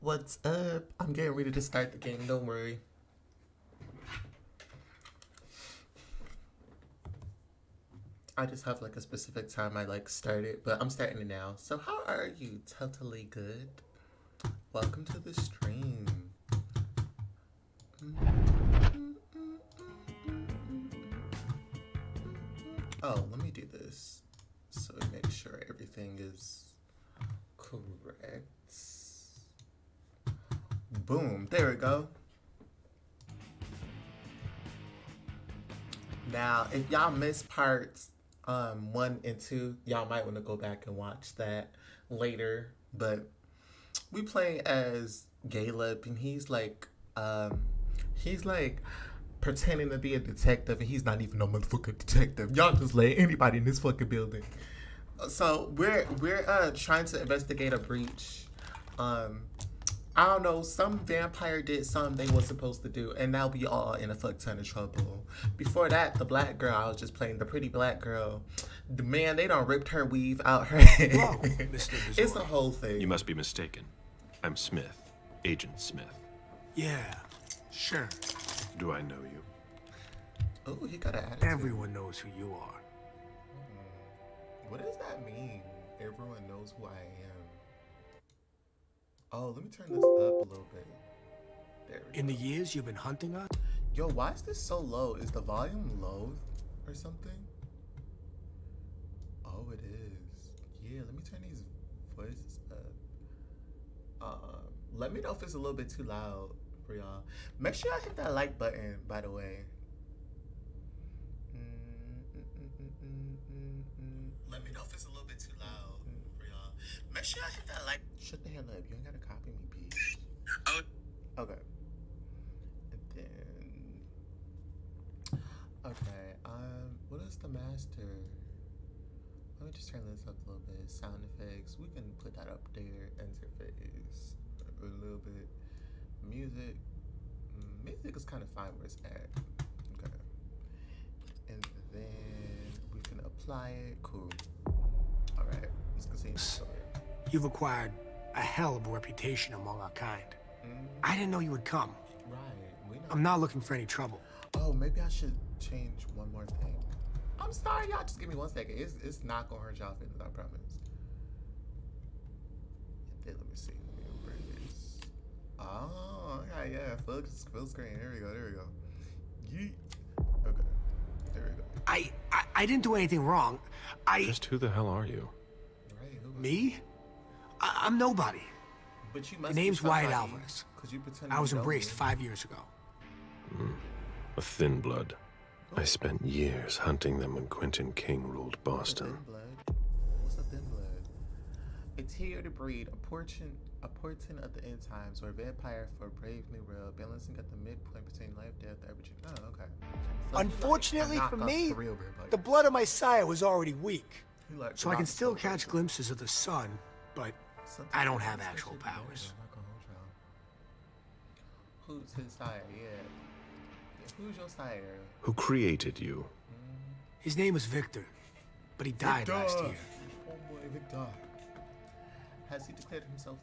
What's up? I'm getting ready to start the game, don't worry. I just have like a specific time I like start it, but I'm starting it now. So how are you? Totally good. Welcome to the stream. Oh, let me do this so we make sure everything is correct. Boom, there we go. Now, if y'all missed parts 1 and 2, y'all might want to go back and watch that later. But we play as Caleb, and he's like pretending to be a detective, and he's not even no motherfucking detective. Y'all just let anybody in this fucking building. So we're trying to investigate a breach. I don't know, some vampire did something they weren't supposed to do, and now we all in a fuck ton of trouble. Before that, the black girl, I was just playing the pretty black girl. The man, they done ripped her weave out her head. Whoa, Mr. It's a whole thing. You must be mistaken. I'm Smith, Agent Smith. Yeah, sure. Do I know you? Oh, he got an attitude. Everyone knows who you are. What does that mean? Everyone knows who I am. Oh, let me turn this up a little bit. There we In go. the years you've been hunting us? Yo, why is this so low? Is the volume low or something? Oh, it is. Yeah, let me turn these voices up. Let me know if it's a little bit too loud for y'all. Make sure y'all hit that like button, by the way. Let me know if it's a little bit too loud for y'all. Make sure y'all hit that like. Shut the hell up. You ain't gotta copy me, bitch. Oh. Okay. And then. Okay. What is the master? Let me just turn this up a little bit. Sound effects. We can put that up there. Interface. A little bit. Music. Music is kind of fine where it's at. Okay. And then we can apply it. Cool. All right. Let's continue. You've acquired a hell of a reputation among our kind. I didn't know you would come. Right. I'm not looking for any trouble. Oh, maybe I should change one more thing. I'm sorry, y'all. Just give me 1 second. It's not gonna hurt y'all feelings, I promise. And then let me see. Let me bring this. Oh, okay, yeah. Full screen. There we go. Yeet. Okay. There we go. I didn't do anything wrong. Just who the hell are you? Right. Me? I'm nobody. But you must The name's be somebody, Wyatt Alvarez. 'cause you pretend I was you know embraced me. 5 years ago. A thin blood. I spent years hunting them when Quentin King ruled Boston. Thin blood. What's a thin blood? It's here to breed a portion of the end times, where vampire for a brave new world, balancing at the midpoint between life, death, everything. Oh, okay. So Unfortunately like for knockoff me, the real vampire. the blood of my sire was already weak. He like So I can knocks still the catch vampire. glimpses of the sun, but Sometimes I don't have it's actual actually powers. I'm not gonna hold y'all. Who's his sire? Yeah. Who's your sire? Who created you? His name was Victor, but he died last year. Oh boy, Victor. Has he declared himself?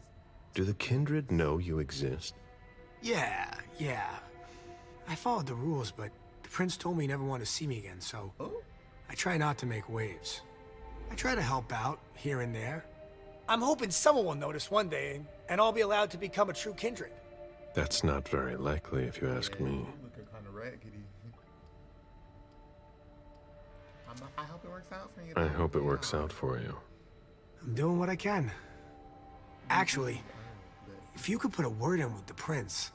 Do the kindred know you exist? Yeah. I followed the rules, but the prince told me he never wanted to see me again, so Oh. I try not to make waves. I try to help out here and there. I'm hoping someone will notice one day, and I'll be allowed to become a true kindred. That's not very likely if you ask me. Looking kind of raggedy. I hope it works out for you. I hope it works out for you. I'm doing what I can. Actually, if you could put a word in with the prince,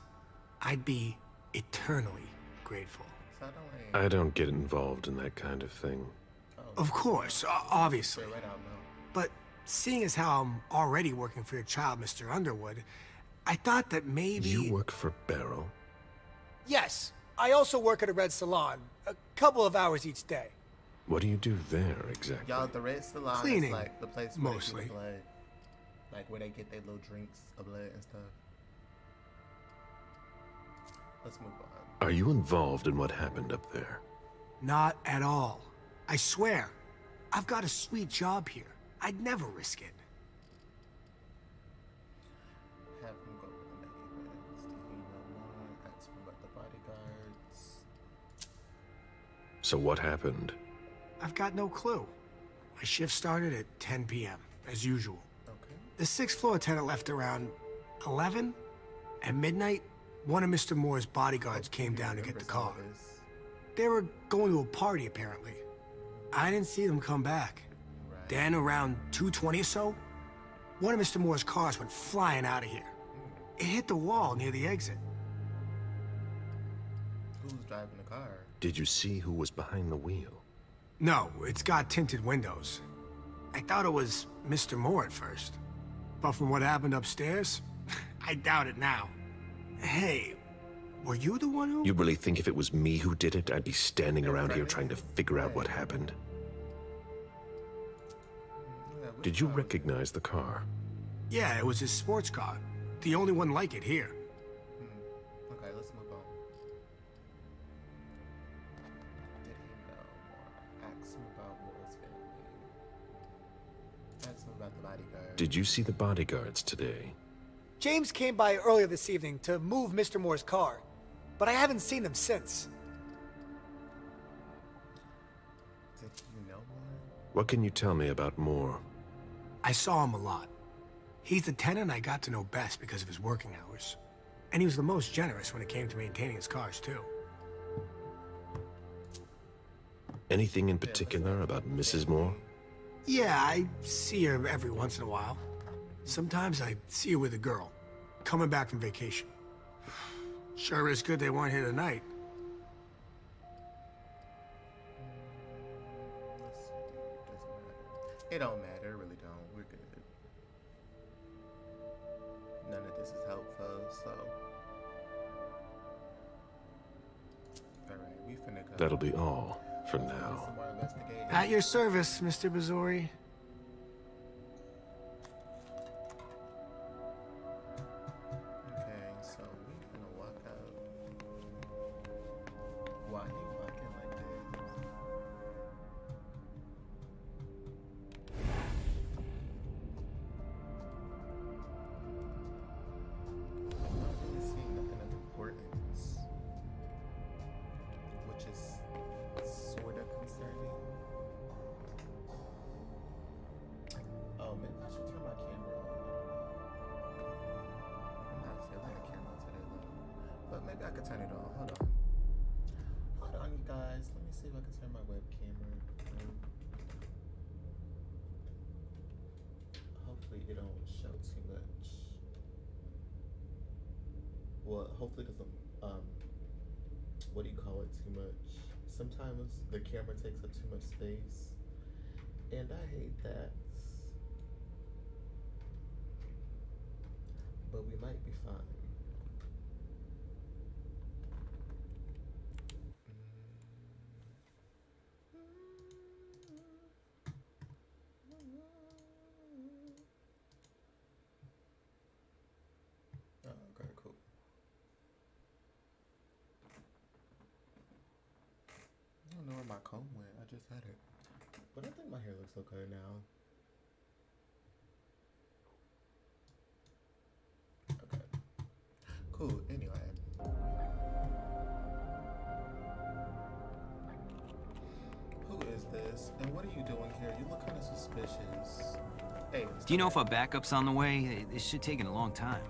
I'd be eternally grateful. I don't get involved in that kind of thing. Of course, obviously. Right out now. But seeing as how I'm already working for your child, Mr. Underwood, I thought that maybe... You work for Beryl? Yes. I also work at a red salon, a couple of hours each day. What do you do there, exactly? Y'all, the red salon Cleaning, is like the place where mostly. they get blood. Like where they get their little drinks of blood and stuff. Let's move on. Are you involved in what happened up there? Not at all. I swear. I've got a sweet job here. I'd never risk it. Have him go So what happened? I've got no clue. My shift started at 10 p.m., as usual. Okay. The sixth floor tenant left around 11. At midnight, one of Mr. Moore's bodyguards came down to get the car. They were going to a party, apparently. I didn't see them come back. Right. Then, around 2:20 or so, one of Mr. Moore's cars went flying out of here. It hit the wall near the exit. Who's driving the car? Did you see who was behind the wheel? No, it's got tinted windows. I thought it was Mr. Moore at first. But from what happened upstairs, I doubt it now. Hey, were you the one who... You really think if it was me who did it, I'd be standing around here trying to figure out what happened? Did you recognize the car? Yeah, it was his sports car. The only one like it here. Okay, let's move on. Did he know more? Ask him about Moore's family. Ask him about the bodyguard. Did you see the bodyguards today? James came by earlier this evening to move Mr. Moore's car, but I haven't seen them since. Did he know more? What can you tell me about Moore? I saw him a lot. He's the tenant I got to know best because of his working hours. And he was the most generous when it came to maintaining his cars, too. Anything in particular about Mrs. Moore? Yeah, I see her every once in a while. Sometimes I see her with a girl, coming back from vacation. Sure is good they weren't here tonight. Let's see. It doesn't matter. It don't matter. It really don't. We're good. None of this is helpful, so. Alright, we finna go. That'll be all for Some now. more investigating. At your service, Mr. Bazori. Okay, so we gonna walk out. Why he walking like this? I'm not really seeing nothing of importance, which is sort of concerning. Oh, maybe I should turn my camera on. I'm not feeling the camera today, though. But maybe I could turn it on. Hold on. Hold on, you guys. Let me see if I can turn my webcam on. Hopefully it don't show too much. Well, hopefully it doesn't, what do you call it, too much. Sometimes the camera takes up too much space. And I hate that. But we might be fine. Oh, okay, cool. I don't know where my comb went. I just had it. But I think my hair looks okay now. Okay. Cool. Anyway. Who is this? And what are you doing here? You look kind of suspicious. Hey. Do you know if a backup's on the way? It should take a long time.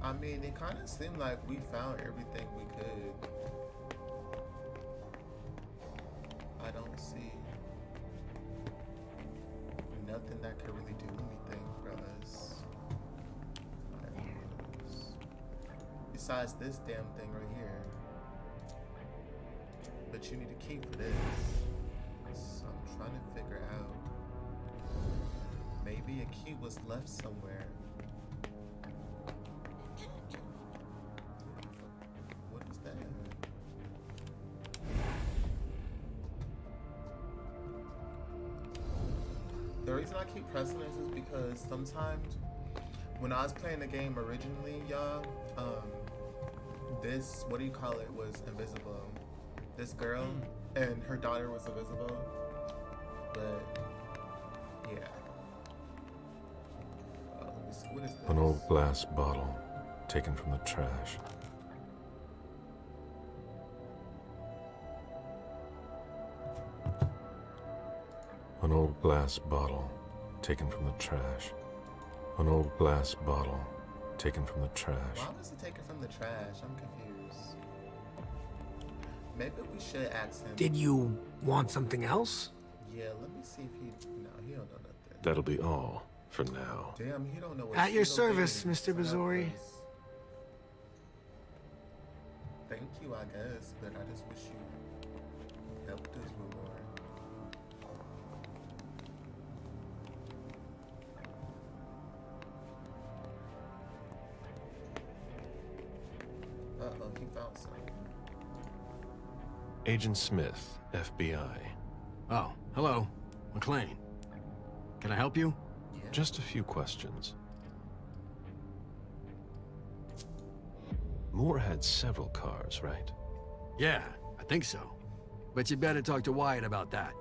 I mean, it kind of seemed like we found everything we could. I don't see nothing that could really do anything for us. Besides this damn thing right here. But you need a key for this. So I'm trying to figure out. Maybe a key was left somewhere. What is that? The reason I keep pressing this is because sometimes when I was playing the game originally, y'all, this, what do you call it, was invisible. This girl, and her daughter was invisible. But yeah. Let me see. What is this? An old glass bottle taken from the trash. An old glass bottle taken from the trash. An old glass bottle taken from the trash. Why was it taken from the trash? I'm confused. Maybe we should ask him. Did you want something else? Yeah, let me see if he. No, he don't know nothing. That'll be all for now. Damn, he don't know what. At your single service, thing Mr. Bazori. is. Thank you, I guess, but I just wish you helped us with more. Uh-oh, he found something. Agent Smith, FBI. Oh, hello. McLean. Can I help you? Yeah. Just a few questions. Moore had several cars, right? Yeah, I think so. But you better talk to Wyatt about that.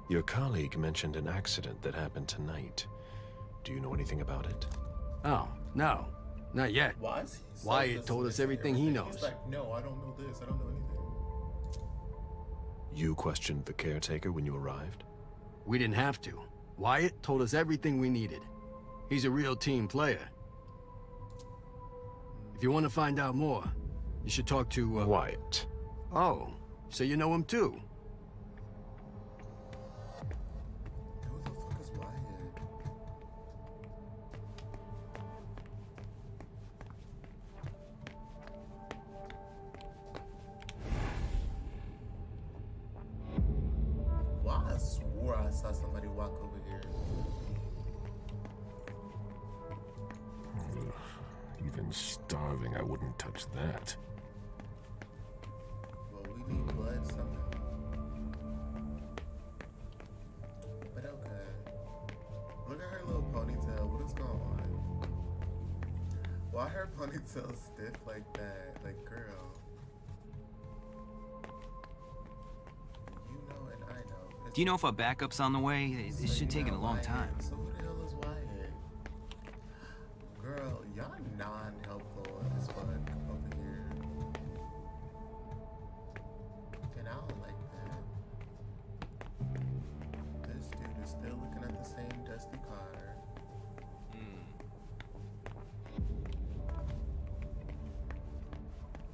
Your colleague mentioned an accident that happened tonight. Do you know anything about it? Oh, no. Not yet. Why is he so Wyatt told us dismissive everything he knows. He's like, no, I don't know this. I don't know anything. You questioned the caretaker when you arrived? We didn't have to. Wyatt told us everything we needed. He's a real team player. If you want to find out more, you should talk to, Wyatt. Oh, so you know him too? Who the fuck is Wyatt? Why I swore I saw somebody walk over here. Even starving, I wouldn't touch that. Well, we need blood somehow. But okay. Look at her little ponytail. What is going on? Why her ponytail stiff like that? Like, girl. You know and I know. Do you know if a backup's on the way? This should take a long time. So who the hell is Wyatt? Girl, y'all non-helpful as fuck over here. And I don't like that. This dude is still looking at the same dusty car.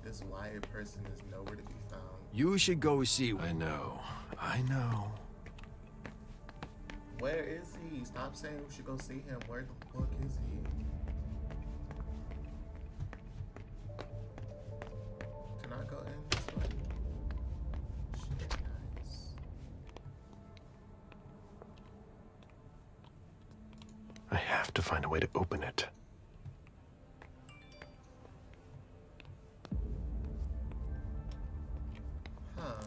This Wyatt person is nowhere to be found. You should go see. I know. Where is he? Stop saying we should go see him. Where the fuck is he? Can I go in this way? Shit, nice. I have to find a way to open it. Huh.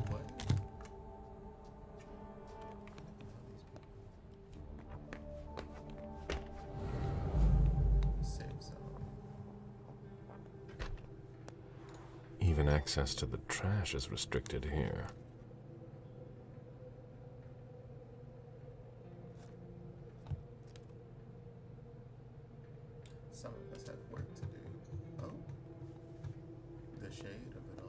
What? Save zone. Even access to the trash is restricted here. Some of us have work to do. Oh. The shade of it all.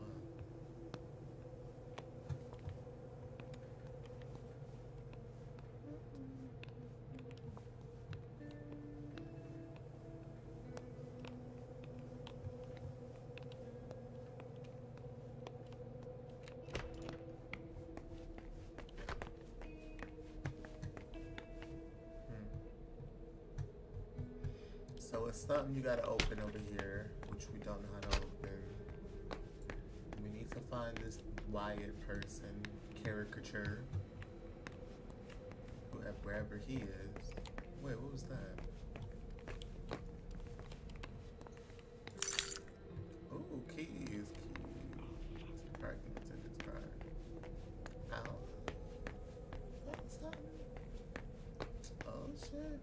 So it's something you gotta open over here, which we don't know how to open. We need to find this Wyatt person, caricature, wherever he is. Wait, what was that? Ooh, keys. Parking attendant's card. Ow. What's that? Oh shit.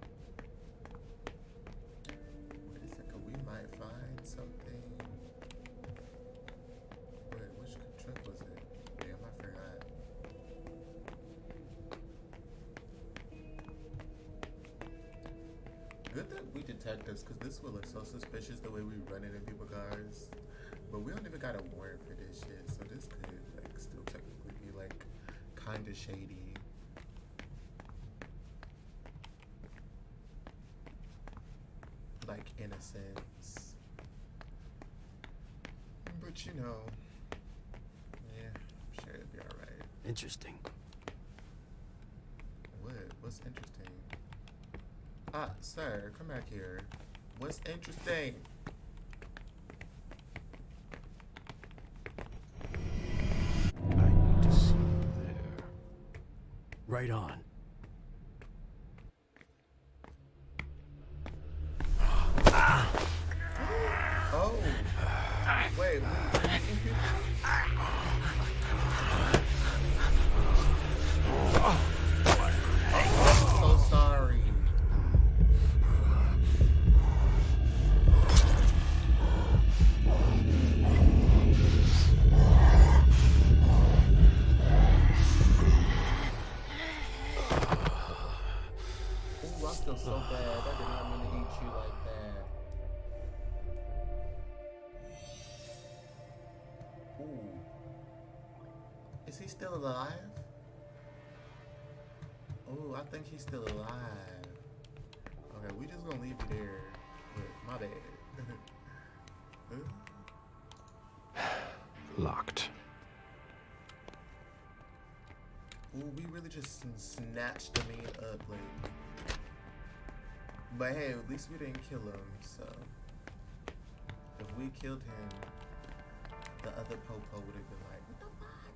Good that we detectives, because this would look so suspicious the way we run it in people's cars. But we don't even got a warrant for this shit, so this could like still technically be like kind of shady. Like innocence. But you know, yeah, I'm sure it'll be alright. Interesting. What? What's interesting? Ah, sir, come back here. What's interesting? I need to see you there. Right on. Oh. Wait. So sorry. Ooh, I feel so bad. I did not mean to eat you like that. Ooh. Is he still alive? Ooh, I think he's still alive. Okay, we just gonna leave you there. Wait, my bad. Locked. Ooh, we really just snatched the man up, like. But hey, at least we didn't kill him, so. If we killed him, the other Popo would have been like, what the fuck?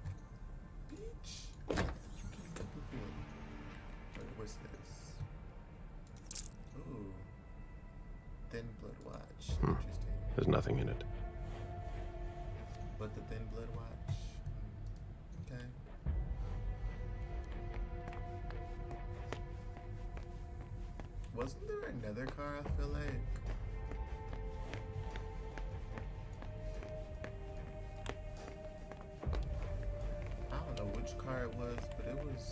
Bitch! What the fuck you came up before? Wait, what's this? Ooh. Thin Blood Watch. Interesting. There's nothing in it. But the Thin Blood Watch? Okay. Wasn't there another car, I feel like? I don't know which car it was, but it was...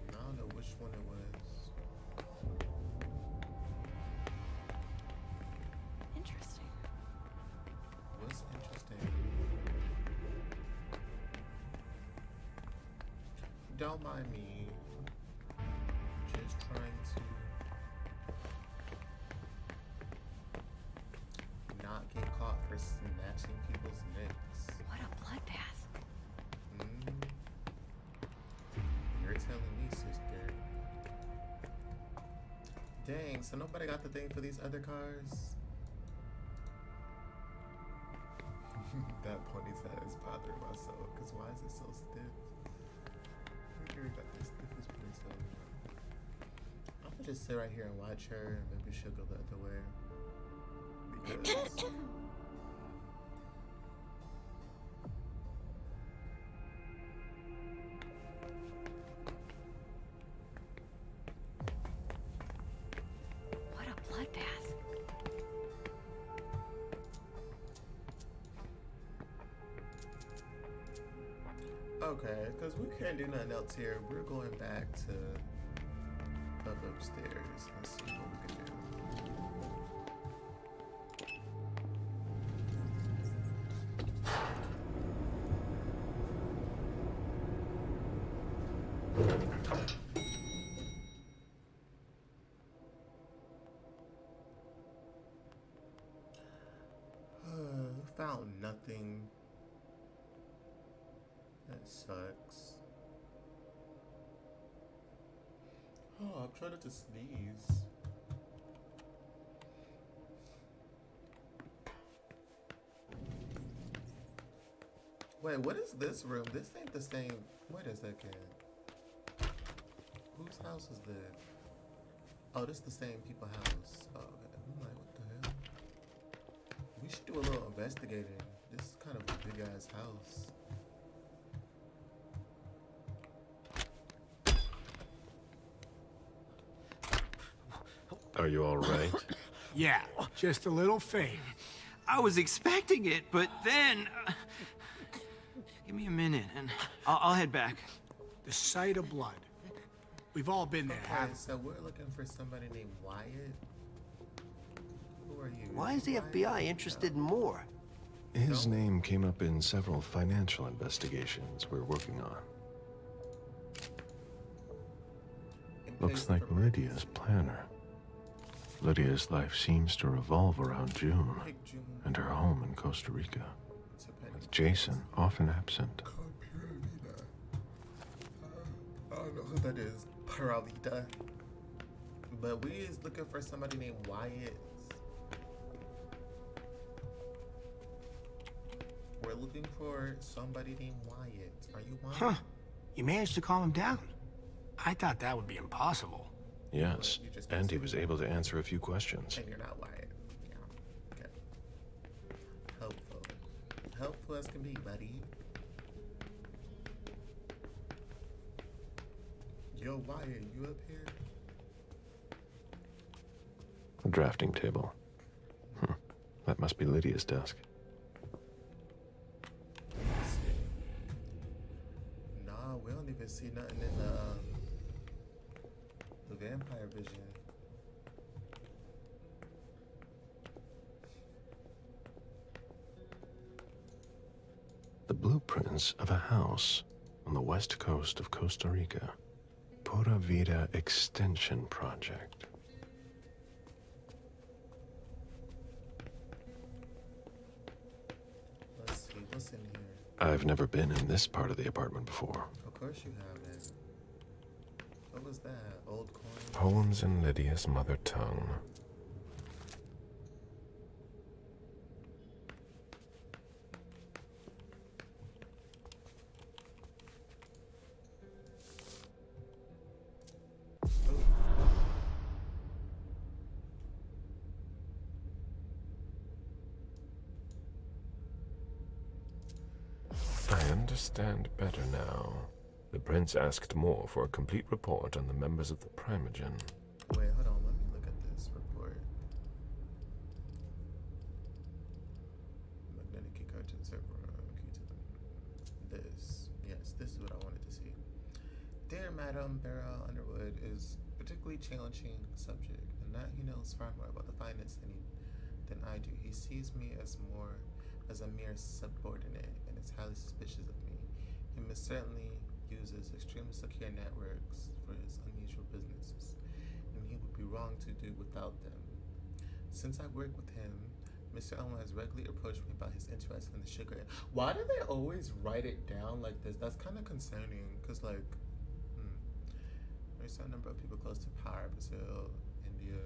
I don't know which one it was. Interesting. What's interesting? Don't mind me. Just trying to not get caught for snatching people's necks. What a bloodbath. You're telling me, sister. Dang, so nobody got the thing for these other cars? That ponytail is bothering my soul, because why is it so stiff? Who got this stiffest ponytail? I'm gonna just sit right here and watch her, and maybe she'll go the other way. Because... What a bloodbath. Okay, because we can't do nothing else here. We're going back to up upstairs and see what we can do. Found nothing. That sucks. Oh, I'm trying not to sneeze. Wait, what is this room? This ain't the same. Wait a second. Whose house is this? Oh, this is the same people's house. Oh, okay. I'm like, what the hell? We should do a little investigating. This is kind of a big ass house. Are you all right? Yeah, just a little faint. I was expecting it, but then... Give me a minute, and I'll head back. The sight of blood. We've all been there, Okay, haven't we? so we're looking for somebody named Wyatt. Who are you? Why is the FBI interested in Moore? His name came up in several financial investigations we're working on. Looks like Lydia's planner. Lydia's life seems to revolve around June and her home in Costa Rica, with Jason often absent. I don't know who that is, Paralita. But we is looking for somebody named Wyatt. We're looking for somebody named Wyatt. Are you Wyatt? Huh. You managed to calm him down. I thought that would be impossible. Yes, and he was able to answer a few questions. And you're not Wyatt. Yeah. Okay. Helpful. Helpful as can be, buddy. Yo, Wyatt, you up here? A drafting table. That must be Lydia's desk. Nah, we don't even see nothing in the vampire vision. The blueprints of a house on the west coast of Costa Rica. Pura Vida Extension Project. Let's see, what's in here? I've never been in this part of the apartment before. Of course you haven't. What was that? Old coin? Poems in Lydia's mother tongue. I understand better now. The prince asked Moore for a complete report on the members of the Primogen. Wait, hold on. Let me look at this report. Magnetic key card to the server. Key to this. Yes, this is what I wanted to see. Dear Madam Beryl Underwood is particularly challenging subject, and that he knows far more about the finance than I do. He sees me as a mere subordinate, and is highly suspicious of me. He most certainly uses extremely secure networks for his unusual businesses, and he would be wrong to do without them. Since I work with him, Mr. Elmo has regularly approached me about his interest in the sugar. Why do they always write it down like this? That's kind of concerning, because, like, there's a number of people close to power: Brazil, India,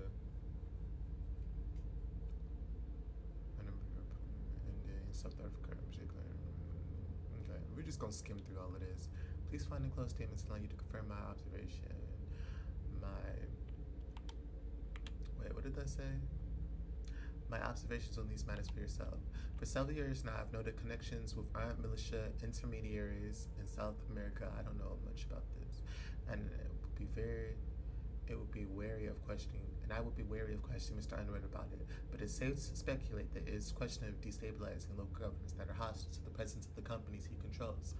South Africa, in particular. Okay, we're just gonna skim through all of this. Please find enclosed statements allowing you to confirm my observation. What did that say? My observations on these matters for yourself. For several years now, I've noted connections with armed militia intermediaries in South America. I don't know much about this, and it would be wary of questioning, and I would be wary of questioning Mr. Underwood about it. But it's safe to speculate that it is a question of destabilizing local governments that are hostile to the presence of the companies he controls.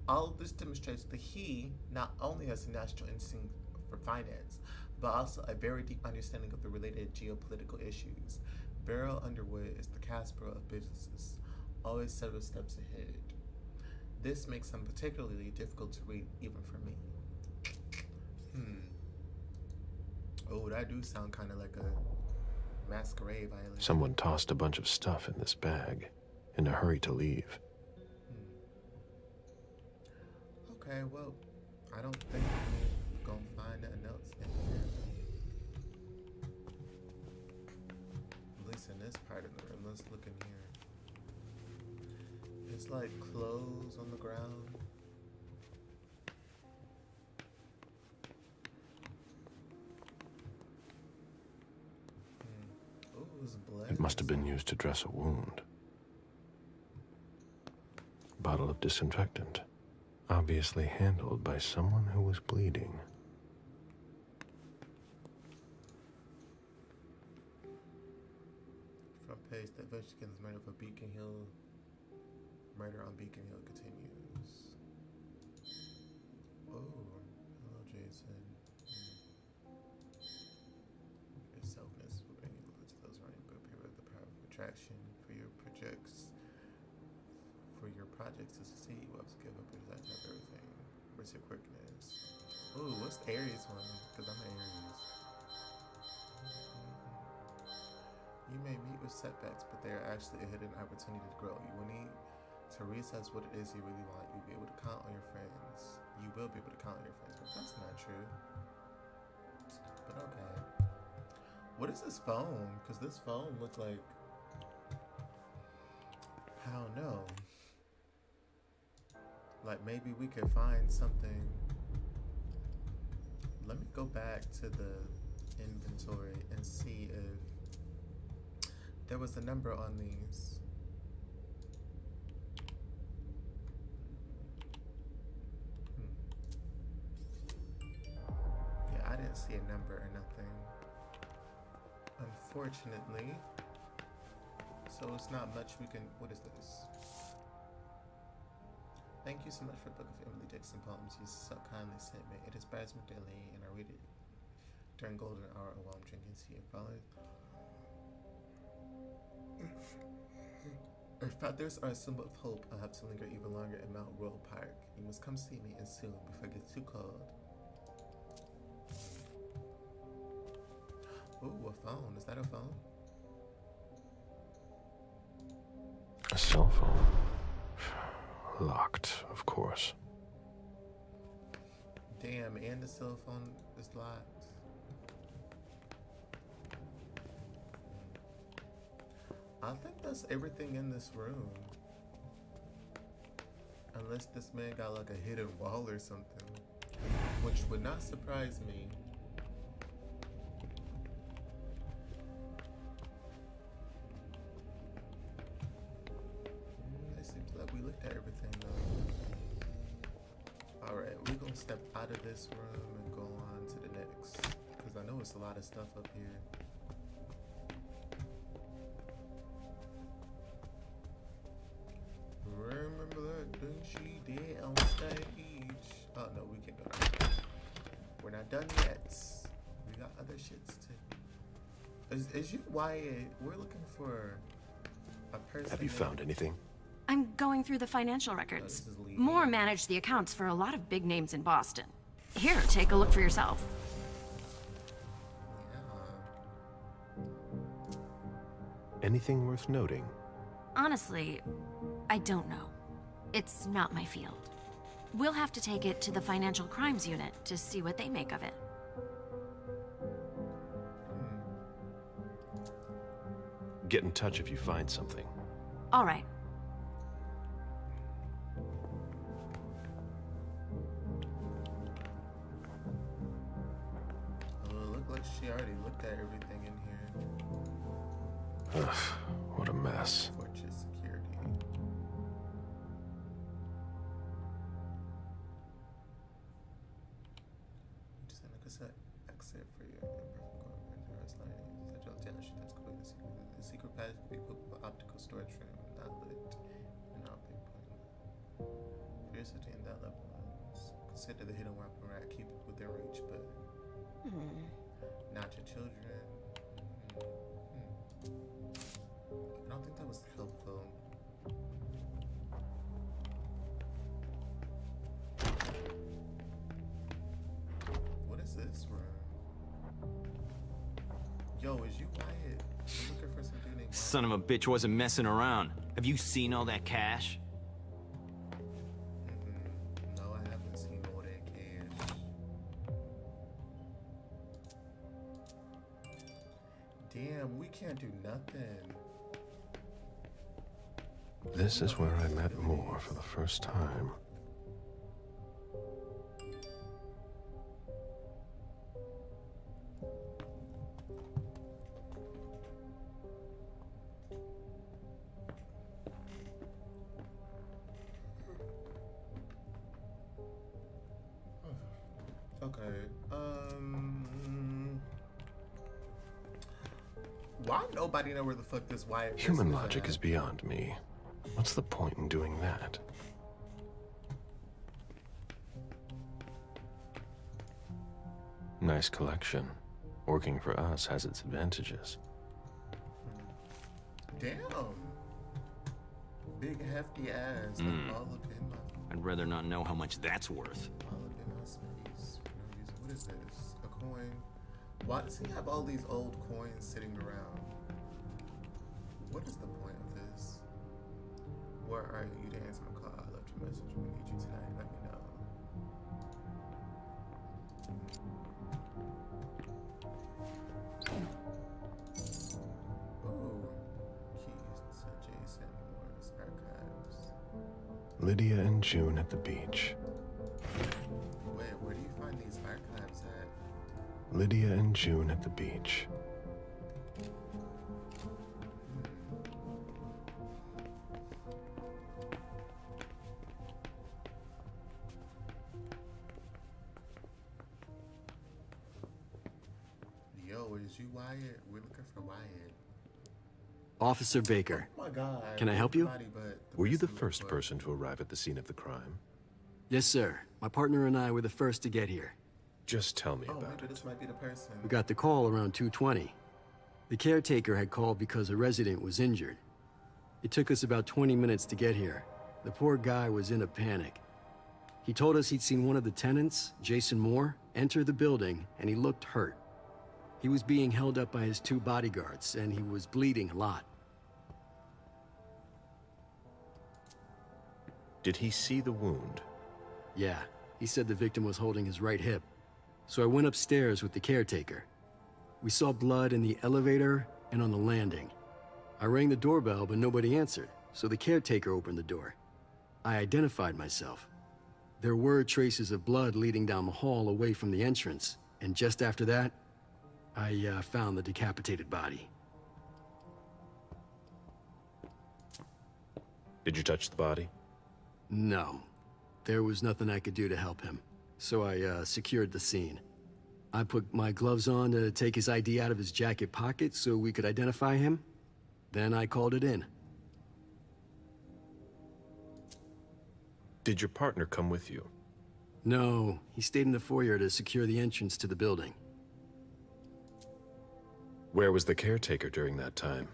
All of this demonstrates that he not only has a natural instinct for finance, but also a very deep understanding of the related geopolitical issues. Beryl Underwood is the Casper of businesses, always several steps ahead. This makes him particularly difficult to read, even for me. Oh, that do sound kind of like a Masquerade violation. Someone tossed a bunch of stuff in this bag, in a hurry to leave. Okay, well, I don't think we're gonna find nothing else in here. At least in this part of the room. Let's look in here. It's like clothes on the ground. It must have been used to dress a wound. Bottle of disinfectant, obviously handled by someone who was bleeding. Front page, the investigation is murder of Beacon Hill. Murder on Beacon Hill continues. hello, Jason. Your selfness will bring you to those around you, but people have the power of attraction for your projects. For your projects to succeed, you have to give up your desire to have everything. Where's your quirkiness? Ooh, what's the Aries one? Because I'm an Aries. You may meet with setbacks, but they are actually a hidden opportunity to grow. You will need to reassess what it is you really want. You'll be able to count on your friends. You will be able to count on your friends, but that's not true. But okay. What is this phone? Because this phone looks like... I don't know. Like maybe we could find something. Let me go back to the inventory and see if there was a number on these. Yeah, I didn't see a number or nothing, unfortunately. So it's not much we can. What is this? Thank you so much for the book of Emily Dixon poems you so kindly sent me. It inspires me daily, and I read it during golden hour while I'm drinking tea and following. If feathers are a symbol of hope, I'll have to linger even longer in Mount Royal Park. You must come see me and soon before it gets too cold. Ooh, a phone. Is that a phone? A cell phone. Locked, of course. Damn, and the cell phone is locked. I think that's everything in this room. Unless this man got like a hidden wall or something. Which would not surprise me. It seems like we looked at everything though. Alright, we're gonna step out of this room and go on to the next. Because I know it's a lot of stuff up here. Remember that thing she did on stage? Oh no, we can't go down. We're not done yet. We got other shits too. Is you Wyatt? We're looking for a person. Have you found anything? I'm going through the financial records. this is Lee. Moore managed the accounts for a lot of big names in Boston. Here, take a look for yourself. Yeah. Anything worth noting? Honestly, I don't know. It's not my field. We'll have to take it to the Financial Crimes Unit to see what they make of it. Get in touch if you find something. All right. Well, it looked like she already looked at everything in here. Ugh, what a mess. Fortress security. Just send a cassette exit for your the secret passage can be put with an optical storage room, not lit, and not being pointed. For your safety in that level, consider the hidden weapon rack, keep it within reach, but not your children. I don't think that was helpful. What is this room? Yo, is you Wyatt? I'm looking for some dude named Wyatt. Son of a bitch wasn't messing around. Have you seen all that cash? No, I haven't seen all that cash. Damn, we can't do nothing. This is where I met Moore for the first time. Okay, why nobody know where the fuck this Wyatt Human person logic at? is beyond me. What's the point in doing that? Nice collection. Working for us has its advantages. Damn. Big hefty ass. Like all up in my. I'd rather not know how much that's worth. All up in my space. For no reason. What is this? A coin. Why does he have all these old coins sitting around? What is the point of this? Where are you? You didn't answer my call. I left your message. We need you tonight. Let me know. Ooh. Keys to Jason Moore's archives. Lydia and June at the beach. Wait, where do you find these archives at? Lydia and June at the beach. Yo, is you Wyatt? We're looking for Wyatt. Officer Baker. Oh my god. Can I help you? Everybody but Were you the person first we look for. person to arrive at the scene of the crime? Yes, sir. My partner and I were the first to get here. Just tell me Oh, about maybe it. this might be the person. We got the call around 2:20. The caretaker had called because a resident was injured. It took us about 20 minutes to get here. The poor guy was in a panic. He told us he'd seen one of the tenants, Jason Moore, enter the building, and he looked hurt. He was being held up by his 2 bodyguards, and he was bleeding a lot. Did he see the wound? Yeah, he said the victim was holding his right hip. So I went upstairs with the caretaker. We saw blood in the elevator and on the landing. I rang the doorbell, but nobody answered, so the caretaker opened the door. I identified myself. There were traces of blood leading down the hall away from the entrance, and just after that, I found the decapitated body. Did you touch the body? No, there was nothing I could do to help him, so I secured the scene. I put my gloves on to take his ID out of his jacket pocket so we could identify him. Then I called it in. Did your partner come with you? No, he stayed in the foyer to secure the entrance to the building. Where was the caretaker during that time?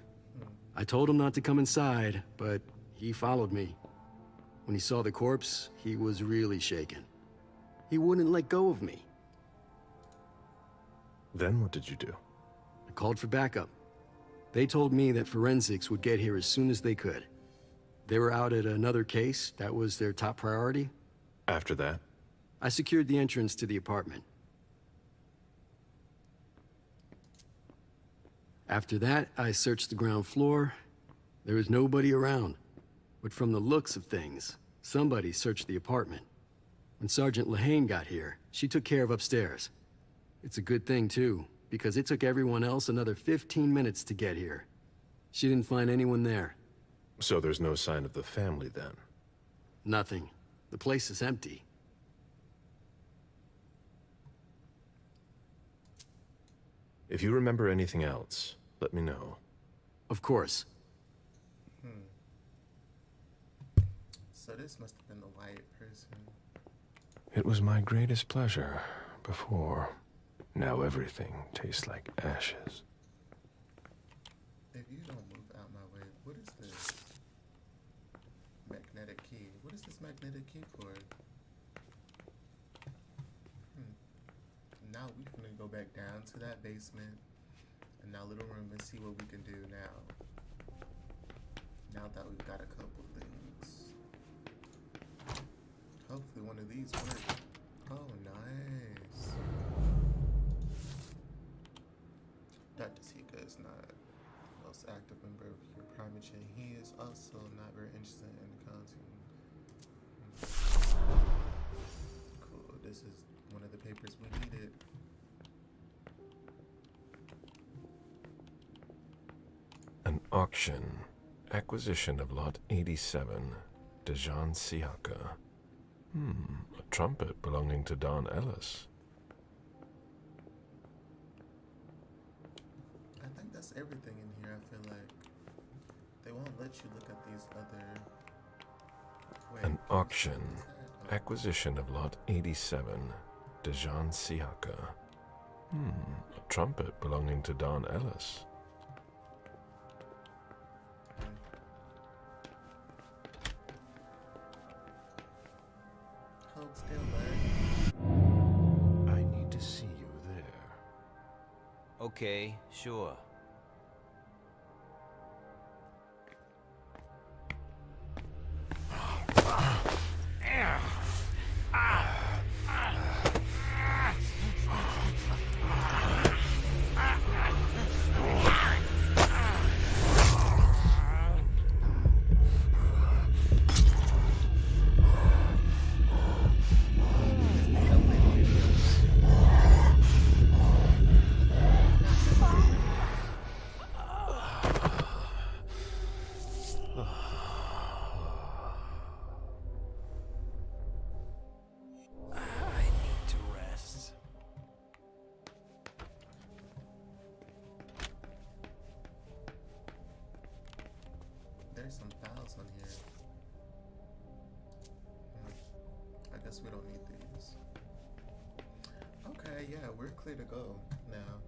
I told him not to come inside, but he followed me. When he saw the corpse, he was really shaken. He wouldn't let go of me. Then what did you do? I called for backup. They told me that forensics would get here as soon as they could. They were out at another case. That was their top priority. After that? I secured the entrance to the apartment. After that, I searched the ground floor. There was nobody around. But from the looks of things, somebody searched the apartment. When Sergeant Lehane got here, she took care of upstairs. It's a good thing, too, because it took everyone else another 15 minutes to get here. She didn't find anyone there. So there's no sign of the family then? Nothing. The place is empty. If you remember anything else, let me know. Of course. So this must have been the Wyatt person. It was my greatest pleasure before. Now everything tastes like ashes. If you don't move out my way, what is this? Magnetic key. What is this magnetic key for? Now we finna go back down to that basement and that little room and see what we can do now. Now that we've got a couple things. Hopefully one of these work. Oh, nice. Dr. Tika is not the most active member of your primate chain. He is also not very interested in accounting. Cool. This is one of the papers we needed. An auction. Acquisition of Lot 87. Dejan Siaka. A trumpet belonging to Don Ellis. I think that's everything in here. I feel like they won't let you look at these other. Wait, An auction. what is that? Oh. Acquisition of Lot 87. Dejan Siaka. A trumpet belonging to Don Ellis. Hold still, bud. I need to see you there. Okay, sure. There's some files on here. I guess we don't need these. Okay, yeah, we're clear to go now.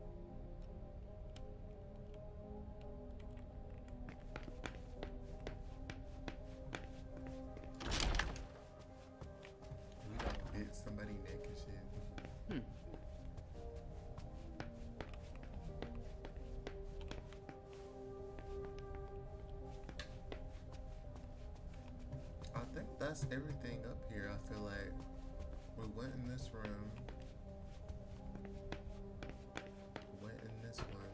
We don't bit somebody neck and shit. I think that's everything up here. I feel like we went in this room, went in this one.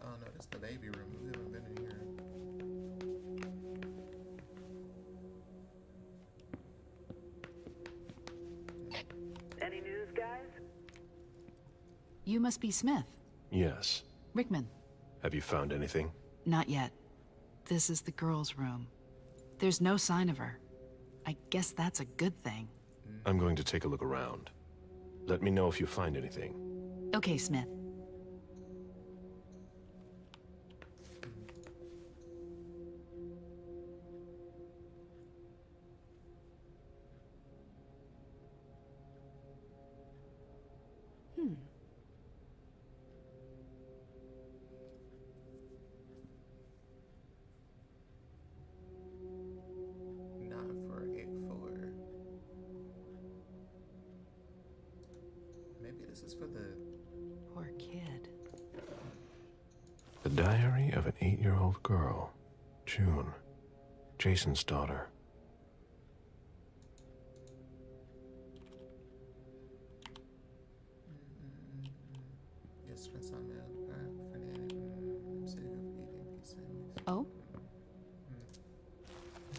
Oh no, this is the baby room. We haven't been in here. Any news, guys? You must be Smith. Yes. Rickman. Have you found anything? Not yet. This is the girls' room. There's no sign of her. I guess that's a good thing. I'm going to take a look around. Let me know if you find anything. Okay, Smith. This is for the... Poor kid. The diary of an 8-year-old girl, June, Jason's daughter. Oh?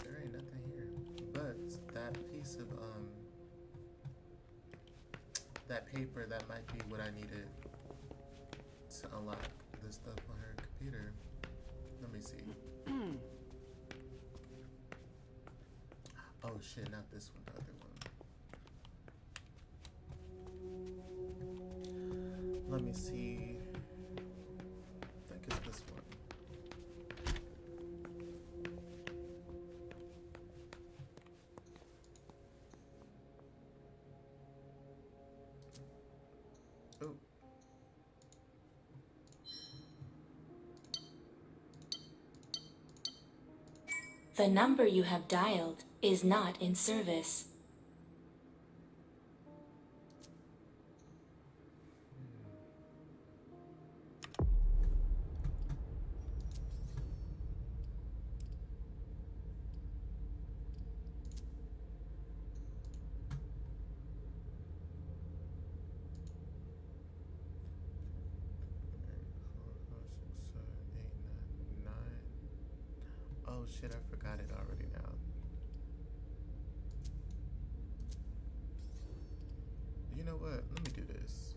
There ain't nothing here. But that piece of, that paper, that might be what I needed to unlock the stuff on her computer. Let me see. Oh shit, not this one, the other one. Let me see. I think it's this one. Oh. The number you have dialed is not in service. Oh shit, I forgot it already now. You know what? Let me do this.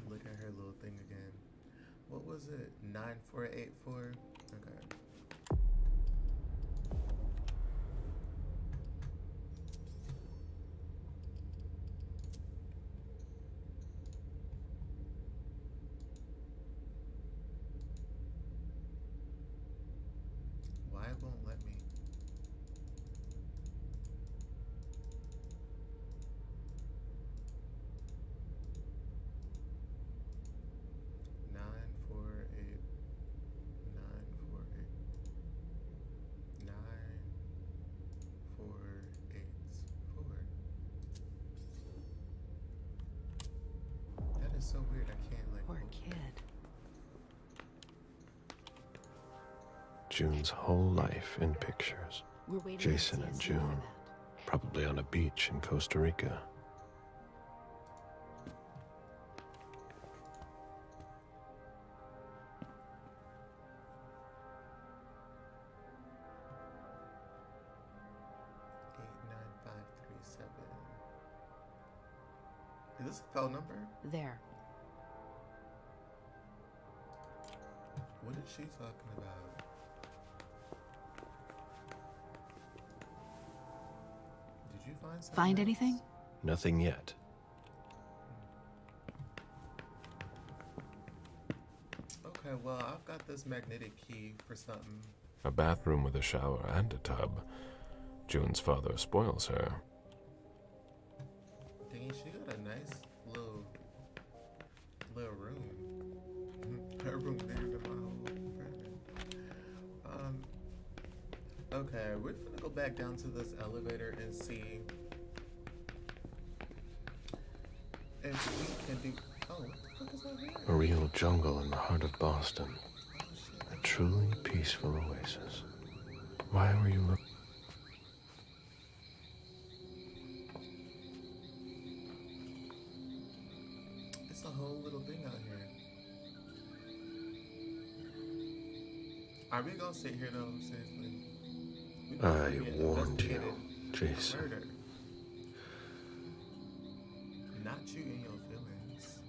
Look at her little thing again. What was it? 9484? Okay. won't let me? Nine, 4, 8, 9, 4, 8, 9, 4, 8, 4. That is so weird. I can't like. Poor kid. June's whole life in pictures. We're waiting Jason to and see June, probably on a beach in Costa Rica. Is this a phone number? There. What is she talking about? Did you find something? Find else? anything? Nothing yet. Okay, well, I've got this magnetic key for something. A bathroom with a shower and a tub. June's father spoils her. Dang, she got a nice little room. Her room bigger than my whole apartment. Okay, we're gonna go back down to this elevator and see if we can do. Oh, what the fuck is over here? A real jungle in the heart of Boston. A truly peaceful oasis. Why were you looking? It's a whole little thing out here. Are we gonna sit here though? Seriously? I warned you, Jason. Murder. Not you in your feelings.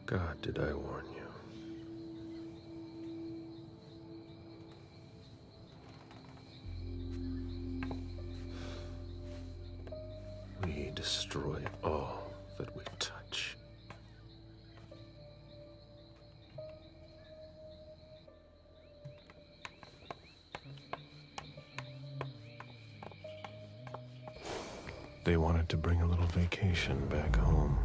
God, did I warn you? We destroy all that we touch. They wanted to bring a little vacation back home.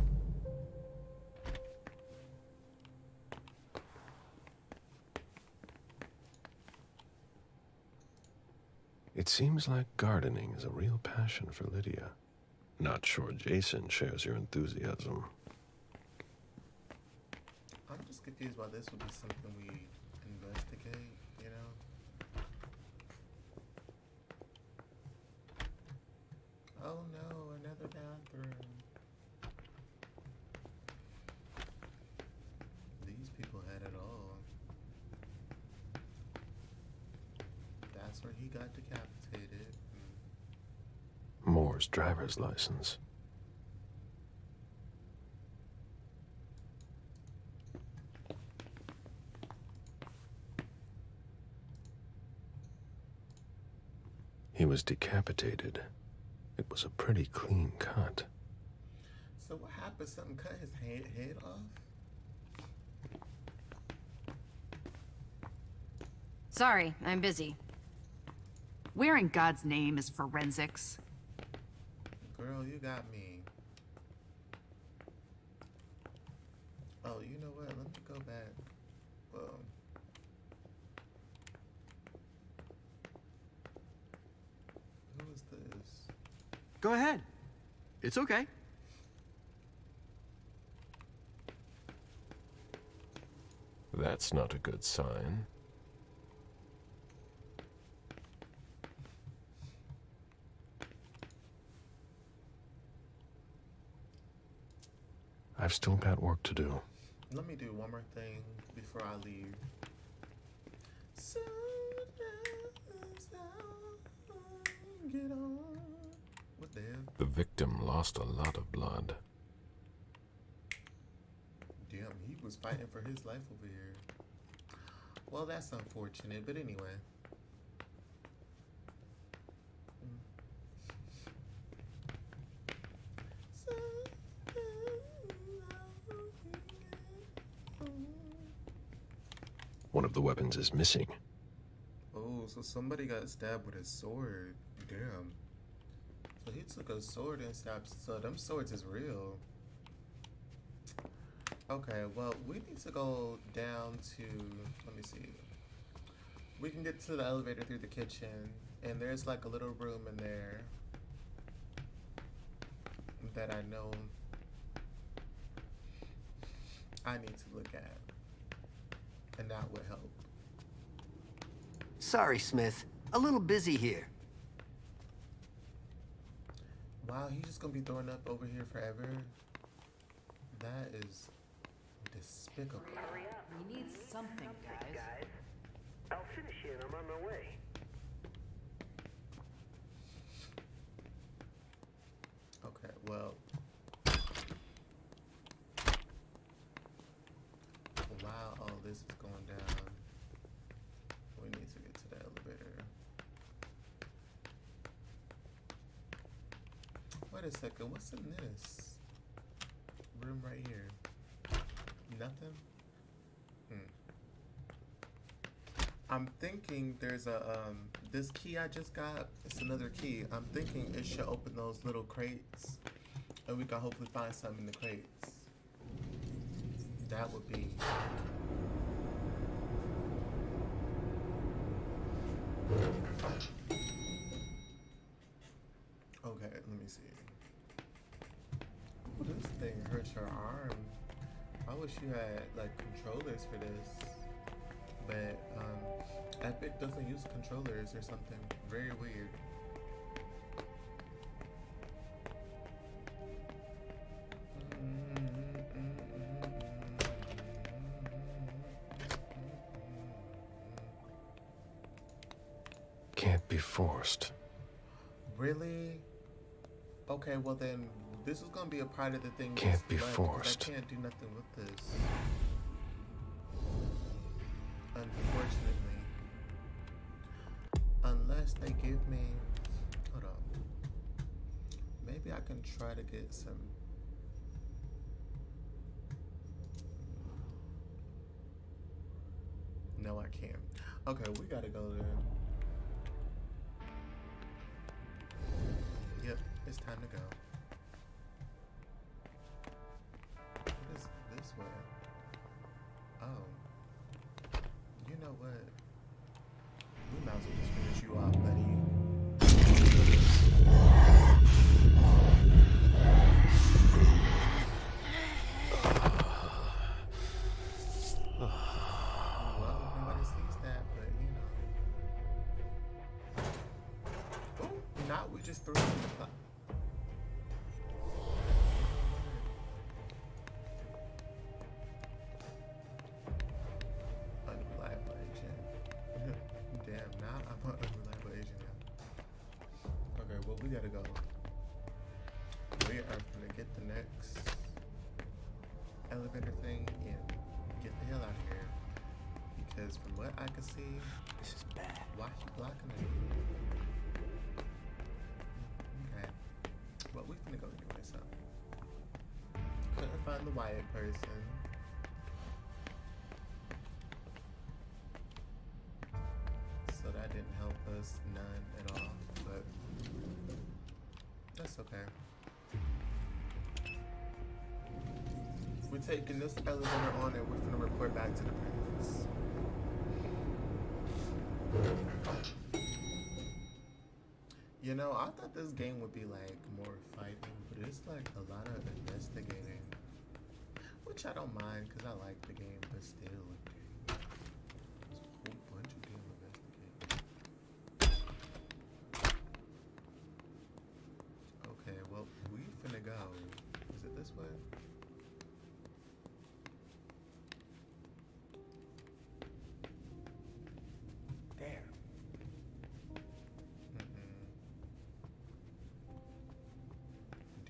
It seems like gardening is a real passion for Lydia. Not sure Jason shares your enthusiasm. I'm just confused why this would be something we investigate, you know? Oh no, another bathroom. These people had it all. That's where he got decapitated. Moore's driver's license. He was decapitated. It was a pretty clean cut. So what happened? Something cut his head off? Sorry, I'm busy. Where in God's name is forensics? Girl, you got me. Oh, you know what? Let me go back. Who is this? Go ahead. It's okay. That's not a good sign. I've still got work to do. Let me do one more thing before I leave. So get on. What the hell? The victim lost a lot of blood. Damn, he was fighting for his life over here. Well, that's unfortunate, but anyway. One of the weapons is missing. Oh, so somebody got stabbed with a sword. Damn. So he took a sword and stabbed. So them swords is real. Okay, well, we need to go down to, let me see. We can get to the elevator through the kitchen, and there's like a little room in there that I know I need to look at, and that would help. Sorry, Smith. A little busy here. Wow, he's just gonna be throwing up over here forever? That is despicable. Hurry up. We need something, guys. I'll finish it. I'm on my way. Okay, well. While all this is going down, we need to get to the elevator. Wait a second, what's in this room right here? Nothing? I'm thinking there's a, this key I just got, it's another key. I'm thinking it should open those little crates, and we can hopefully find something in the crates. That would be... Okay, let me see. Ooh, this thing hurts your arm. I wish you had, like, controllers for this. But, Epic doesn't use controllers or something. Very weird. Can't be forced. Really? Okay, well then, this is gonna be a part of the thing. Can't be left, forced. I can't do nothing with this. Unfortunately. Unless they give me... Hold on. Maybe I can try to get some... No, I can't. Okay, we gotta go there. Yep, it's time to go. What is this way? Oh. You know what? We might as well just finish you off, buddy. Well, nobody sees that, but you know. Ooh, now we just threw it in the clock. Unreliable agent. Damn, now I'm an unreliable agent now. Okay, well, we gotta go. We are gonna get the next elevator thing and get the hell out of here. Because from what I can see, This is bad. why is she blocking it? Okay. Well, we finna go anyway, so. Couldn't find the Wyatt person. So that didn't help us none at all, but that's okay. We're taking this elevator on and we're gonna report back to the prince. You know, I thought this game would be like more fighting, but it's like a lot of investigating. Which I don't mind because I like the game, but still, dude, there's a whole bunch of damn investigating. Okay, well, we finna go. Is it this way? There.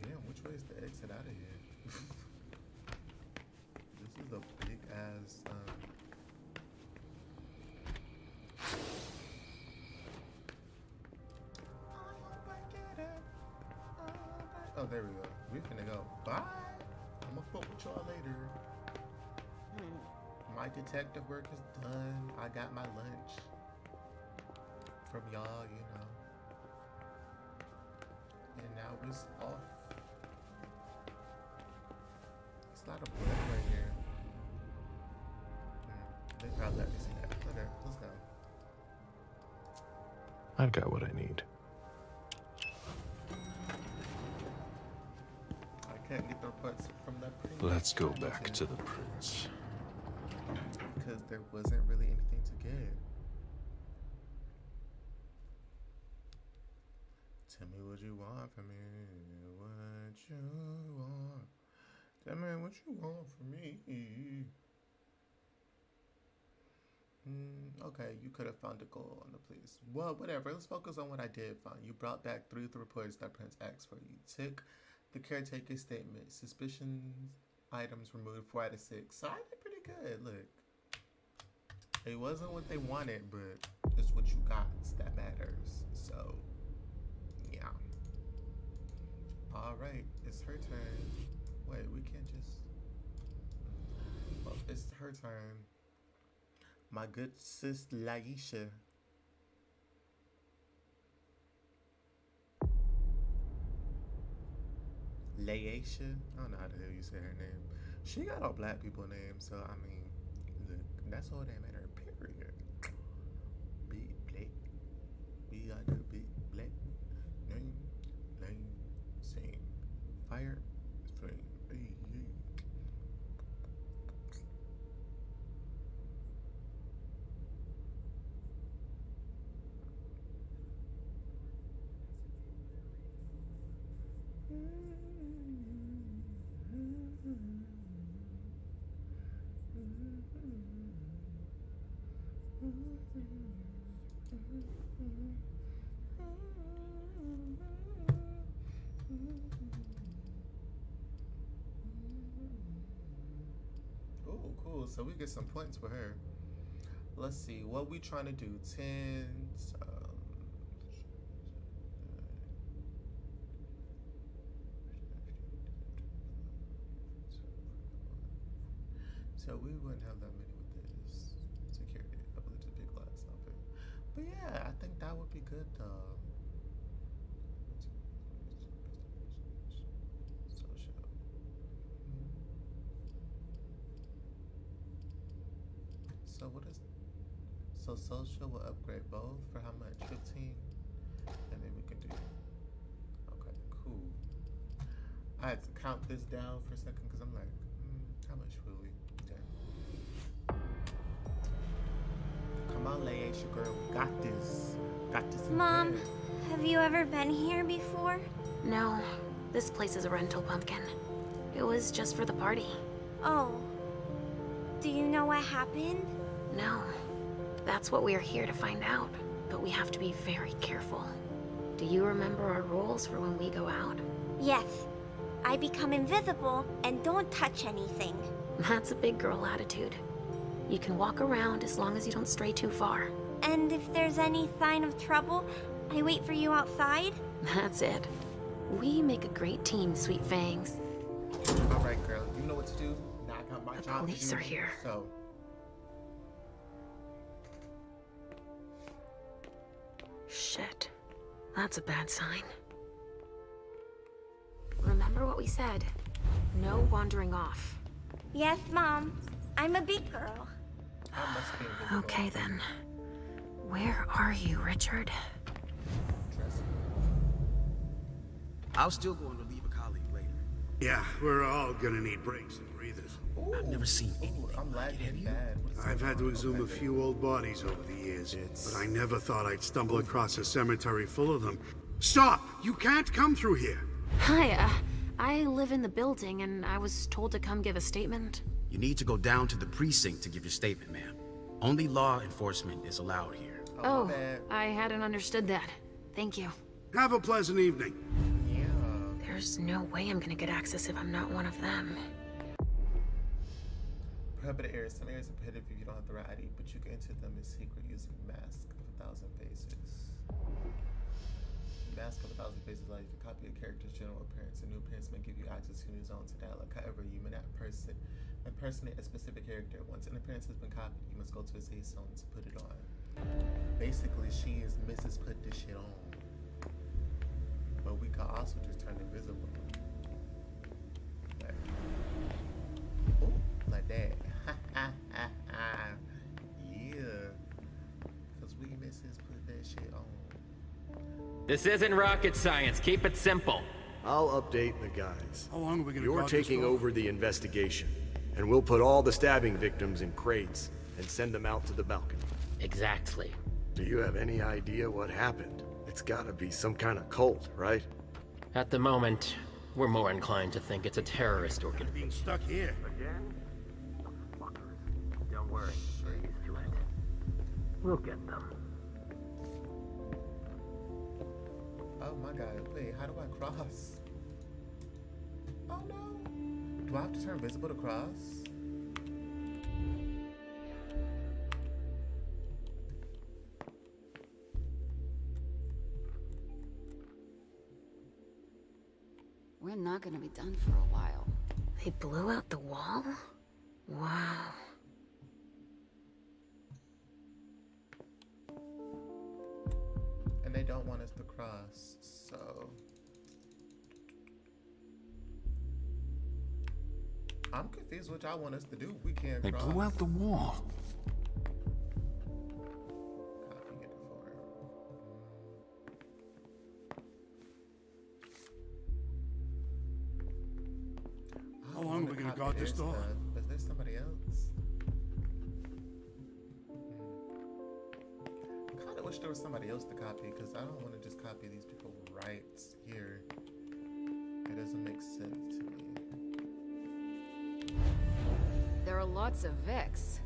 Damn, which way is the exit out of here? This is a big ass, Oh, there we go. We finna go. Bye. I'm gonna fuck with y'all later. My detective work is done. I got my lunch. from y'all, you know. And now it's off. It's a lot of blood right here. They probably let me see that. Okay, let's go. I've got what I need. I can't get the reports from the prince. Let's go back to the prince. Because there wasn't really anything to get. Tell me what you want from me. What you want. Tell me what you want from me. Okay, you could have found a goal on the police. Well, whatever. Let's focus on what I did find. You brought back 3 of the reports that Prince asked for. You took the caretaker's statement. Suspicions items removed 4 out of 6. So I did pretty good. Look. It wasn't what they wanted, but it's what you got that matters. So, yeah. Alright, it's her turn. Wait, we can't just... Well, it's her turn. My good sis, Laisha. Laisha? I don't know how the hell you say her name. She got all black people names, so I mean, look, that's all that matter. Period. Big black. We got the big black name. Lane. Same. Fire. Flame. Hey, hey. Oh, cool. So we get some points for her. Let's see. What we trying to do? 10. So we wouldn't have that many with this. Security. I believe it's a big glass outfit. But yeah, I think that would be good though. Social. So what is... So social will upgrade both for how much? 15? And then we can do... Okay, cool. I had to count this down for a second because I'm like, how much will we? Come on, Laisha girl, we got this. Got this. Mom, have you ever been here before? No, this place is a rental, Pumpkin. It was just for the party. Oh. Do you know what happened? No. That's what we're here to find out. But we have to be very careful. Do you remember our rules for when we go out? Yes. I become invisible and don't touch anything. That's a big girl attitude. You can walk around as long as you don't stray too far. And if there's any sign of trouble, I wait for you outside? That's it. We make a great team, Sweet Fangs. Alright, girl, you know what to do. Now I got my job to do. Police are here. So. Shit. That's a bad sign. Remember what we said. No wandering off. Yes, Mom. I'm a big girl. Okay, then. Where are you, Richard? I was still going to leave a colleague later. Yeah, we're all gonna need breaks and breathers. I've never seen anything like it, have you? I've had to exhume a few old bodies over the years, but I never thought I'd stumble across a cemetery full of them. Stop! You can't come through here! Hi, I live in the building, and I was told to come give a statement. You need to go down to the precinct to give your statement, ma'am. Only law enforcement is allowed here. Oh, I hadn't understood that. Thank you. Have a pleasant evening. There's no way I'm gonna get access if I'm not one of them. Prohibited areas. Some areas are prohibited if you don't have the right ID, but you can enter them in secret using Mask of 1,000 Faces. Mask of 1,000 Faces allows you to copy a character's general appearance. A new appearance may give you access to new zones and dialogue. However, you may not impersonate a specific character. Once an appearance has been copied, you must go to a safe zone to put it on. Basically, she is Mrs. Put this shit on. But we could also just turn invisible. Like, ooh, like that. Yeah. Because we Mrs. Put that shit on. This isn't rocket science. Keep it simple. I'll update the guys. How long are we gonna You're guard this taking door? over the investigation, and we'll put all the stabbing victims in crates and send them out to the balcony. Exactly. Do you have any idea what happened? It's gotta be some kind of cult, right? At the moment, we're more inclined to think it's a terrorist organization. Being stuck here. Again? Don't worry. We're used to it. We'll get them. Oh my god, wait, how do I cross? Oh no. Do I have to turn visible to cross? We're not gonna be done for a while. They blew out the wall? Wow. And they don't want us to cross, so... I'm confused what y'all want us to do. We can't They cross. blew out the wall. Copy it for. How long are we gonna guard this door? But there's somebody else. I kind of wish there was somebody else to copy because I don't want to just copy these people right here. It doesn't make sense to me. There are lots of Vicks.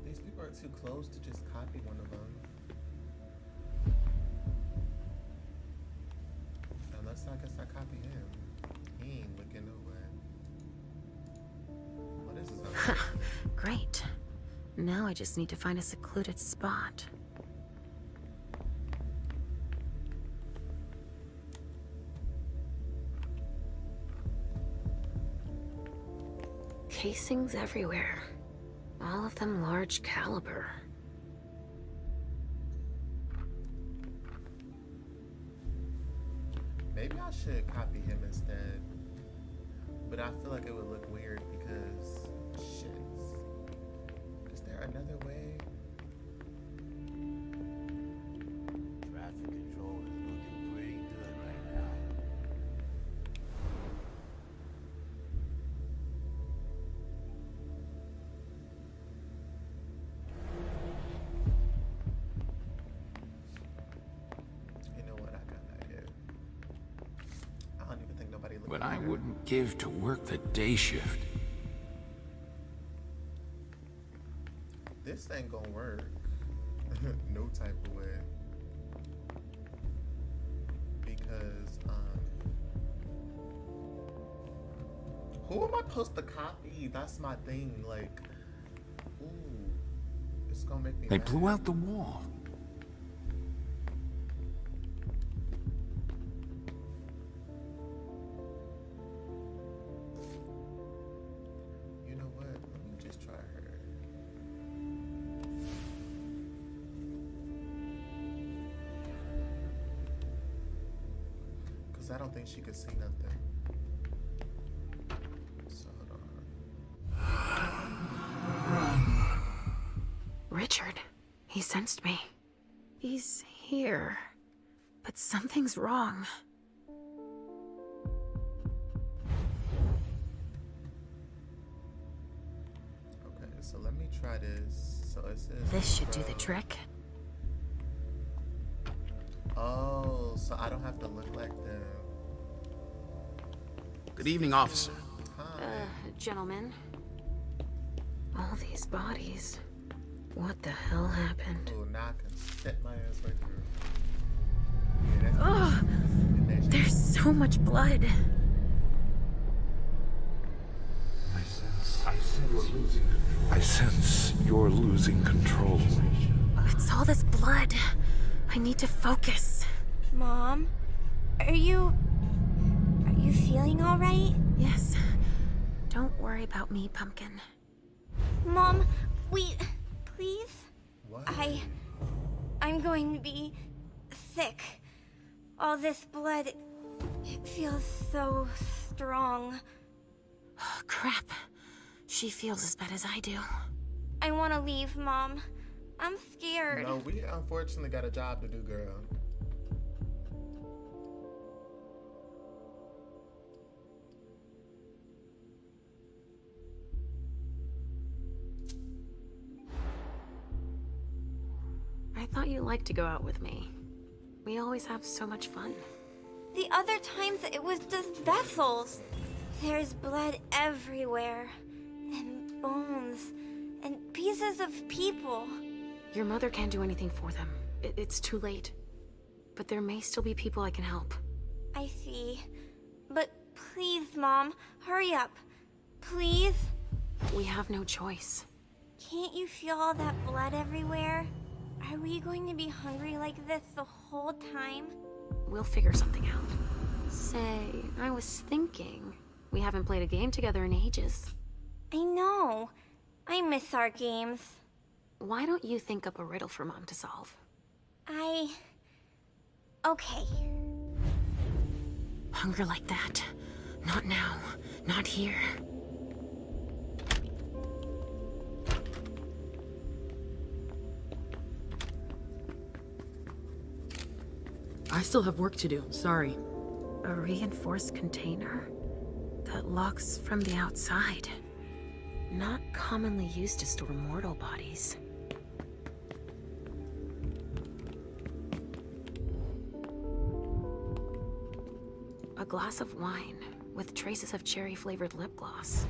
These people are too close to just copy one of them. Unless I guess I copy him. He ain't looking nowhere. What is this? Great. Now I just need to find a secluded spot. Casings everywhere. All of them large caliber. Maybe I should copy him instead. But I feel like it would look weird because shit. Is there another way? Traffic control is looking pretty good right now. You know what? I got an idea. I don't even think nobody looked. But I wouldn't give to work the day shift. This ain't gonna work. No type of way. Because, who am I supposed to copy? That's my thing. Like, ooh, it's gonna make me They mad. blew out the wall. You know what? Let me just try her. Because I don't think she could see nothing. So, hold on. Richard. He sensed me. He's here. But something's wrong. Okay, so let me try this. So it says. This should do the trick. Oh, so I don't have to look like them. Good evening, officer. Gentlemen. All these bodies. What the hell happened? Oh, now I can set my ass right through. Ugh! There's so much blood. I sense you're losing control. It's all this blood. I need to focus. Mom, are you feeling all right? Yes. Don't worry about me, Pumpkin. Mom, I'm going to be sick. All this blood, it feels so strong. Crap. She feels as bad as I do. I want to leave, Mom. I'm scared. No, we unfortunately got a job to do, girl. I thought you liked to go out with me. We always have so much fun. The other times it was just vessels. There's blood everywhere. And bones. And pieces of people. Your mother can't do anything for them. It's too late. But there may still be people I can help. I see. But please, Mom, hurry up. Please? We have no choice. Can't you feel all that blood everywhere? Are we going to be hungry like this the whole time? We'll figure something out. Say, I was thinking, we haven't played a game together in ages. I know. I miss our games. Why don't you think up a riddle for Mom to solve? Okay. Hunger like that. Not now. Not here. I still have work to do, sorry. A reinforced container that locks from the outside. Not commonly used to store mortal bodies. A glass of wine with traces of cherry-flavored lip gloss.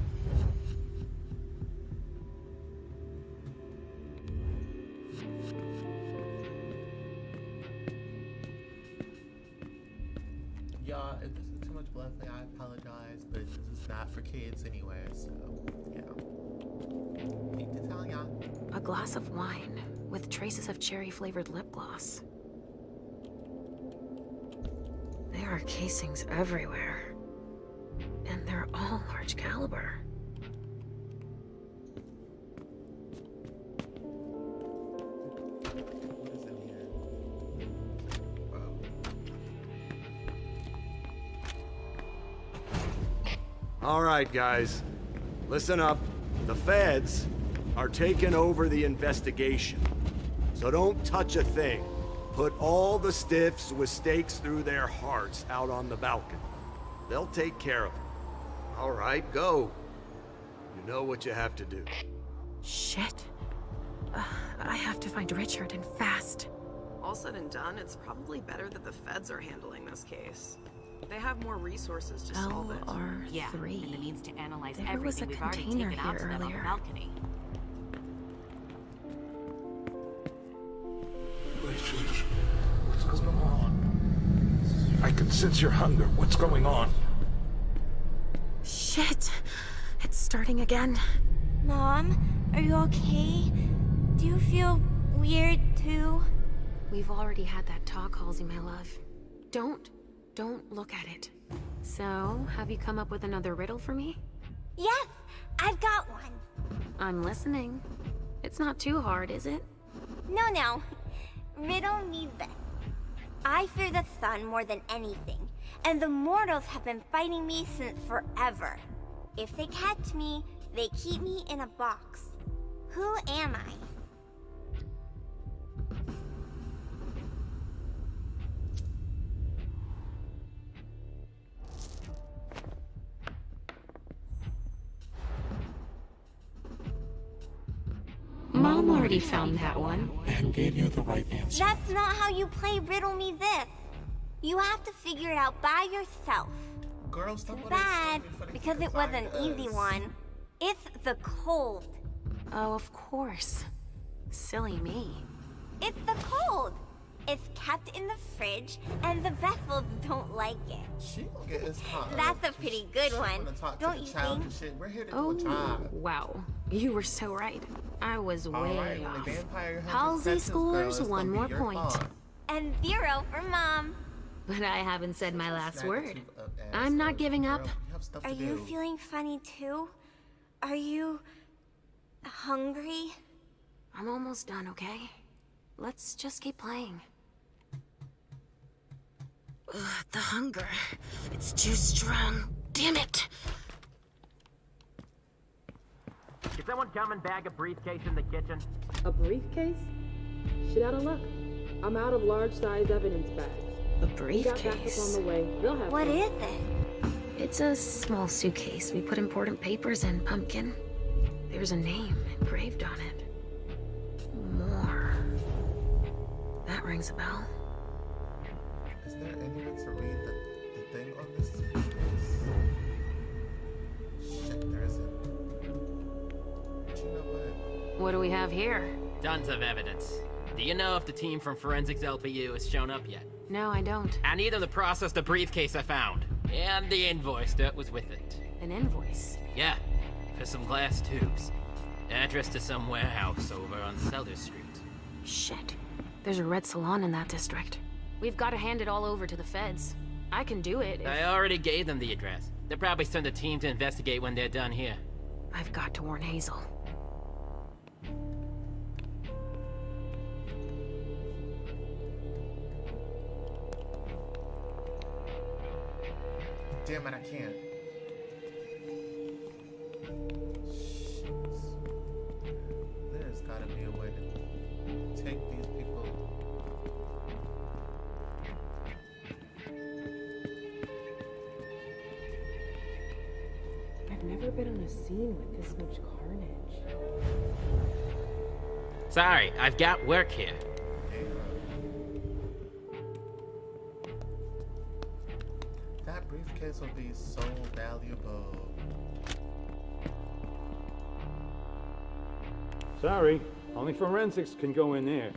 Y'all, if this is too much bloodplay, I apologize, but this is not for kids anyway, so, yeah. Hate to tell y'all. A glass of wine with traces of cherry-flavored lip gloss. There are casings everywhere. And they're all large caliber. What is in here? Wow. All right, guys. Listen up. The feds are taking over the investigation. So don't touch a thing. Put all the stiffs with stakes through their hearts out on the balcony. They'll take care of it. All right, go. You know what you have to do. Shit. I have to find Richard, and fast. All said and done, it's probably better that the feds are handling this case. They have more resources to solve it. LR3. Yeah, and the means to analyze There was a everything we've already container taken out here to them on the earlier. balcony. What's going on? I can sense your hunger. What's going on? Shit! It's starting again. Mom, are you okay? Do you feel weird too? We've already had that talk, Halsey, my love. Don't look at it. So, have you come up with another riddle for me? Yes, I've got one. I'm listening. It's not too hard, is it? No. Riddle me this. I fear the sun more than anything, and the mortals have been fighting me since forever. If they catch me, they keep me in a box. Who am I? Mom already found that one. And gave you the right answer. That's not how you play Riddle Me This. You have to figure it out by yourself. Girl, stop Too bad, because it was an easy one. It's the cold. Oh, of course. Silly me. It's the cold. It's kept in the fridge, and the vessels don't like it. She gonna get us hot. That's a pretty good one, don't you Child think? and shit. We're here to do a job. Wow. You were so right. I was way Alright, when off. the vampire hunter Halsey senses, girl, scores it's 1 gonna be more your point. fault. And 0 for Mom. But I haven't said my last Snag word. two up ass, I'm not girl. giving up. Girl, you have stuff Are to you do. feeling funny too? Are you hungry? I'm almost done, okay? Let's just keep playing. Ugh, the hunger. It's too strong. Damn it! Can someone come and bag a briefcase in the kitchen? A briefcase? Shit out of luck. I'm out of large-sized evidence bags. A We got backup briefcase? on the way. They'll have What some. is it? It's a small suitcase. We put important papers in, Pumpkin. There's a name engraved on it. More. That rings a bell. Is there any way to read the thing on this suitcase? Shit, there isn't. But you know what? What do we have here? Tons of evidence. Do you know if the team from Forensics LPU has shown up yet? No, I don't. I need them to process the briefcase I found. And the invoice that was with it. An invoice? Yeah, for some glass tubes. Address to some warehouse over on Cellar Street. Shit. There's a red salon in that district. We've got to hand it all over to the feds. I can do it if... I already gave them the address. They'll probably send a team to investigate when they're done here. I've got to warn Hazel. Damn it, I can't. Shit. There's gotta be a way to take these people. I've never been on a scene with this much carnage. Sorry, I've got work here. That briefcase will be so valuable. Sorry, only forensics can go in there.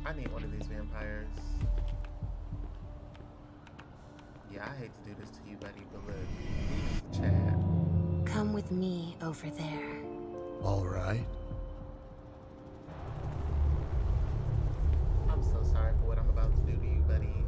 I need one of these vampires. Yeah, I hate to do this to you, buddy, but look, he's Chad. Come with me over there. All right. I'm so sorry for what I'm about to do to you, buddy.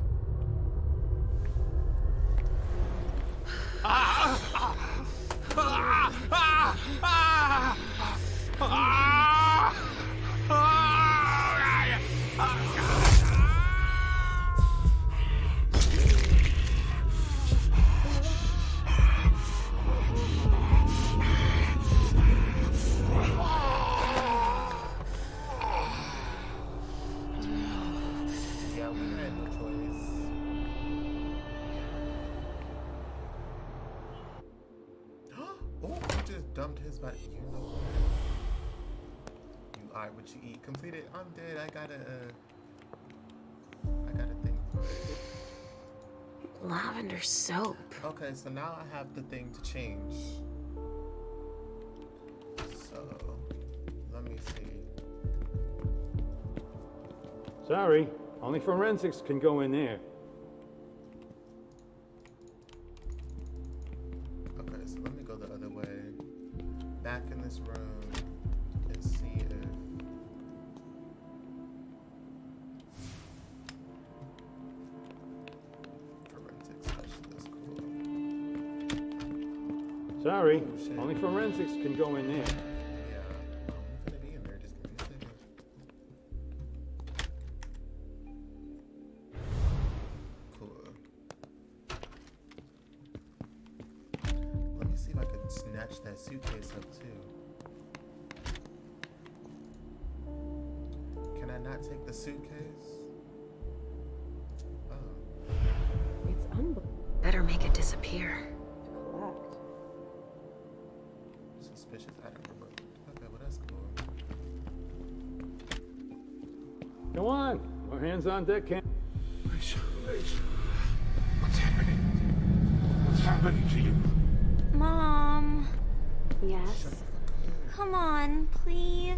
Yeah, we had no choice. Oh, he just dumped his body. You know what? You are what you eat. Completed. I'm dead. I got a thing for it. Lavender soap. Okay, so now I have the thing to change. So, let me see. Sorry, only forensics can go in there. Okay, so let me go the other way. Back in this room and see if... Forensic specialist, cool. Sorry, Oh, shit. only forensics can go in there. Yeah, I'm gonna be in there. Just give me a second. Cool. Let me see if I can snatch that suitcase up too. Can I not take the suitcase? Oh. It's unbelievable. Better make it disappear. Collect. Suspicious item removed. Okay, well that's cool. Come on, more hands on deck, Cam. What's happening? What's happening to you? Mom, Yes? come on, please.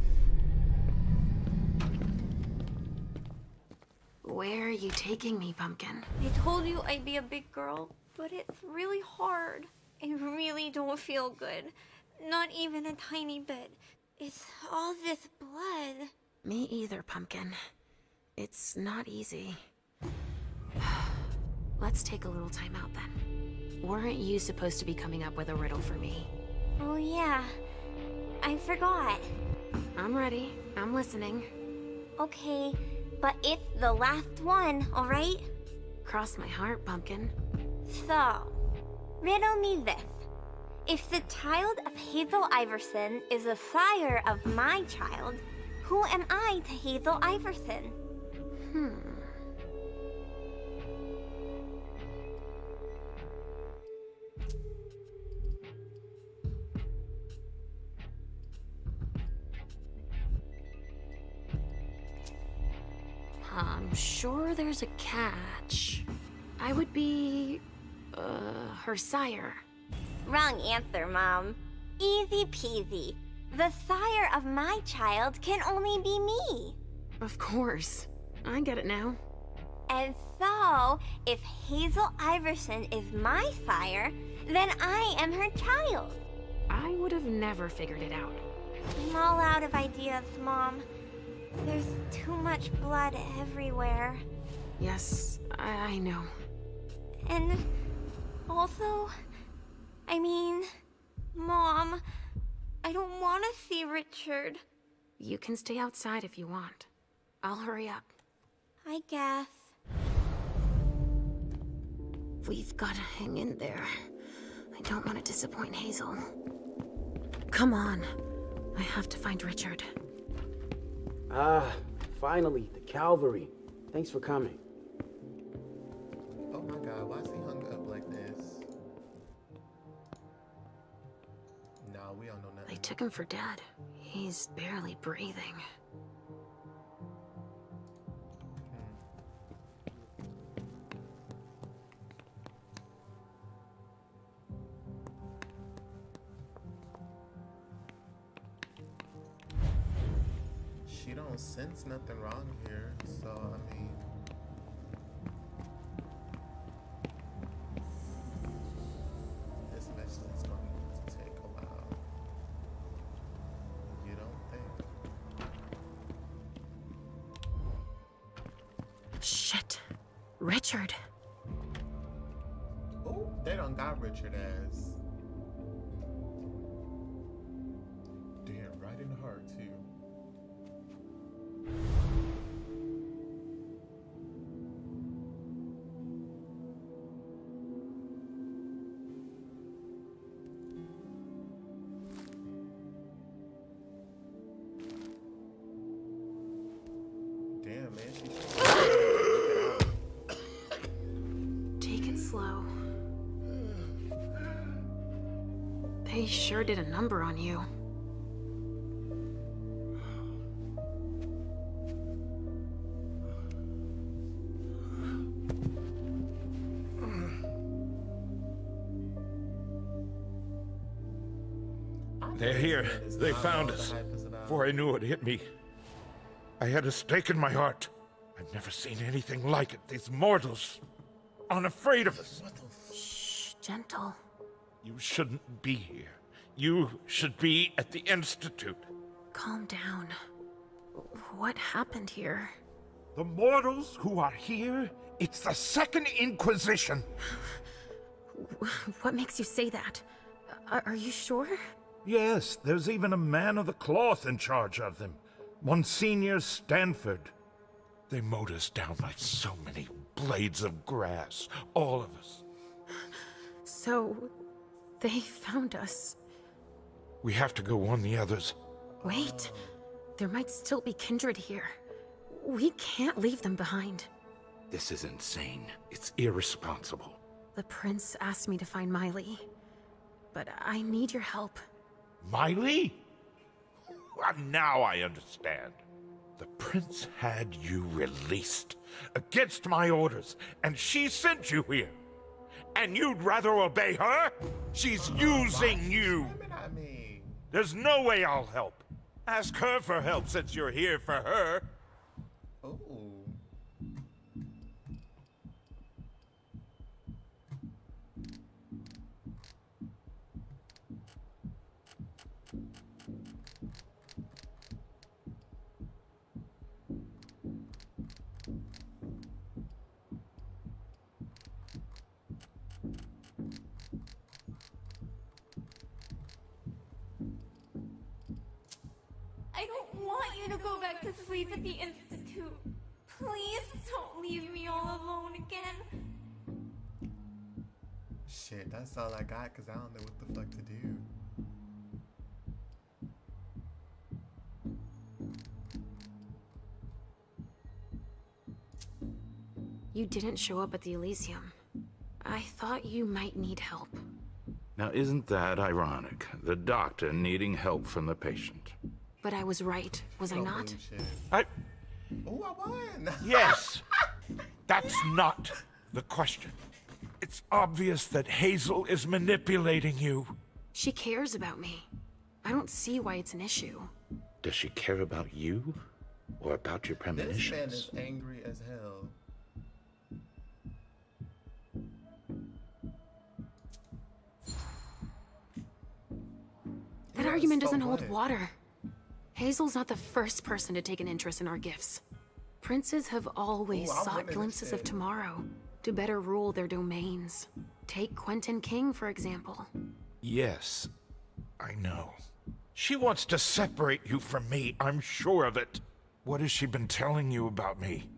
Where are you taking me, Pumpkin? I told you I'd be a big girl, but it's really hard. I really don't feel good. Not even a tiny bit. It's all this blood. Me either, Pumpkin. It's not easy. Let's take a little time out then. Weren't you supposed to be coming up with a riddle for me? Oh yeah. I forgot. I'm ready. I'm listening. Okay, but it's the last one, alright? Cross my heart, Pumpkin. So, riddle me this. If the child of Hazel Iverson is the sire of my child, who am I to Hazel Iverson? I'm sure there's a catch. I would be... her sire. Wrong answer, Mom. Easy peasy. The sire of my child can only be me. Of course. I get it now. And so, if Hazel Iverson is my sire, then I am her child. I would have never figured it out. I'm all out of ideas, Mom. There's too much blood everywhere. Yes, I know. And also, I mean, Mom, I don't want to see Richard. You can stay outside if you want. I'll hurry up. I guess. We've got to hang in there. I don't want to disappoint Hazel. Come on. I have to find Richard. Finally, the cavalry. Thanks for coming. Oh my god, why is he hung up like this? No, we don't know nothing. They took him for dead. He's barely breathing. She don't sense nothing wrong here, so I mean, this message is going to take a while. You don't think? Shit. Richard. Oh, they done got Richard as. Damn, right in the heart too. Damn, man, Take it slow. They sure did a number on you. They're here. They found us. Before I knew it hit me, I had a stake in my heart. I've never seen anything like it. These mortals aren't afraid of us. Shh, gentle. You shouldn't be here. You should be at the Institute. Calm down. What happened here? The mortals who are here, it's the Second Inquisition. What makes you say that? Are you sure? Yes, there's even a man of the cloth in charge of them. Monsignor Stanford. They mowed us down like so many blades of grass, all of us. So, they found us. We have to go warn the others. Wait, there might still be kindred here. We can't leave them behind. This is insane. It's irresponsible. The prince asked me to find Miley, but I need your help. Miley? Well, now I understand. The prince had you released against my orders, and she sent you here. And you'd rather obey her? She's using you. There's no way I'll help. Ask her for help since you're here for her. Oh. I don't want you to go back to sleep at the Institute. Please don't leave me all alone again. Shit, that's all I got because I don't know what the fuck to do. You didn't show up at the Elysium. I thought you might need help. Now, isn't that ironic? The doctor needing help from the patient. But I was right, was I not? Oh, I won! Yes! That's not the question. It's obvious that Hazel is manipulating you. She cares about me. I don't see why it's an issue. Does she care about you? Or about your premonitions? This man is angry as hell. That argument doesn't hold water. Hazel's not the first person to take an interest in our gifts. Princes have always sought glimpses of tomorrow to better rule their domains. Take Quentin King, for example. Yes, I know. She wants to separate you from me, I'm sure of it. What has she been telling you about me?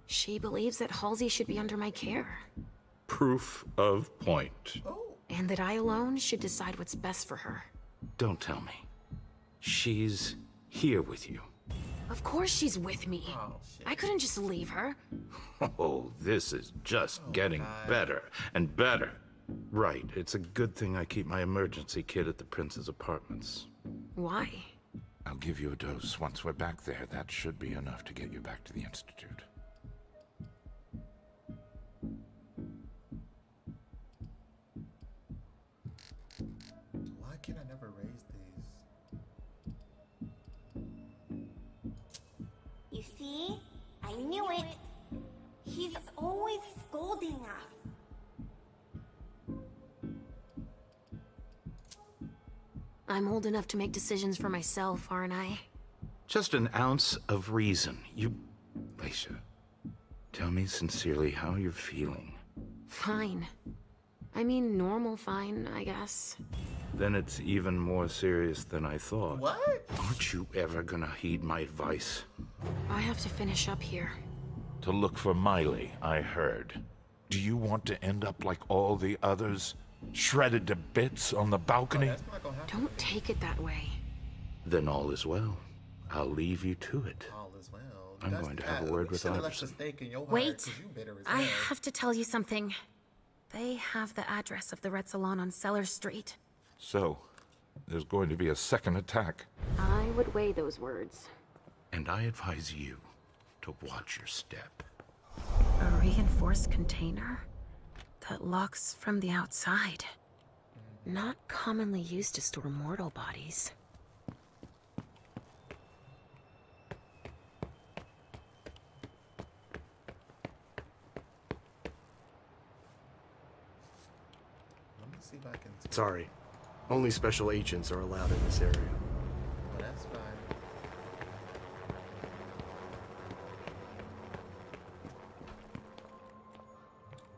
She believes that Halsey should be under my care. Proof of point. And that I alone should decide what's best for her. Don't tell me. She's here with you. Of course she's with me. I couldn't just leave her. Oh, this is just getting better and better. Right, it's a good thing I keep my emergency kit at the prince's apartments. Why? I'll give you a dose once we're back there. That should be enough to get you back to the Institute. Why can I never raise these? You see? I knew it. He's always scolding us. I'm old enough to make decisions for myself, aren't I? Just an ounce of reason. Leisha, tell me sincerely how you're feeling. Fine. I mean, normal fine, I guess. Then it's even more serious than I thought. What? Aren't you ever gonna heed my advice? I have to finish up here. To look for Miley, I heard. Do you want to end up like all the others? Shredded to bits on the balcony? Don't take it that way. Then all is well. I'll leave you to it. All is well. I'm going to have a word with Iverson. Wait, I have to tell you something. They have the address of the Red Salon on Cellar Street. So, there's going to be a second attack. I would weigh those words. And I advise you to watch your step. A reinforced container that locks from the outside. Not commonly used to store mortal bodies. Let me see if I can. Sorry. Only special agents are allowed in this area. Well, that's fine.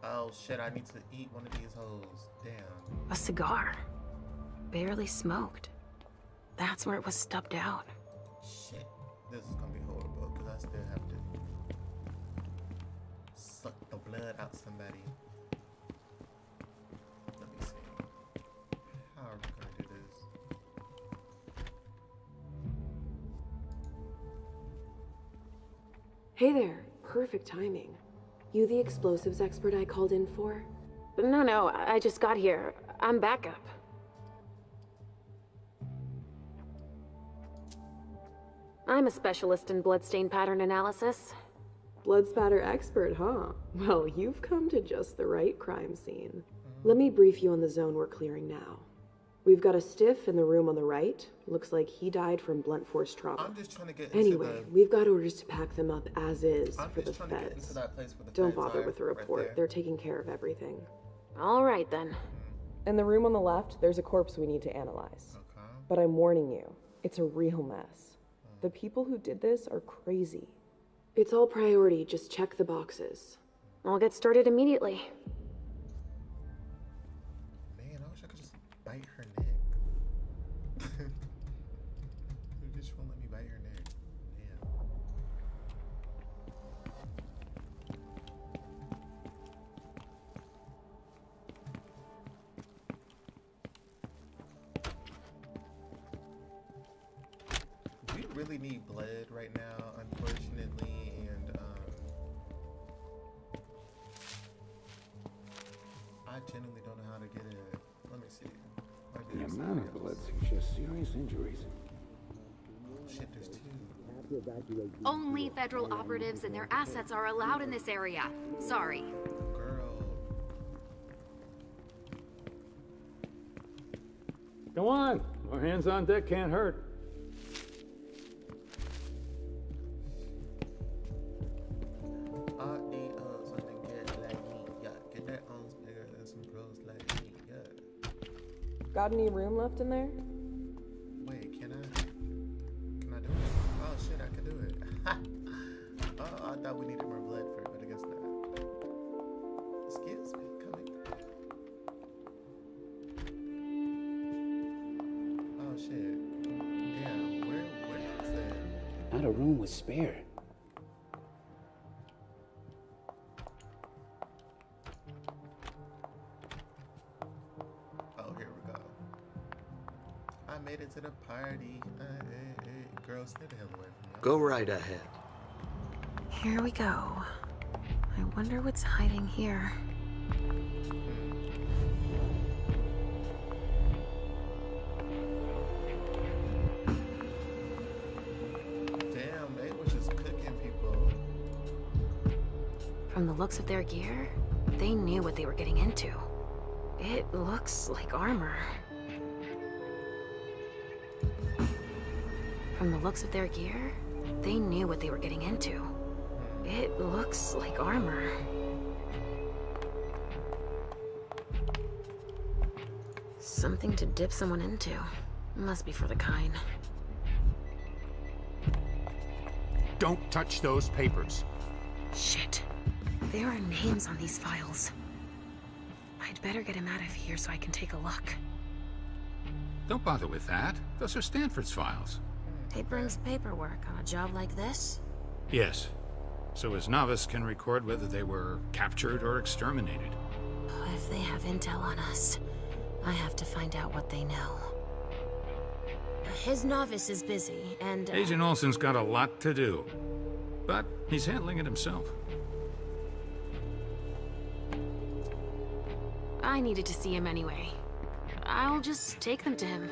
Oh shit, I need to eat one of these hoes. Damn. A cigar. Barely smoked. That's where it was stubbed out. Shit. This is gonna be horrible because I still have to suck the blood out somebody. Let me see. How are we gonna do this? Hey there. Perfect timing. You the explosives expert I called in for? No, I just got here. I'm backup. I'm a specialist in bloodstain pattern analysis. Blood spatter expert, huh? Well, you've come to just the right crime scene. Let me brief you on the zone we're clearing now. We've got a stiff in the room on the right. Looks like he died from blunt force trauma. I'm just trying to get into Anyway, we've got orders to pack them up as is I'm for the just trying to get feds. into that place where the Don't feds bother are, with the right report. there. They're taking care of everything. All right, then. In the room on the left, there's a corpse we need to analyze. Okay. But I'm warning you, it's a real mess. The people who did this are crazy. It's all priority, just check the boxes. I'll get started immediately. really need blood right now, unfortunately, and I genuinely don't know how to get it. Let me see. The amount of blood suggests serious injuries. Oh shit, there's two. Only federal operatives and their assets are allowed in this area. Sorry. Girl. Come on, more hands on deck can't hurt. I need something good like me. Yeah, get that on bigger than some bros like me. Yeah. Got any room left in there? Wait, can I do it? Oh shit, I can do it. Oh, I thought we needed more blood for it, but I guess not. Excuse me, coming. Oh shit. Damn, where is that? Not a room was spare. Oh, here we go. I made it to the party. Hey, girl, stay the hell away from me. Go right ahead. Here we go. I wonder what's hiding here. Damn, they was just cooking people. From the looks of their gear, they knew what they were getting into. It looks like armor. From the looks of their gear, they knew what they were getting into. It looks like armor. Something to dip someone into. Must be for the kind. Don't touch those papers. Shit. There are names on these files. I'd better get him out of here so I can take a look. Don't bother with that. Those are Stanford's files. It brings paperwork on a job like this? Yes. So his novice can record whether they were captured or exterminated. If they have intel on us, I have to find out what they know. His novice is busy, and... Agent Olsen's got a lot to do. But he's handling it himself. I needed to see him anyway. I'll just take them to him.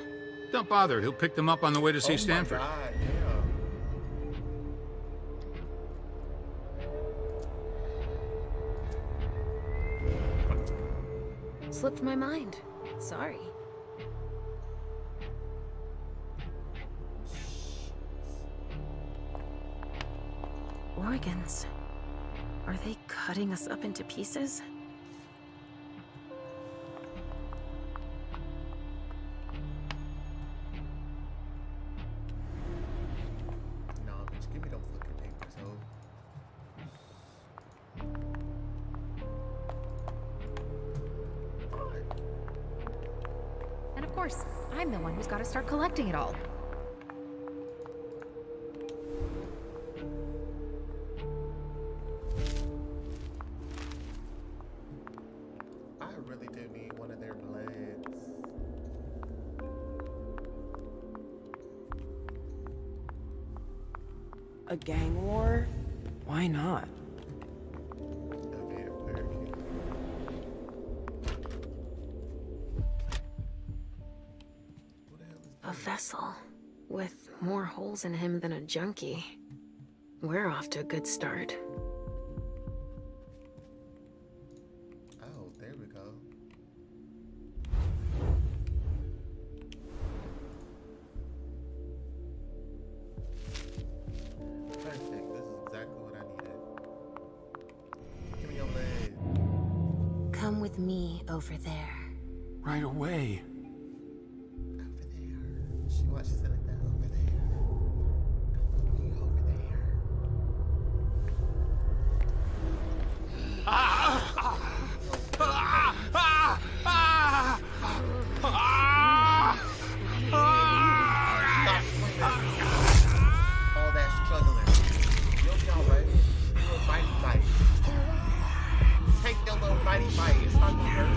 Don't bother, he'll pick them up on the way to see Stanford. My God, yeah. Slipped my mind. Sorry. Organs. Are they cutting us up into pieces? No, bitch, give me them fucking papers, ho. And of course, I'm the one who's got to start collecting it all. I really do need one of their blades. A gang war? Why not? A vessel with more holes in him than a junkie. We're off to a good start. Oh, there we go. Perfect. This is exactly what I needed. Give me your leg. Come with me over there. Right away. She said like that over there. Come with me over there. All that struggling. You'll be alright. Little bitey bite. Take your little bitey bite. It's not gonna hurt.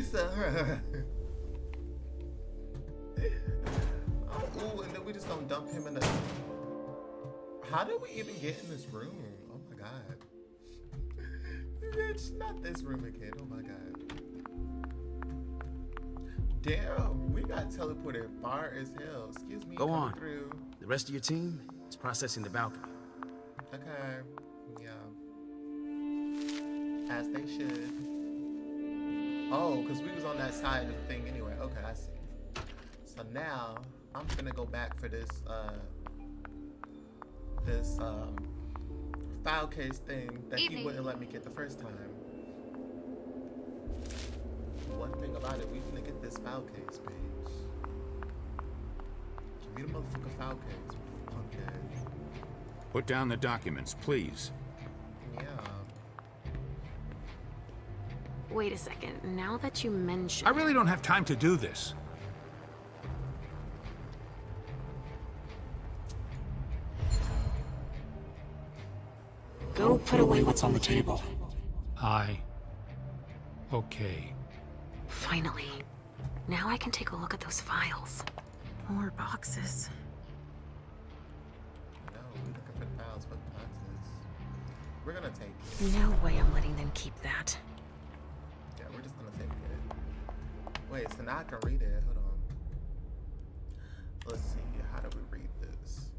Lisa. Ooh, and then we just gonna dump him in the... How did we even get in this room? Oh my god. Bitch, not this room again. Oh my god. Damn, we got teleported far as hell. Excuse me. Go on. Through. The rest of your team is processing the balcony. Okay. Yeah. As they should. Oh, because we was on that side of the thing anyway. Okay, I see. So now I'm gonna go back for this file case thing that he wouldn't let me get the first time. One thing about it, we finna get this file case page. Give me the motherfucking file case, punk ass. Put down the documents, please. Yeah. Wait a second. Now that you mention I really don't have time to do this. Go put away what's on the table. Okay. Finally. Now I can take a look at those files. More boxes. No, we're looking for the files, for the boxes. We're gonna take it. No way I'm letting them keep that. Yeah, we're just gonna take it. Wait, so now I can read it. Hold on. Let's see. How do we read this?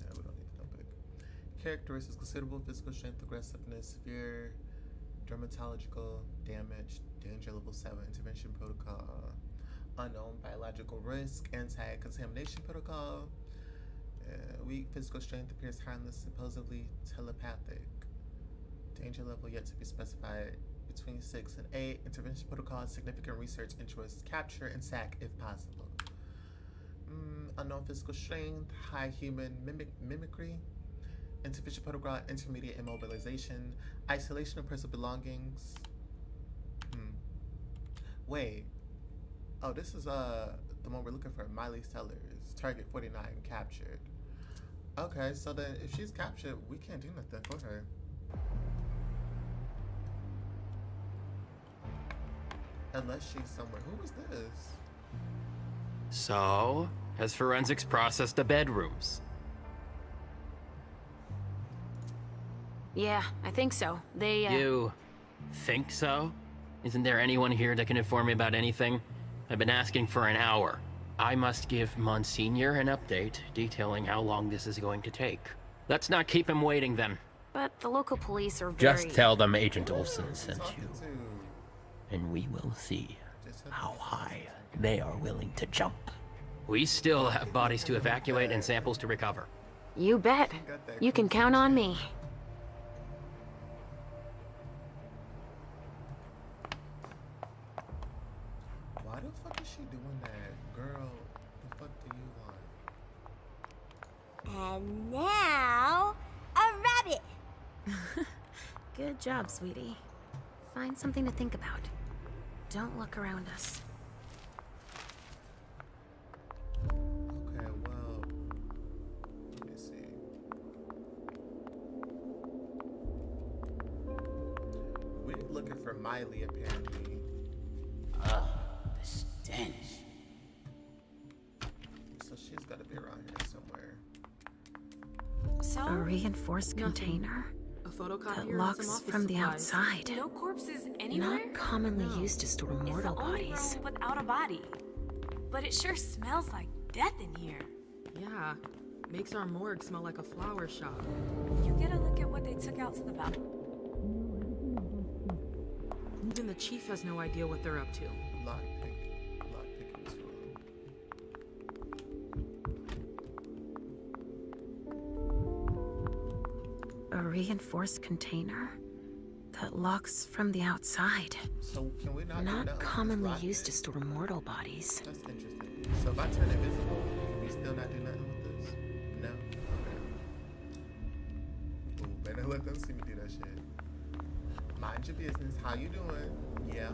No, we don't need the notebook. Characteristics: considerable physical strength, aggressiveness, severe dermatological damage, danger level 7, intervention protocol, unknown biological risk, anti-contamination protocol, weak physical strength, appears harmless, supposedly telepathic, danger level yet to be specified, between 6 and 8, intervention protocol, significant research interests, capture and sack if possible. Unknown physical strength, high human mimicry, intervention protocol, intermediate immobilization, isolation of personal belongings. Wait. Oh, this is the one we're looking for. Miley Sellers, target 49, captured. Okay, so then if she's captured, we can't do nothing for her. Unless she's somewhere. Who was this? So, has forensics processed the bedrooms? Yeah, I think so. They, You think so? Isn't there anyone here that can inform me about anything? I've been asking for an hour. I must give Monsignor an update detailing how long this is going to take. Let's not keep him waiting then. But the local police are very... Just tell them Agent Olsen sent you. And we will see how high they are willing to jump. We still have bodies to evacuate and samples to recover. You bet. You can count on me. Why the fuck is she doing that? Girl, the fuck do you want? And now, a rabbit. Good job, sweetie. Find something to think about. Don't look around us. Okay, well, let me see. We're looking for Miley, apparently. The stench. So she's got to be around here somewhere. So, a reinforced container that locks from the outside. No corpses anywhere? Not commonly used to store mortal bodies. Without a body. But it sure smells like death in here. Yeah, makes our morgue smell like a flower shop. You get a look at what they took out to the balcony. Even the chief has no idea what they're up to. Lockpick in this room. A reinforced container that locks from the outside. So can we not commonly used to store mortal bodies. That's interesting. So if I turn invisible, can we still not do nothing with this? No? Okay. Ooh, better let them see me do that shit. Mind your business. How you doing? Yeah.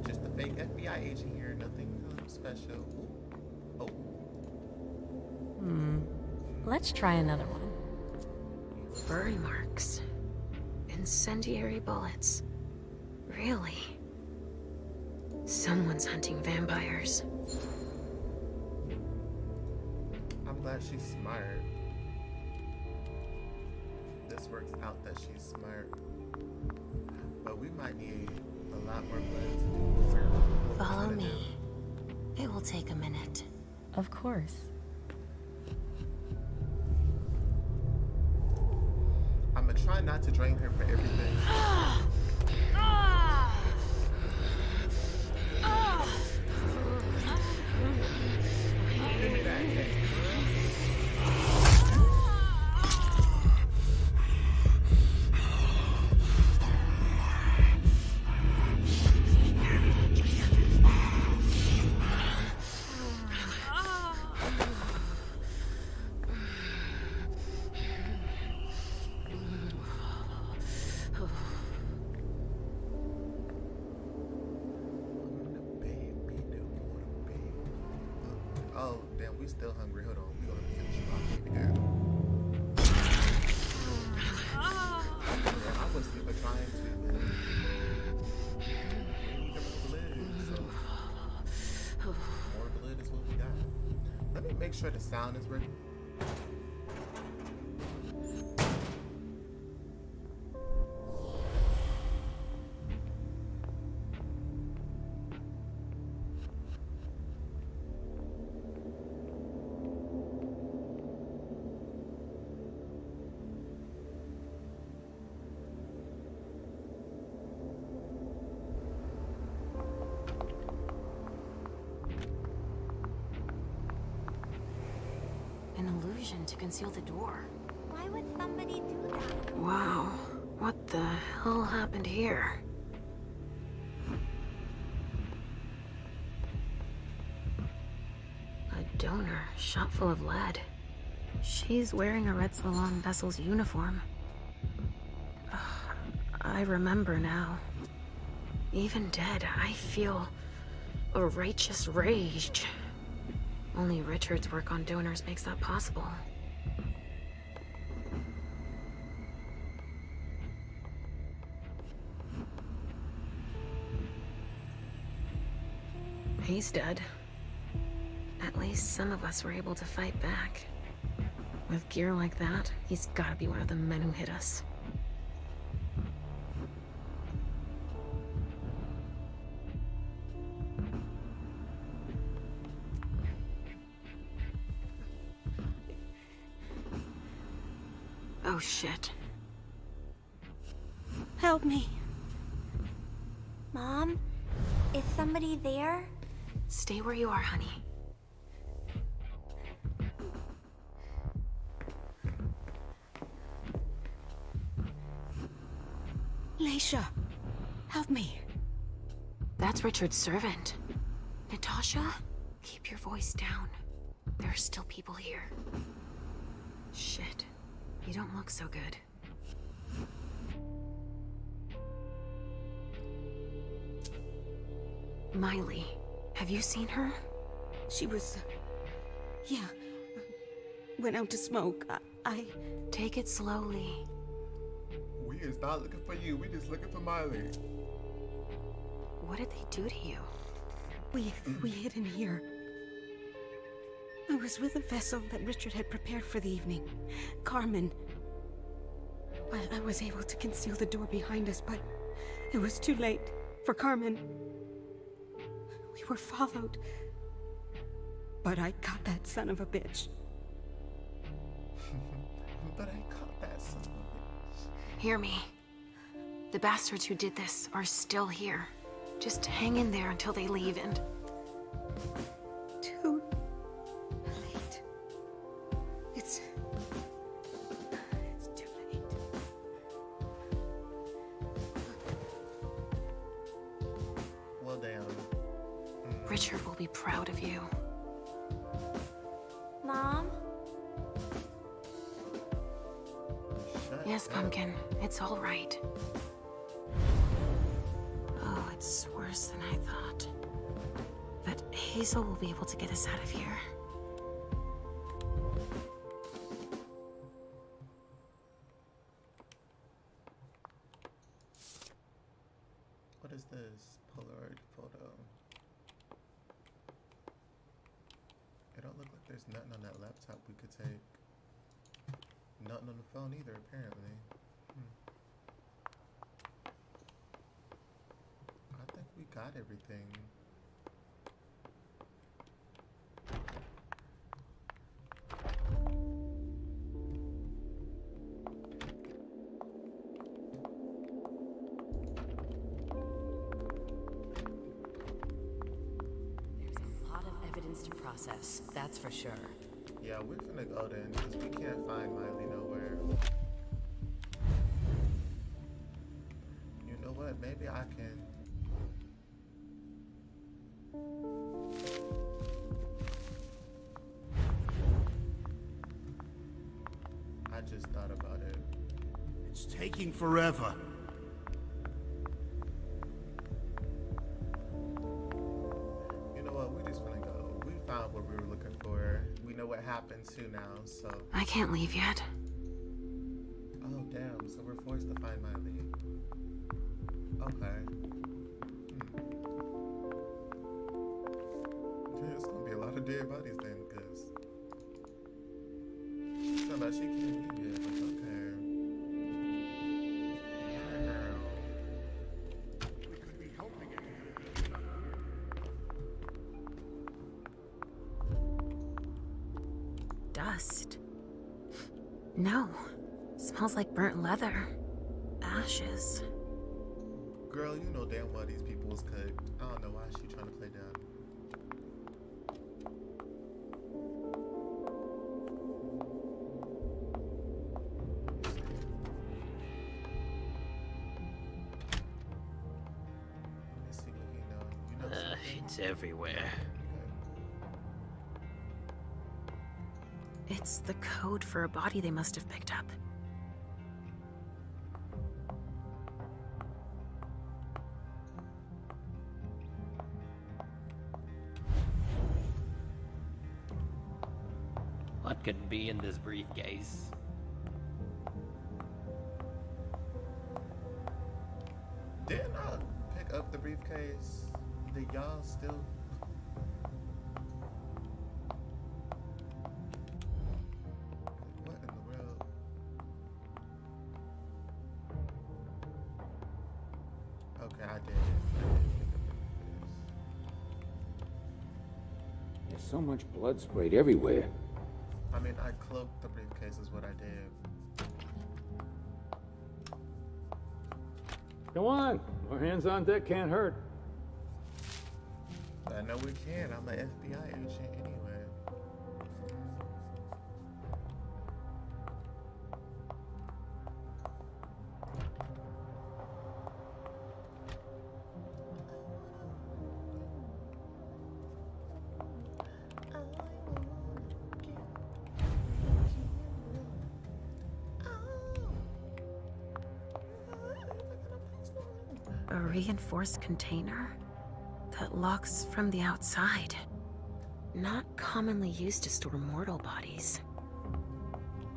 Just a fake FBI agent here. Nothing special. Ooh. Oh. Let's try another one. Burn marks. Incendiary bullets. Really? Someone's hunting vampires. I'm glad she's smart. This works out that she's smart. But we might need a lot more blood to do this. Follow me. It will take a minute. Of course. I'm gonna try not to drain her for everything. Give me that cake. Oh, damn, we still hungry. Hold on. We gonna finish off, baby girl. Yeah, I was even trying to. We need more blood, so more blood is what we got. Let me make sure the sound is ready. An illusion to conceal the door. Why would somebody do that? Wow. What the hell happened here? A donor shot full of lead. She's wearing a Red Salon vessel's uniform. I remember now. Even dead, I feel a righteous rage. Only Richard's work on donors makes that possible. He's dead. At least some of us were able to fight back. With gear like that, he's gotta be one of the men who hit us. Oh shit. Help me. Mom? Is somebody there? Stay where you are, honey. Leisha, help me. That's Richard's servant. Natasha, keep your voice down. There are still people here. Shit. You don't look so good. Miley, have you seen her? She was... yeah. Went out to smoke. I... Take it slowly. We is not looking for you. We just looking for Miley. What did they do to you? We hid in here. I was with a vessel that Richard had prepared for the evening. Carmen. I was able to conceal the door behind us, but it was too late for Carmen. We were followed. But I caught that son of a bitch. But I caught that son of a bitch. Hear me. The bastards who did this are still here. Just hang in there until they leave and... Too late. It's too late. Well, damn. Richard will be proud of you. Mom? Yes, Pumpkin. It's all right. Oh, it's worse than I thought. But Hazel will be able to get us out of here. this Polaroid photo? It don't look like there's nothing on that laptop we could take. Nothing on the phone either, apparently. I think we got everything. To process, that's for sure. Yeah, we're gonna go then because we can't find Miley nowhere. You know what? Maybe I can. I just thought about it. It's taking forever. You know what? We're just gonna go. We found what we were looking for. We know what happened too now, so. I can't leave yet. Oh, damn. So we're forced to find Miley. Okay. There's gonna be a lot of dead bodies then, because. So that she can't leave yet, but okay. Girl. We could be helping it. Dust. No. Smells like burnt leather. Ashes. Girl, you know damn well these people was cooked. I don't know why she trying to play dumb. It's everywhere. It's the code for a body they must have picked up. What could be in this briefcase? Didn't I pick up the briefcase? Did y'all still? What in the world? Okay, I did. Pick up the briefcase. There's so much blood sprayed everywhere. I mean, I cloaked the briefcase is what I did. Come on, more hands on deck can't hurt. I know we can. I'm an FBI agent anyway. A reinforced container that locks from the outside. Not commonly used to store mortal bodies.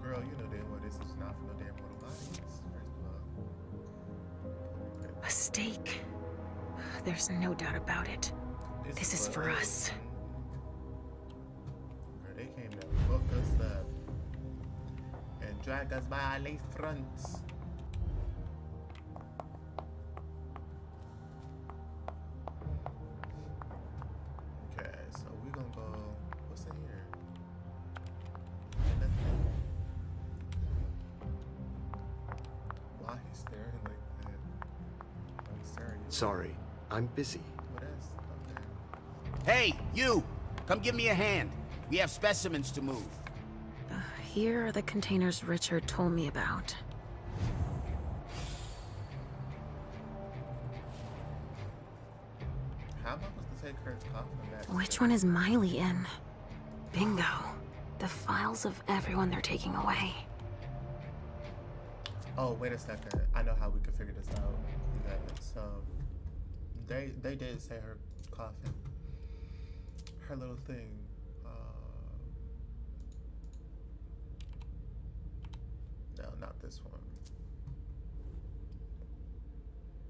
Girl, you know damn well this is not for no damn mortal bodies, first of all. A stake. There's no doubt about it. This is for us. Girl, they came to fuck us up and drag us by our lace fronts. Sorry, I'm busy. Hey, you! Come give me a hand. We have specimens to move. Here are the containers Richard told me about. How am I supposed to take her coffin back? Which one is Miley in? Bingo. The files of everyone they're taking away. Oh, wait a second. I know how we can figure this out. Okay, so they did say her coffin. Her little thing. No, not this one.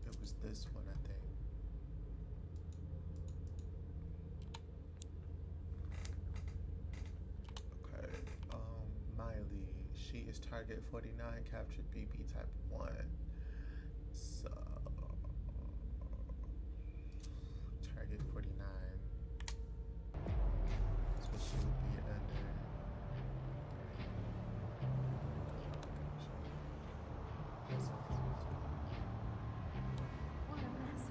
It was this one, I think. Target 49 captured BB type 1. So Target 49. So she would be under. What a mess.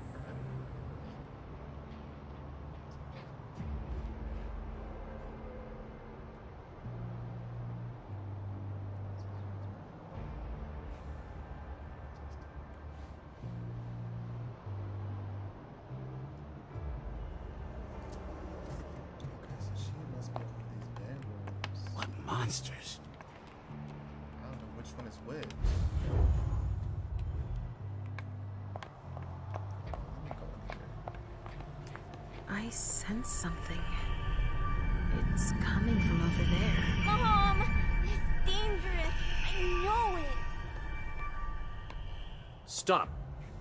What monsters? I don't know which one is which. Let me go in here. I sense something. It's coming from over there. Mom! It's dangerous. I know it. Stop.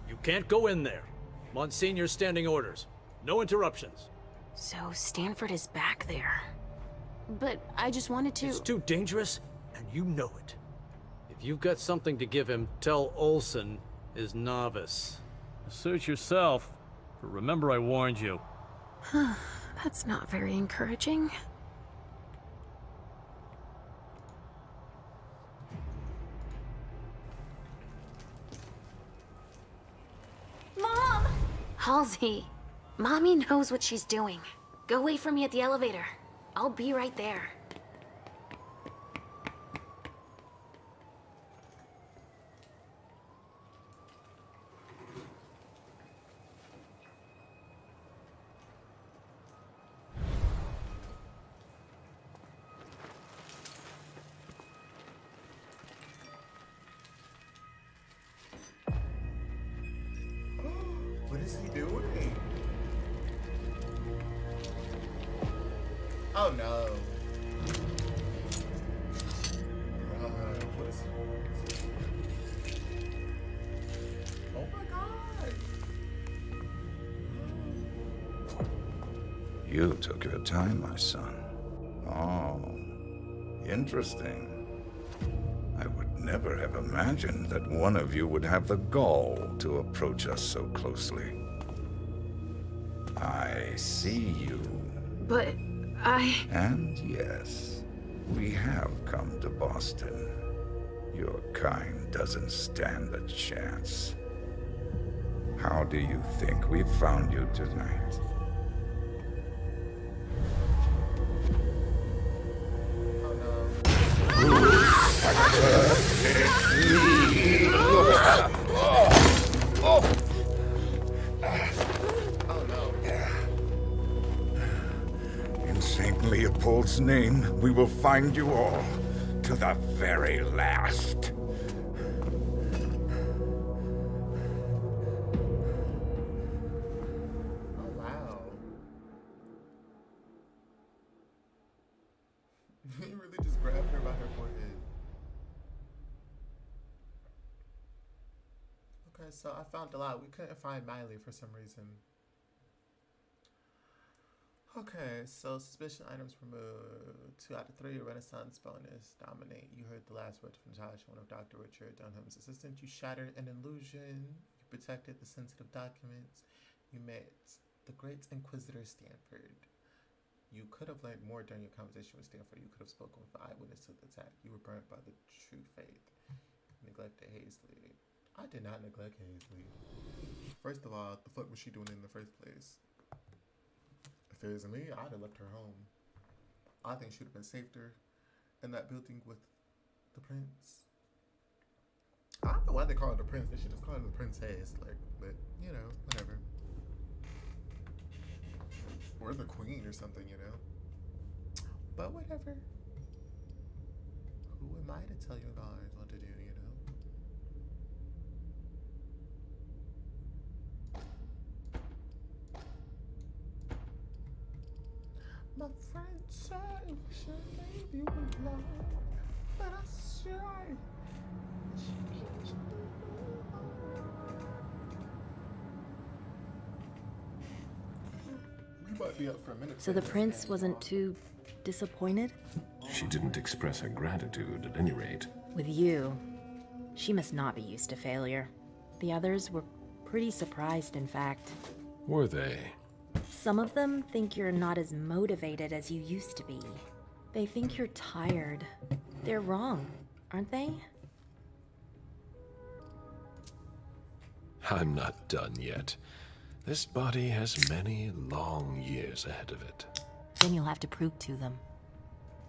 You can't go in there. Monsignor's standing orders. No interruptions. So Stanford is back there. But I just wanted to... It's too dangerous, and you know it. If you've got something to give him, tell Olsen is novice. Suit yourself, but remember I warned you. That's not very encouraging. Mom! Halsey, Mommy knows what she's doing. Go wait for me at the elevator. I'll be right there. What is he doing? Oh no. What is he? Oh my god. You took your time, my son. Oh, interesting. I would never have imagined that one of you would have the gall to approach us so closely. I see you. But And yes, we have come to Boston. Your kind doesn't stand a chance. How do you think we found you tonight? In St. Leopold's name, we will find you all to the very last. Oh wow. He really just grabbed her by her forehead. Okay, so I found a lot. We couldn't find Miley for some reason. Okay, so suspicion items removed. 2 out of 3, Renaissance bonus. Dominate. You heard the last word from Josh, one of Dr. Richard Dunham's assistant. You shattered an illusion. You protected the sensitive documents. You met the great Inquisitor Stanford. You could have learned more during your conversation with Stanford. You could have spoken with the eyewitness to the attack. You were burnt by the true faith. You neglected Hazley. I did not neglect Hazley. First of all, the fuck was she doing in the first place? If it was me, I'd have left her home. I think she would have been safer in that building with the prince. I don't know why they call her the prince. They should just call her the princess. Like, but you know, whatever. Or the queen or something, you know. But whatever. Who am I to tell you guys what to do, you know? My friend said we should leave you alone, but I sure. We might be up for a minute. So the prince wasn't too disappointed? She didn't express her gratitude, at any rate. With you, she must not be used to failure. The others were pretty surprised, in fact. Were they? Some of them think you're not as motivated as you used to be. They think you're tired. They're wrong, aren't they? I'm not done yet. This body has many long years ahead of it. Then you'll have to prove to them.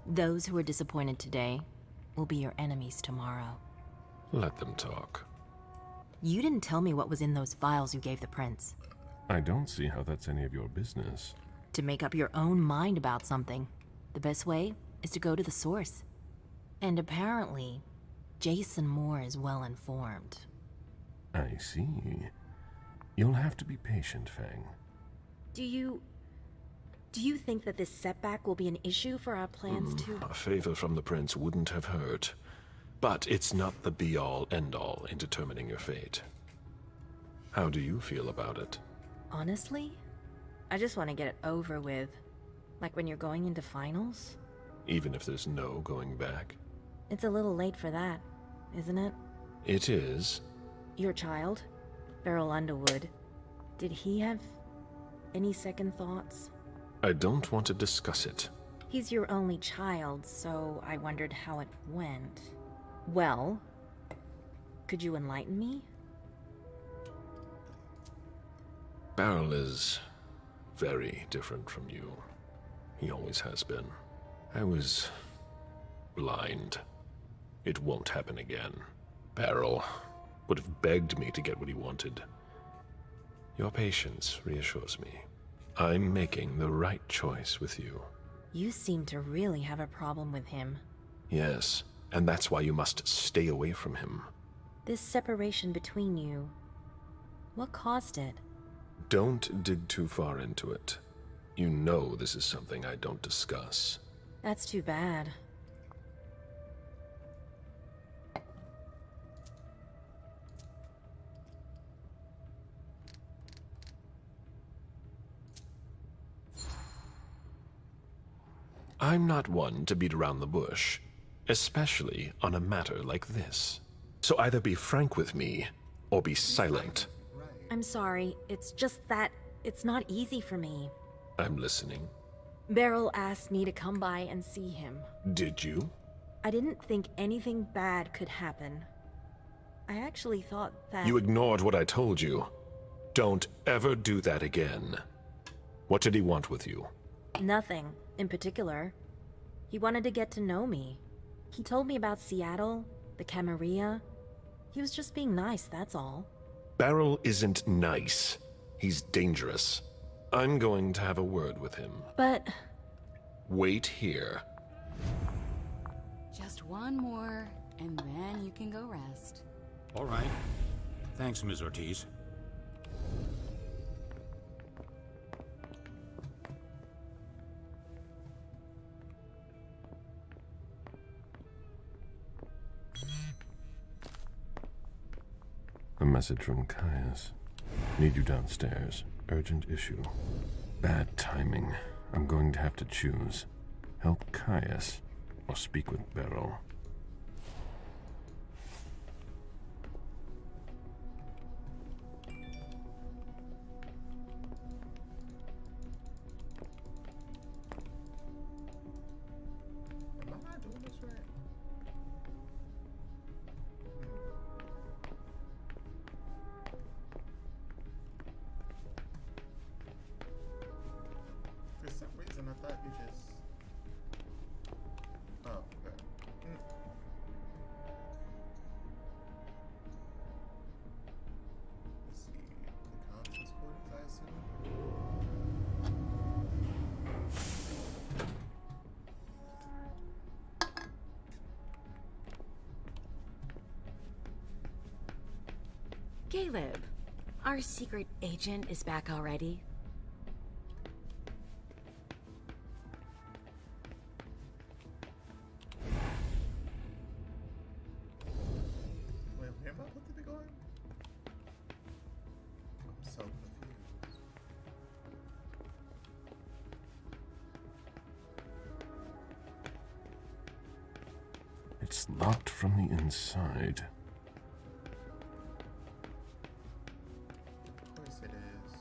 Those who are disappointed today will be your enemies tomorrow. Let them talk. You didn't tell me what was in those files you gave the prince. I don't see how that's any of your business. To make up your own mind about something, the best way is to go to the source. And apparently, Jason Moore is well informed. I see. You'll have to be patient, Fang. Do you think that this setback will be an issue for our plans to... A favor from the prince wouldn't have hurt. But it's not the be-all, end-all in determining your fate. How do you feel about it? Honestly, I just want to get it over with. Like when you're going into finals. Even if there's no going back? It's a little late for that, isn't it? It is. Your child, Beryl Underwood, did he have any second thoughts? I don't want to discuss it. He's your only child, so I wondered how it went. Well, could you enlighten me? Beryl is very different from you. He always has been. I was blind. It won't happen again. Beryl would have begged me to get what he wanted. Your patience reassures me. I'm making the right choice with you. You seem to really have a problem with him. Yes, and that's why you must stay away from him. This separation between you, what caused it? Don't dig too far into it. You know this is something I don't discuss. That's too bad. I'm not one to beat around the bush, especially on a matter like this. So either be frank with me, or be silent. I'm sorry, it's just that it's not easy for me. I'm listening. Beryl asked me to come by and see him. Did you? I didn't think anything bad could happen. I actually thought that... You ignored what I told you. Don't ever do that again. What did he want with you? Nothing in particular. He wanted to get to know me. He told me about Seattle, the Camarilla. He was just being nice, that's all. Beryl isn't nice. He's dangerous. I'm going to have a word with him. But... Wait here. Just one more, and then you can go rest. All right. Thanks, Ms. Ortiz. A message from Caius. Need you downstairs. Urgent issue. Bad timing. I'm going to have to choose. Help Caius or speak with Beryl. Am I not doing this right? For some reason, I thought you just... Oh, okay. Let's see. The conscious quarters, I assume? Caleb, our secret agent is back already. Wait, where am I supposed to be going? I'm so confused. It's locked from the inside. Of course it is.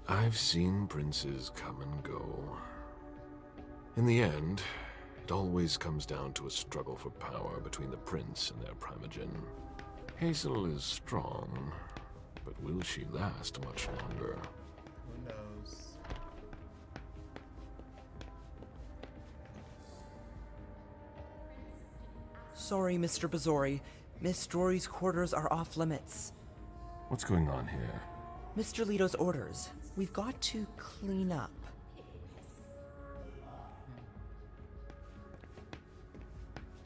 I've seen princes come and go. In the end, it always comes down to a struggle for power between the prince and their primogen. Hazel is strong, but will she last much longer? Who knows? Sorry, Mr. Bazori. Miss Drory's quarters are off limits. What's going on here? Mr. Leto's orders. We've got to clean up.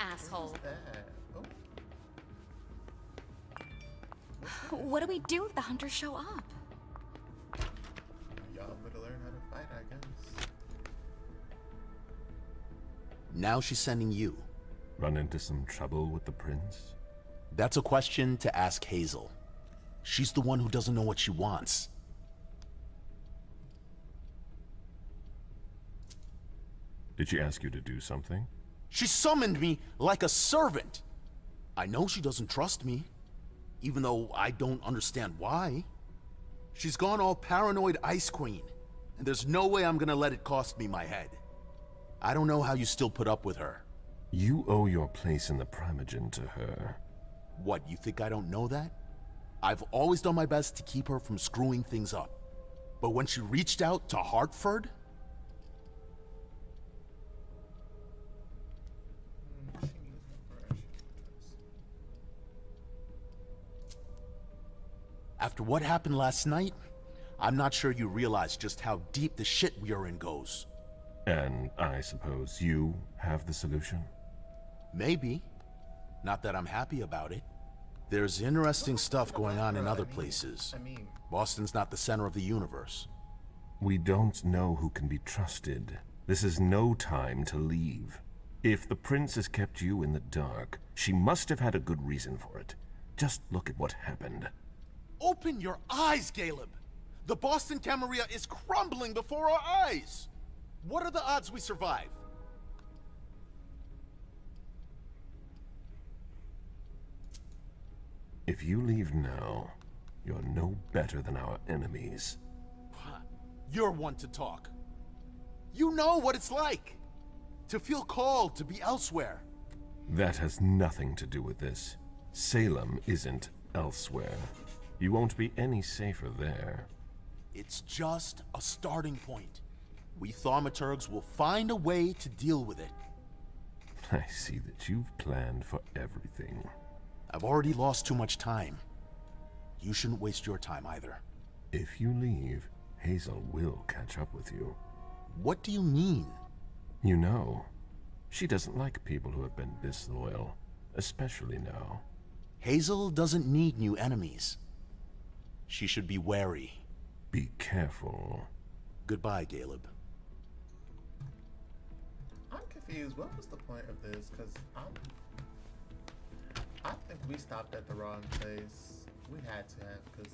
Asshole. Oh. What do we do if the hunters show up? Y'all better learn how to fight, I guess. Now she's sending you. Run into some trouble with the prince? That's a question to ask Hazel. She's the one who doesn't know what she wants. Did she ask you to do something? She summoned me like a servant. I know she doesn't trust me, even though I don't understand why. She's gone all paranoid Ice Queen, and there's no way I'm gonna let it cost me my head. I don't know how you still put up with her. You owe your place in the primogen to her. What, you think I don't know that? I've always done my best to keep her from screwing things up. But when she reached out to Hartford... After what happened last night, I'm not sure you realize just how deep the shit we are in goes. And I suppose you have the solution? Maybe. Not that I'm happy about it. There's interesting stuff going on in other places. Boston's not the center of the universe. We don't know who can be trusted. This is no time to leave. If the prince has kept you in the dark, she must have had a good reason for it. Just look at what happened. Open your eyes, Caleb! The Boston Camarilla is crumbling before our eyes! What are the odds we survive? If you leave now, you're no better than our enemies. You're one to talk. You know what it's like to feel called to be elsewhere. That has nothing to do with this. Salem isn't elsewhere. You won't be any safer there. It's just a starting point. We thaumaturgs will find a way to deal with it. I see that you've planned for everything. I've already lost too much time. You shouldn't waste your time either. If you leave, Hazel will catch up with you. What do you mean? You know, she doesn't like people who have been disloyal, especially now. Hazel doesn't need new enemies. She should be wary. Be careful. Goodbye, Caleb. I'm confused. What was the point of this? Because I think we stopped at the wrong place. We had to have, because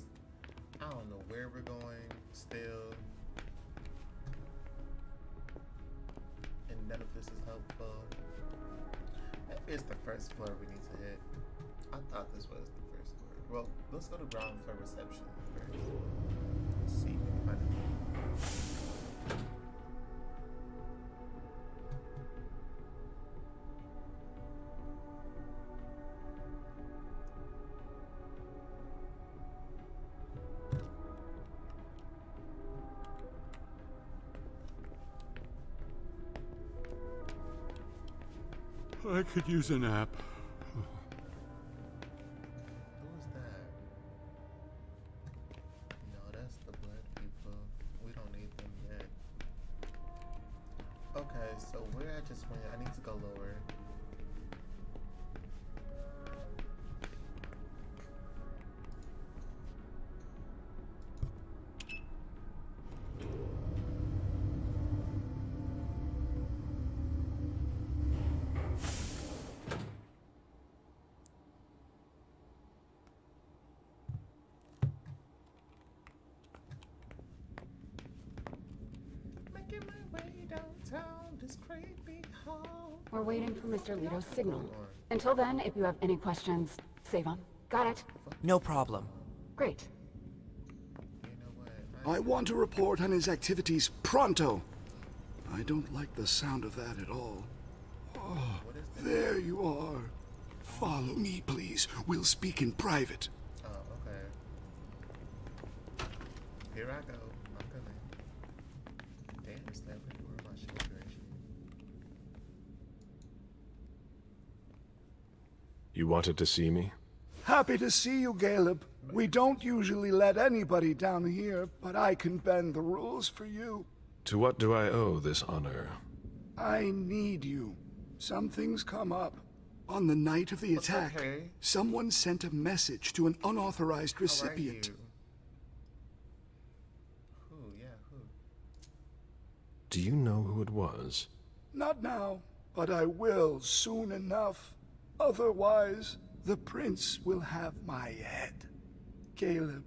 I don't know where we're going still. And none of this is helpful. Maybe it's the first floor we need to hit. I thought this was the first floor. Well, let's go to ground floor reception first. Let's see if we can find it. I could use a nap. Who is that? No, that's the blood people. We don't need them yet. Okay, so where I just went, I need to go lower. Making my way downtown to this creepy home. We're waiting for Mr. Leto's signal. Until then, if you have any questions, save them. Got it? No problem. Great. I want to report on his activities pronto. I don't like the sound of that at all. Oh, there you are. Follow me, please. We'll speak in private. Oh, okay. Here I go. I'm coming. Damn, it's that before my shit duration. You wanted to see me? Happy to see you, Caleb. We don't usually let anybody down here, but I can bend the rules for you. To what do I owe this honor? I need you. Something's come up. On the night of the attack, someone sent a message to an unauthorized recipient. Who? Yeah, who? Do you know who it was? Not now, but I will soon enough. Otherwise, the prince will have my head. Caleb,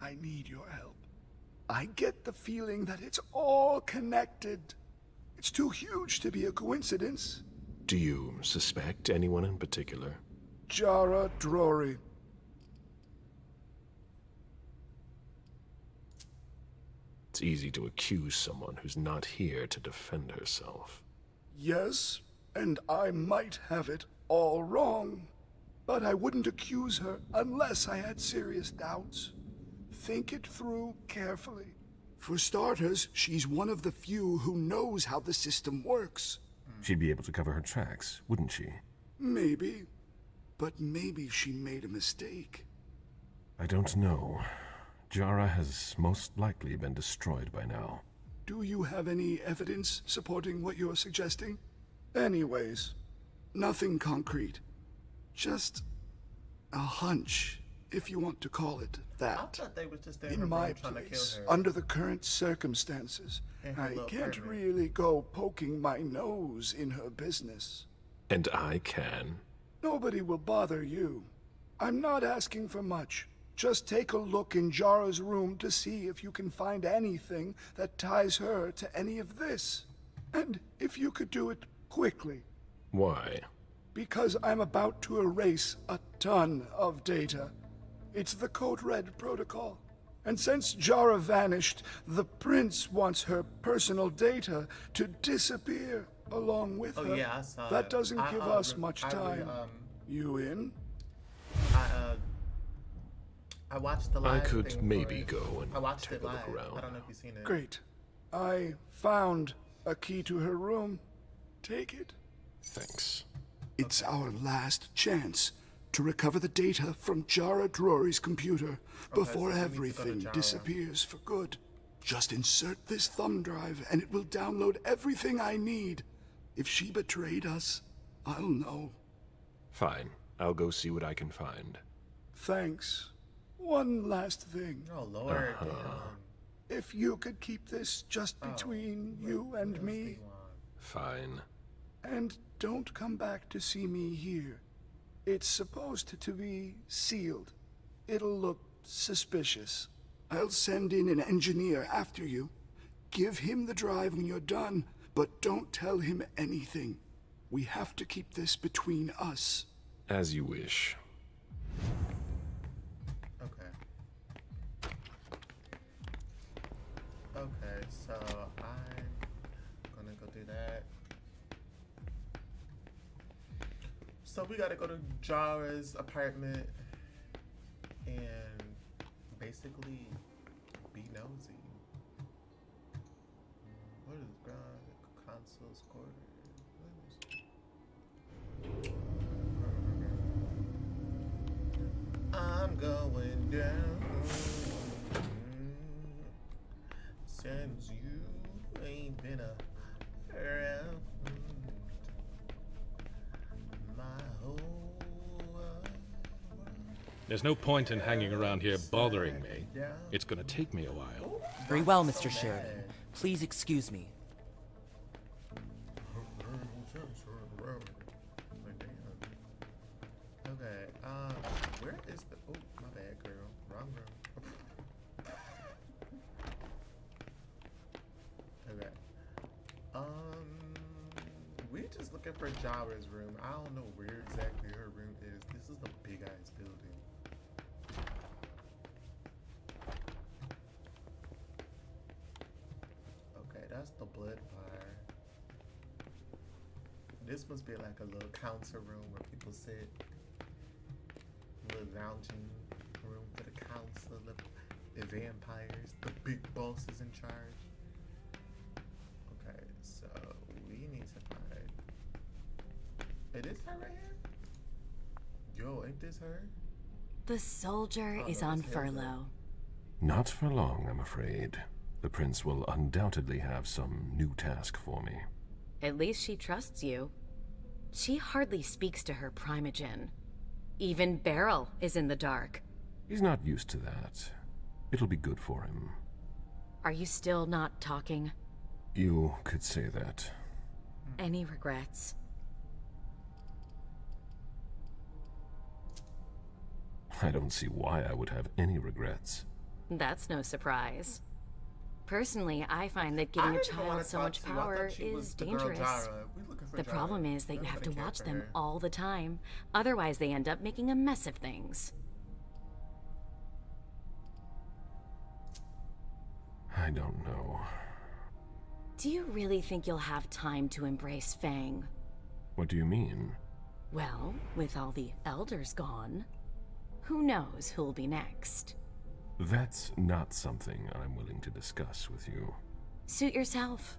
I need your help. I get the feeling that it's all connected. It's too huge to be a coincidence. Do you suspect anyone in particular? Jara Drory. It's easy to accuse someone who's not here to defend herself. Yes, and I might have it all wrong. But I wouldn't accuse her unless I had serious doubts. Think it through carefully. For starters, she's one of the few who knows how the system works. She'd be able to cover her tracks, wouldn't she? Maybe. But maybe she made a mistake. I don't know. Jara has most likely been destroyed by now. Do you have any evidence supporting what you're suggesting? Anyways, nothing concrete. Just a hunch, if you want to call it that. I thought they was just there In my place, under the current circumstances, I can't really go poking my nose in her business. And I can. Nobody will bother you. I'm not asking for much. Just take a look in Jara's room to see if you can find anything that ties her to any of this. And if you could do it quickly. Why? Because I'm about to erase a ton of data. It's the Code Red protocol. And since Jara vanished, the prince wants her personal data to disappear along with her. Yeah, I saw that doesn't give us much time. You in? I watched the live I could thing maybe for it. go and I watched take it a live. look around. I don't know if you've seen it. Great. I found a key to her room. Take it. Thanks. It's our last chance to recover the data from Jara Drory's computer before everything disappears for good. Just insert this thumb drive and it will download everything I need. If she betrayed us, I'll know. Fine. I'll go see what I can find. Thanks. One last thing. Oh, Lord. If you could keep this just between you and me. Fine. And don't come back to see me here. It's supposed to be sealed. It'll look suspicious. I'll send in an engineer after you. Give him the drive when you're done, but don't tell him anything. We have to keep this between us. As you wish. Okay, so I'm gonna go do that. So we gotta go to Jara's apartment and basically be nosy. What is ground console score? I'm going down. Since you ain't been around my whole world. There's no point in hanging around here bothering me. It's gonna take me a while. Very well, Mr. Sheridan. Please excuse me. Okay, where is the... Oh, my bad, girl. Wrong room. Okay. looking for Jara's room. I don't know where exactly her room is. This is a big ass building. Okay, that's the blood fire. This must be like a little counter room where people sit. A little lounging room for the council, the vampires, the big bosses in charge. Okay, so we need to find. It is her right here? Yo, ain't this her? The soldier is on furlough. Not for long, I'm afraid. The prince will undoubtedly have some new task for me. At least she trusts you. She hardly speaks to her primogen. Even Beryl is in the dark. He's not used to that. It'll be good for him. Are you still not talking? You could say that. Any regrets? I don't see why I would have any regrets. That's no surprise. Personally, I find that giving a child so much power is dangerous. The problem is that you have to watch them all the time. Otherwise, they end up making a mess of things. I don't know. Do you really think you'll have time to embrace Fang? What do you mean? Well, with all the elders gone, who knows who'll be next? That's not something I'm willing to discuss with you. Suit yourself.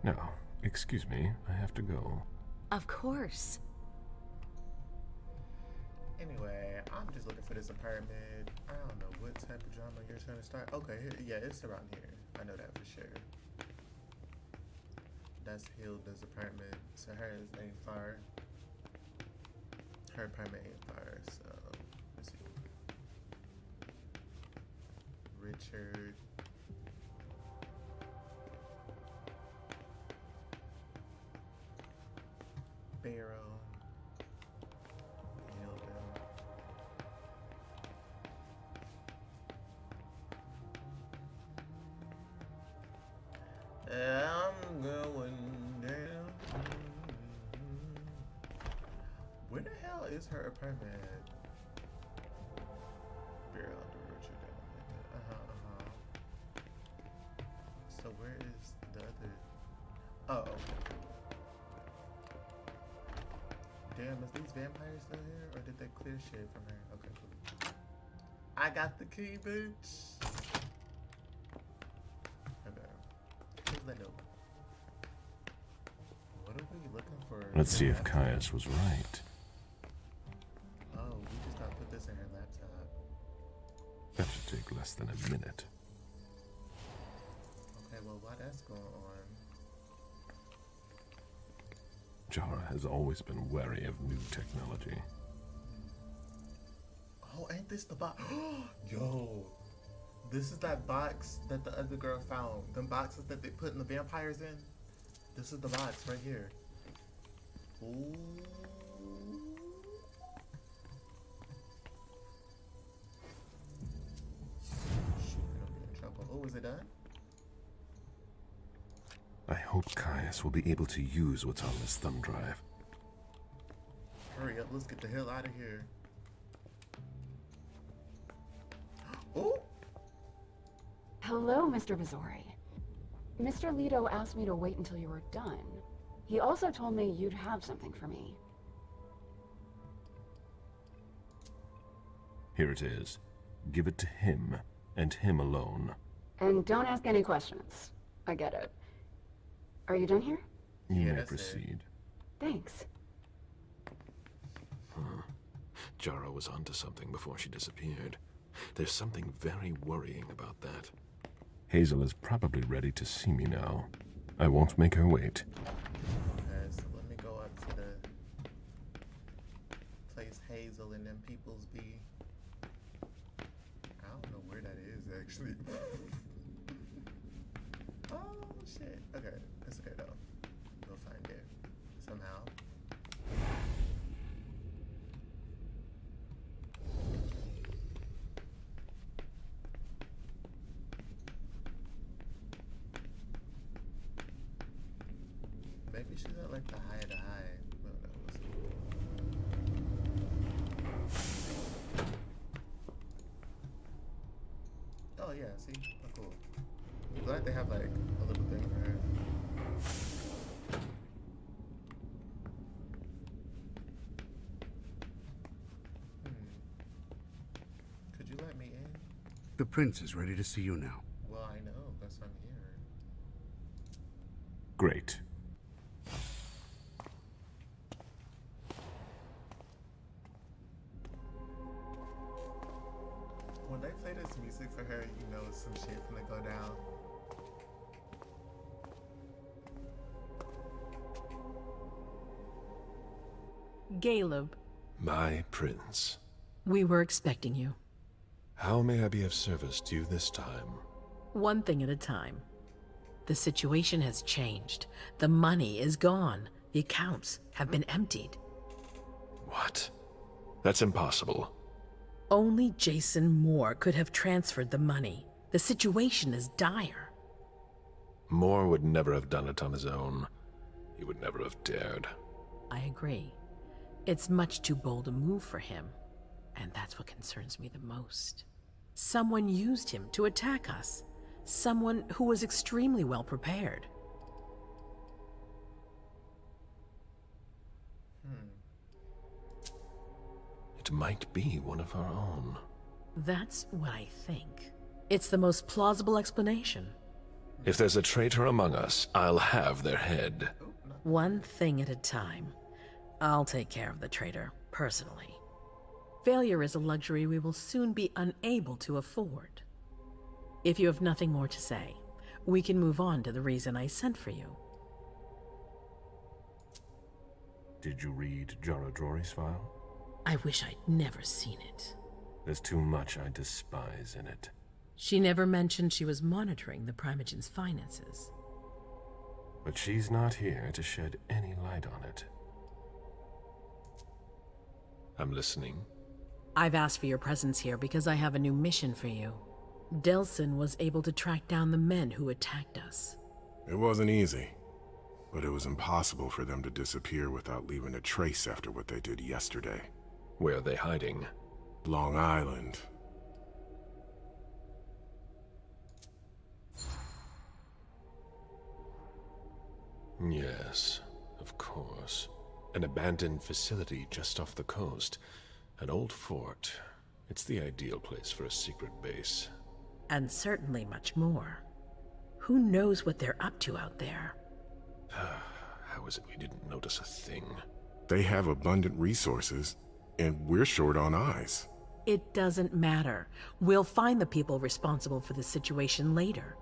No, excuse me, I have to go. Of course. Anyway, I'm just looking for this apartment. I don't know what type of drama you're trying to start. Okay, yeah, it's around here. I know that for sure. That's Hilda's apartment. So hers ain't far. Her apartment ain't far, so let's see. Richard. Barrow. Hilda. I'm going down. Where the hell is her apartment? Barrel under Richard. So where is the other? Oh, okay. Damn, is these vampires still here, or did they clear shit from her? Okay, cool. I got the key, bitch. What are we looking for? Let's see if Caius was right. Oh, we just gotta put this in her laptop. That should take less than a minute. Okay, well, while that's going on... Jara has always been wary of new technology. Oh, ain't this the box? Yo! This is that box that the other girl found. Them boxes that they put in the vampires in. This is the box right here. Ooh. She's gonna be in trouble. Oh, is it done? I hope Caius will be able to use what's on this thumb drive. Hurry up, let's get the hell out of here. Oh! Hello, Mr. Bizori. Mr. Leto asked me to wait until you were done. He also told me you'd have something for me. Here it is. Give it to him, and him alone. And don't ask any questions. I get it. Are you done here? You may proceed. Thanks. Jara was onto something before she disappeared. There's something very worrying about that. Hazel is probably ready to see me now. I won't make her wait. Okay, so let me go up to the place Hazel and them peoples be. I don't know where that is actually. Oh shit. Okay, it's okay though. We'll find it somehow. Maybe she's at like the high of the high. see? Oh, cool. I'm glad they have like a little thing for her. Could you let me in? The prince is ready to see you now. Well, I know. That's why I'm here. Great. When they play this music for her, you know some shit gonna go down. Caleb, My prince. we were expecting you. How may I be of service to you this time? One thing at a time. The situation has changed. The money is gone. The accounts have been emptied. What? That's impossible. Only Jason Moore could have transferred the money. The situation is dire. Moore would never have done it on his own. He would never have dared. I agree. It's much too bold a move for him. And that's what concerns me the most. Someone used him to attack us. Someone who was extremely well prepared. It might be one of our own. That's what I think. It's the most plausible explanation. If there's a traitor among us, I'll have their head. One thing at a time. I'll take care of the traitor, personally. Failure is a luxury we will soon be unable to afford. If you have nothing more to say, we can move on to the reason I sent for you. Did you read Jara Drory's file? I wish I'd never seen it. There's too much I despise in it. She never mentioned she was monitoring the Primogen's finances. But she's not here to shed any light on it. I'm listening. I've asked for your presence here because I have a new mission for you. Delsin was able to track down the men who attacked us. It wasn't easy, but it was impossible for them to disappear without leaving a trace after what they did yesterday. Where are they hiding? Long Island. Yes, of course. An abandoned facility just off the coast. An old fort. It's the ideal place for a secret base. And certainly much more. Who knows what they're up to out there? How is it we didn't notice a thing? They have abundant resources, and we're short on eyes. It doesn't matter. We'll find the people responsible for the situation later.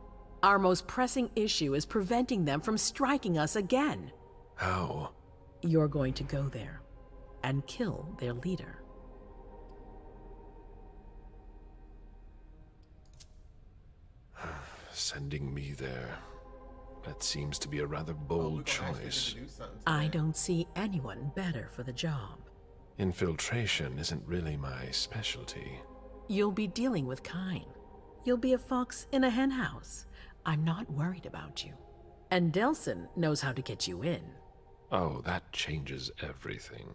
Our most pressing issue is preventing them from striking us again. How? You're going to go there and kill their leader. Sending me there. That seems to be a rather bold choice. I don't see anyone better for the job. Infiltration isn't really my specialty. You'll be dealing with Kine. You'll be a fox in a henhouse. I'm not worried about you. And Delsin knows how to get you in. Oh, that changes everything.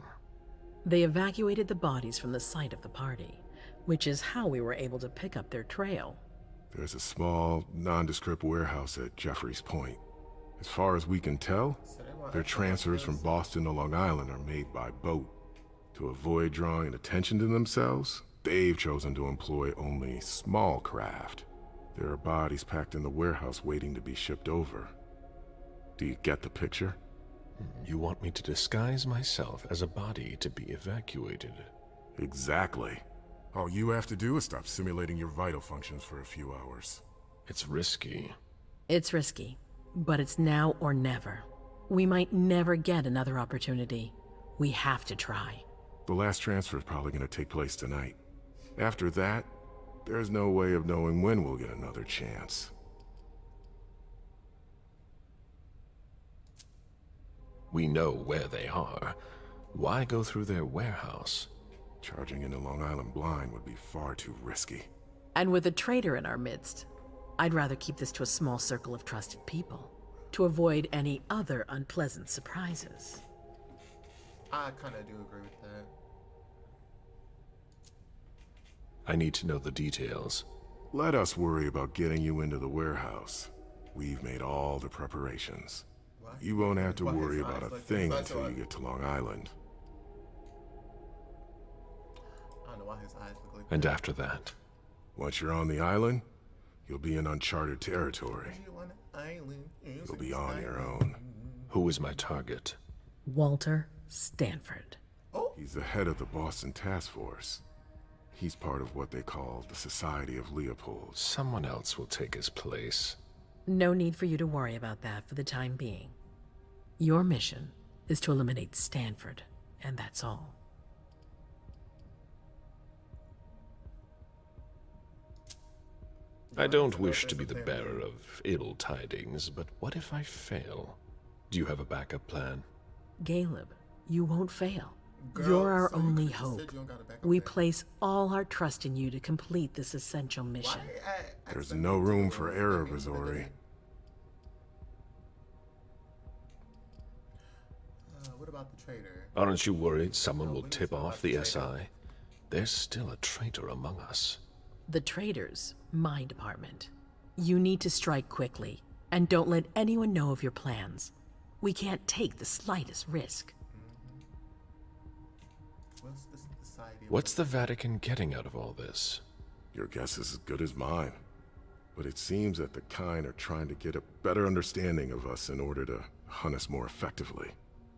They evacuated the bodies from the site of the party, which is how we were able to pick up their trail. There's a small, nondescript warehouse at Jeffrey's Point. As far as we can tell, their transfers from Boston to Long Island are made by boat. To avoid drawing attention to themselves, they've chosen to employ only small craft. There are bodies packed in the warehouse waiting to be shipped over. Do you get the picture? You want me to disguise myself as a body to be evacuated? Exactly. All you have to do is stop simulating your vital functions for a few hours. It's risky. It's risky, but it's now or never. We might never get another opportunity. We have to try. The last transfer is probably going to take place tonight. After that, there's no way of knowing when we'll get another chance. We know where they are. Why go through their warehouse? Charging into Long Island blind would be far too risky. And with a traitor in our midst, I'd rather keep this to a small circle of trusted people, to avoid any other unpleasant surprises. I kind of do agree with that. I need to know the details. Let us worry about getting you into the warehouse. We've made all the preparations. You won't have to worry about a thing until you get to Long Island. I don't know why his eyes look like And after that? Once you're on the island, you'll be in uncharted territory. You'll be on your own. Who is my target? Walter Stanford. He's the head of the Boston Task Force. He's part of what they call the Society of Leopold. Someone else will take his place. No need for you to worry about that for the time being. Your mission is to eliminate Stanford, and that's all. I don't wish to be the bearer of ill tidings, but what if I fail? Do you have a backup plan? Caleb, you won't fail. You're our only hope. We place all our trust in you to complete this essential mission. There's no room for error, Bazori. What about the traitor? Aren't you worried someone will tip off the SI? There's still a traitor among us. The traitor's my department. You need to strike quickly, and don't let anyone know of your plans. We can't take the slightest risk. What's the Vatican getting out of all this? Your guess is as good as mine. But it seems that the kind are trying to get a better understanding of us in order to hunt us more effectively.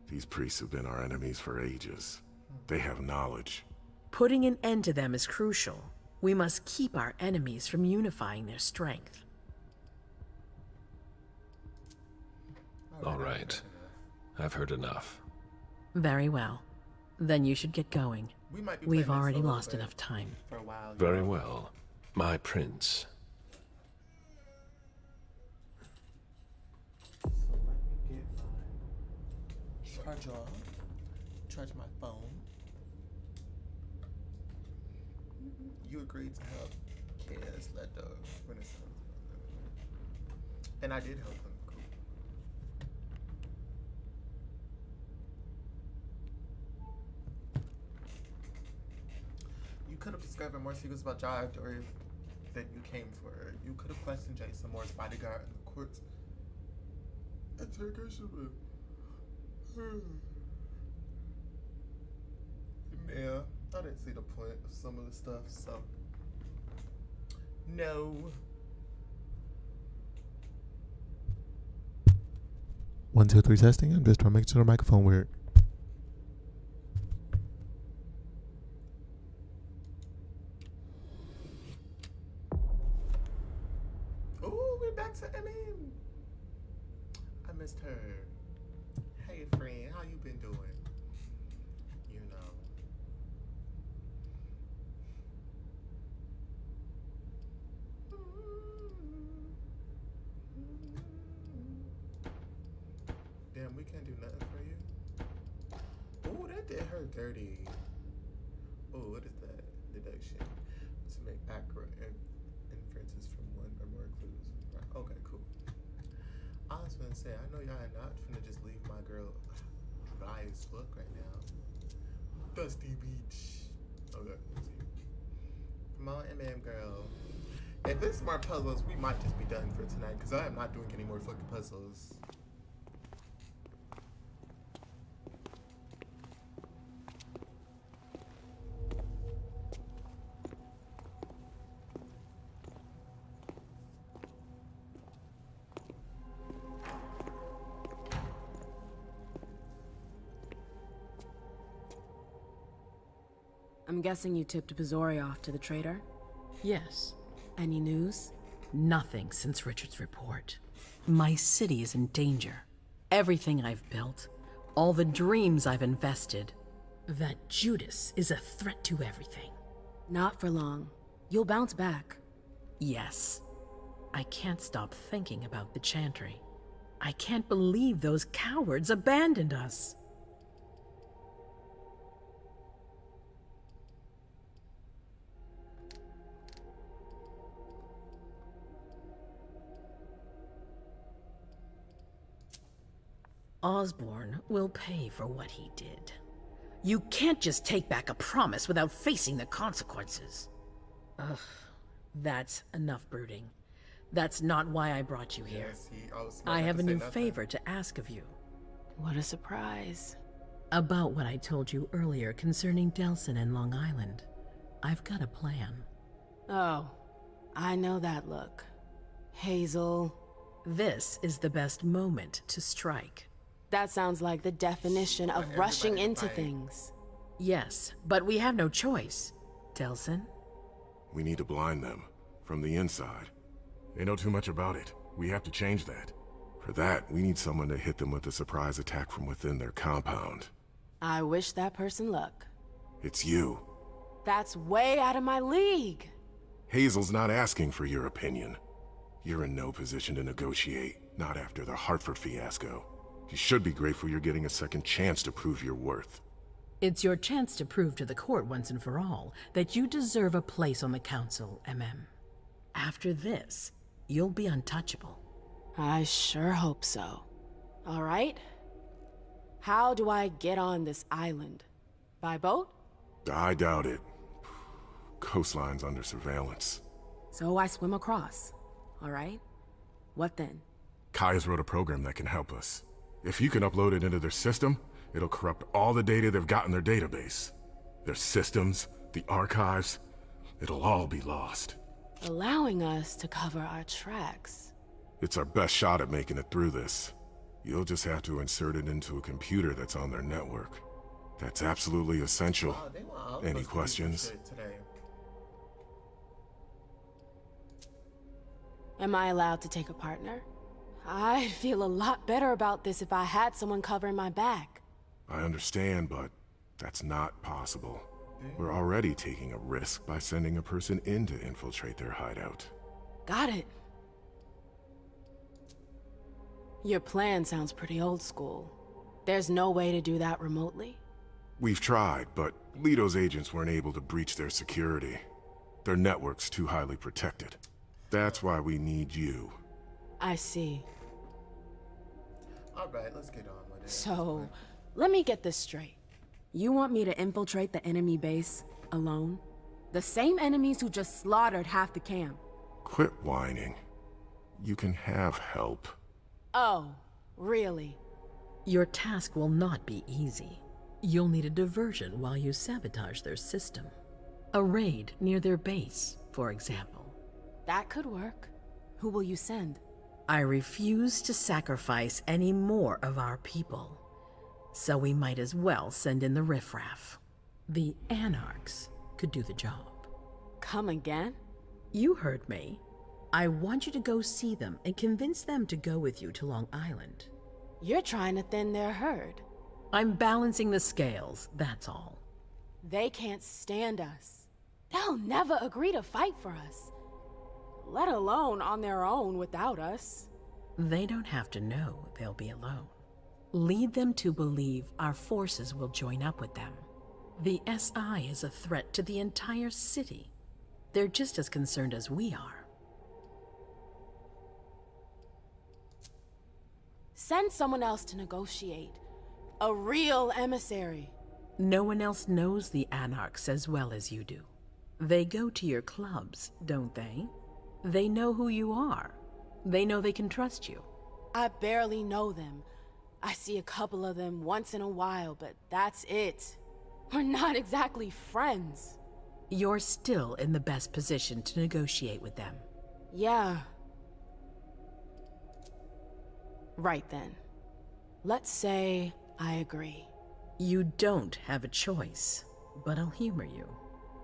These priests have been our enemies for ages. They have knowledge. Putting an end to them is crucial. We must keep our enemies from unifying their strength. All right. I've heard enough. Very well. Then you should get going. We've already lost enough time. Very well. My prince. So let me get my charger off. Charge my phone. You agreed to help Cass let the Renaissance. And I did help him. Cool. You could have discovered more secrets about Jar Dory than you came for. You could have questioned Jason Moore's bodyguard in the court's interrogation room. Yeah, I didn't see the point of some of the stuff, so no. 1, 2, 3 testing. I'm just trying to make sure the microphone works. Ooh, we're back to Emmy. I missed her. Hey friend, how you been doing? You know. Damn, we can't do nothing for you. Oh, that did her dirty. Oh, what is that? Deduction. To make accurate inferences from one or more clues. Right. Okay, cool. I was gonna say, I know y'all are not finna just leave my girl dry as fuck right now. Dusty Beach. Okay. Come on, MM girl. If it's more puzzles, we might just be done for tonight, because I am not doing any more fucking puzzles. I'm guessing you tipped Bazori off to the traitor? Yes. Any news? Nothing since Richard's report. My city is in danger. Everything I've built, all the dreams I've invested. That Judas is a threat to everything. Not for long. You'll bounce back. Yes. I can't stop thinking about the Chantry. I can't believe those cowards abandoned us. Osborn will pay for what he did. You can't just take back a promise without facing the consequences. Ugh. That's enough brooding. That's not why I brought you here. Yes, I was smart I not have to a say new nothing. favor to ask of you. What a surprise. About what I told you earlier concerning Delsin and Long Island. I've got a plan. Oh, I know that look. Hazel. This is the best moment to strike. That sounds like the definition of rushing into things. Yes, but we have no choice. Delsin? We need to blind them from the inside. They know too much about it. We have to change that. For that, we need someone to hit them with a surprise attack from within their compound. I wish that person luck. It's you. That's way out of my league. Hazel's not asking for your opinion. You're in no position to negotiate, not after the Hartford fiasco. You should be grateful you're getting a second chance to prove your worth. It's your chance to prove to the court once and for all that you deserve a place on the council, MM. After this, you'll be untouchable. I sure hope so. All right. How do I get on this island? By boat? I doubt it. Coastline's under surveillance. So I swim across. All right. What then? Kaya's wrote a program that can help us. If you can upload it into their system, it'll corrupt all the data they've got in their database. Their systems, the archives, it'll all be lost. Allowing us to cover our tracks. It's our best shot at making it through this. You'll just have to insert it into a computer that's on their network. That's absolutely essential. Any questions? Am I allowed to take a partner? I'd feel a lot better about this if I had someone covering my back. I understand, but that's not possible. We're already taking a risk by sending a person in to infiltrate their hideout. Got it. Your plan sounds pretty old school. There's no way to do that remotely? We've tried, but Leto's agents weren't able to breach their security. Their network's too highly protected. That's why we need you. I see. Alright, let's get on with it. So, let me get this straight. You want me to infiltrate the enemy base alone? The same enemies who just slaughtered half the camp? Quit whining. You can have help. Oh, really? Your task will not be easy. You'll need a diversion while you sabotage their system. A raid near their base, for example. That could work. Who will you send? I refuse to sacrifice any more of our people. So we might as well send in the riffraff. The Anarchs could do the job. Come again? You heard me. I want you to go see them and convince them to go with you to Long Island. You're trying to thin their herd. I'm balancing the scales, that's all. They can't stand us. They'll never agree to fight for us. Let alone on their own without us. They don't have to know they'll be alone. Lead them to believe our forces will join up with them. The SI is a threat to the entire city. They're just as concerned as we are. Send someone else to negotiate. A real emissary. No one else knows the Anarchs as well as you do. They go to your clubs, don't they? They know who you are. They know they can trust you. I barely know them. I see a couple of them once in a while, but that's it. We're not exactly friends. You're still in the best position to negotiate with them. Yeah. Right then. Let's say I agree. You don't have a choice, but I'll humor you.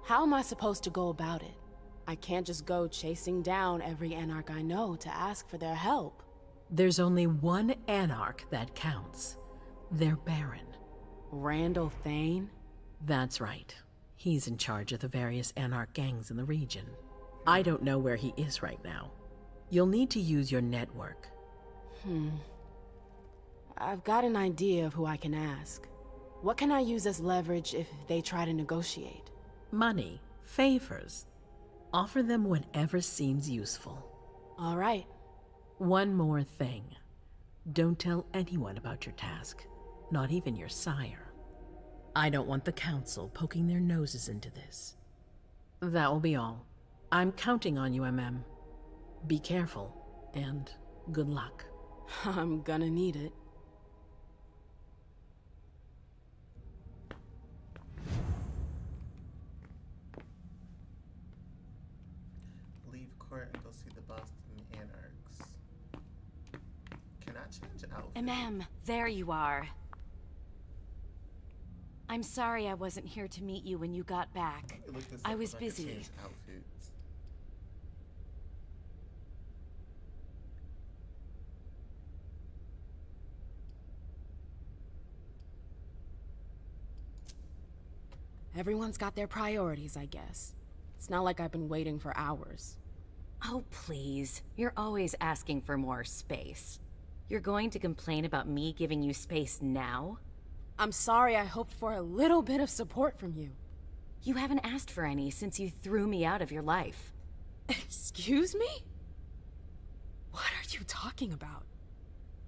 How am I supposed to go about it? I can't just go chasing down every Anarch I know to ask for their help. There's only one Anarch that counts. Their Baron. Randall Thane? That's right. He's in charge of the various Anarch gangs in the region. I don't know where he is right now. You'll need to use your network. I've got an idea of who I can ask. What can I use as leverage if they try to negotiate? Money, favors. Offer them whatever seems useful. All right. One more thing. Don't tell anyone about your task, not even your sire. I don't want the council poking their noses into this. That will be all. I'm counting on you, MM. Be careful, and good luck. I'm gonna need it. Leave court and go see the Boston Anarchs. Can I change outfit? There you are. I'm sorry I wasn't here to meet you when you got back. I was busy. Change outfits. Everyone's got their priorities, I guess. It's not like I've been waiting for hours. Oh, please. You're always asking for more space. You're going to complain about me giving you space now? I'm sorry, I hoped for a little bit of support from you. You haven't asked for any since you threw me out of your life. Excuse me? What are you talking about?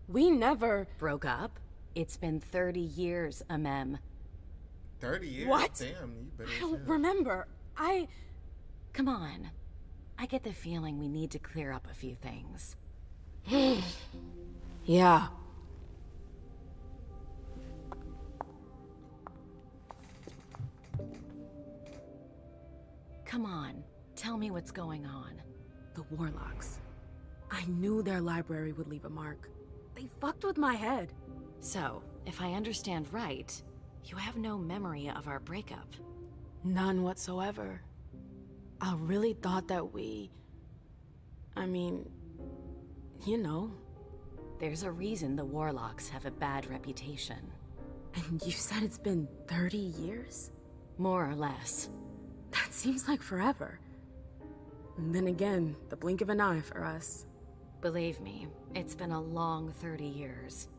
We never... Broke up? It's been 30 years, Amem. 30 years? What? Damn, you better I don't remember. Come on. I get the feeling we need to clear up a few things. Yeah. Come on, tell me what's going on. The Warlocks. I knew their library would leave a mark. They fucked with my head. So, if I understand right, you have no memory of our breakup. None whatsoever. I really thought that I mean, you know. There's a reason the Warlocks have a bad reputation. And you said it's been 30 years? More or less. That seems like forever. And then again, the blink of an eye for us. Believe me, it's been a long 30 years.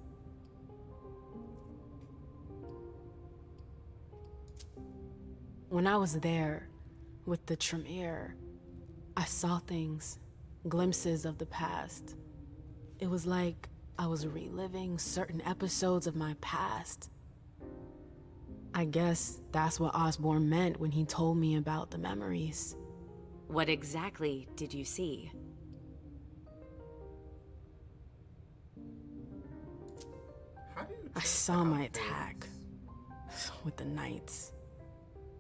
When I was there, with the Tremere, I saw things, glimpses of the past. It was like I was reliving certain episodes of my past. I guess that's what Osborne meant when he told me about the memories. What exactly did you see? I saw my attack with the Knights.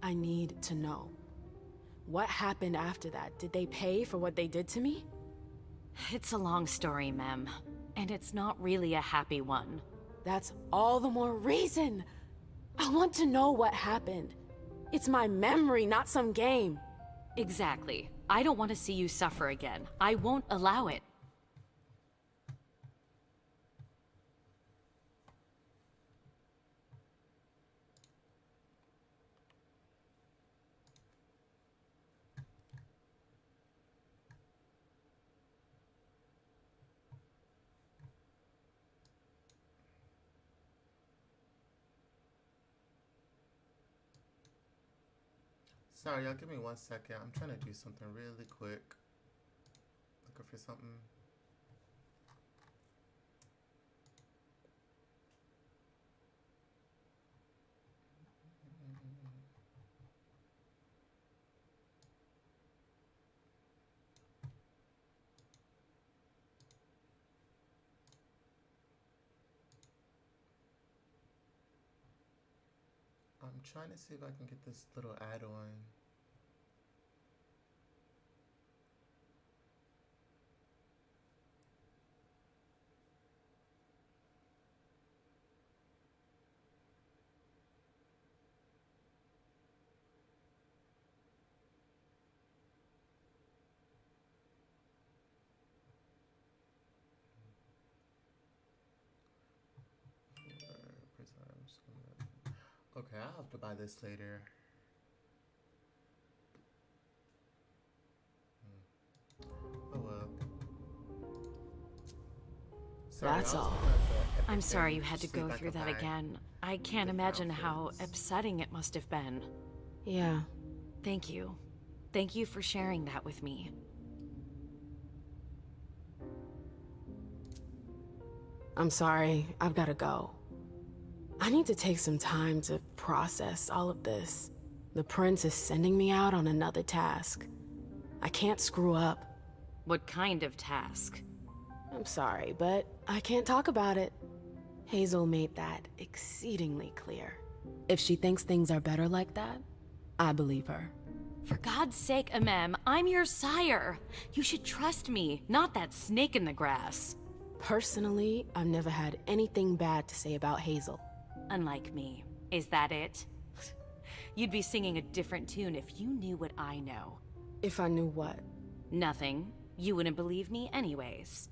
I need to know. What happened after that? Did they pay for what they did to me? It's a long story, Mem. And it's not really a happy one. That's all the more reason. I want to know what happened. It's my memory, not some game. Exactly. I don't want to see you suffer again. I won't allow it. Sorry, y'all, give me 1 second. I'm trying to do something really quick. Looking for something. I'm trying to see if I can get this little add-on. Okay, I'll have to buy this later. Oh well. Sorry, That's all. I'm sorry you had to go through that again. I can't imagine how upsetting it must have been. Yeah. Thank you. Thank you for sharing that with me. I'm sorry, I've gotta go. I need to take some time to process all of this. The prince is sending me out on another task. I can't screw up. What kind of task? I'm sorry, but I can't talk about it. Hazel made that exceedingly clear. If she thinks things are better like that, I believe her. For God's sake, Amem, I'm your sire. You should trust me, not that snake in the grass. Personally, I've never had anything bad to say about Hazel. Unlike me. Is that it? You'd be singing a different tune if you knew what I know. If I knew what? Nothing. You wouldn't believe me anyways.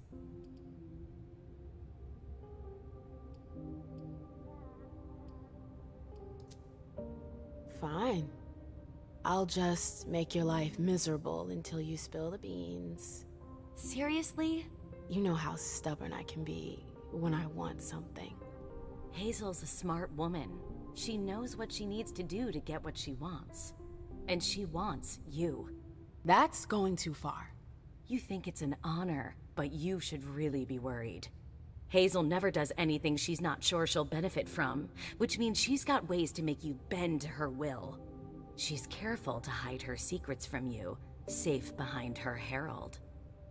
Fine. I'll just make your life miserable until you spill the beans. Seriously? You know how stubborn I can be when I want something. Hazel's a smart woman. She knows what she needs to do to get what she wants. And she wants you. That's going too far. You think it's an honor, but you should really be worried. Hazel never does anything she's not sure she'll benefit from, which means she's got ways to make you bend to her will. She's careful to hide her secrets from you, safe behind her herald.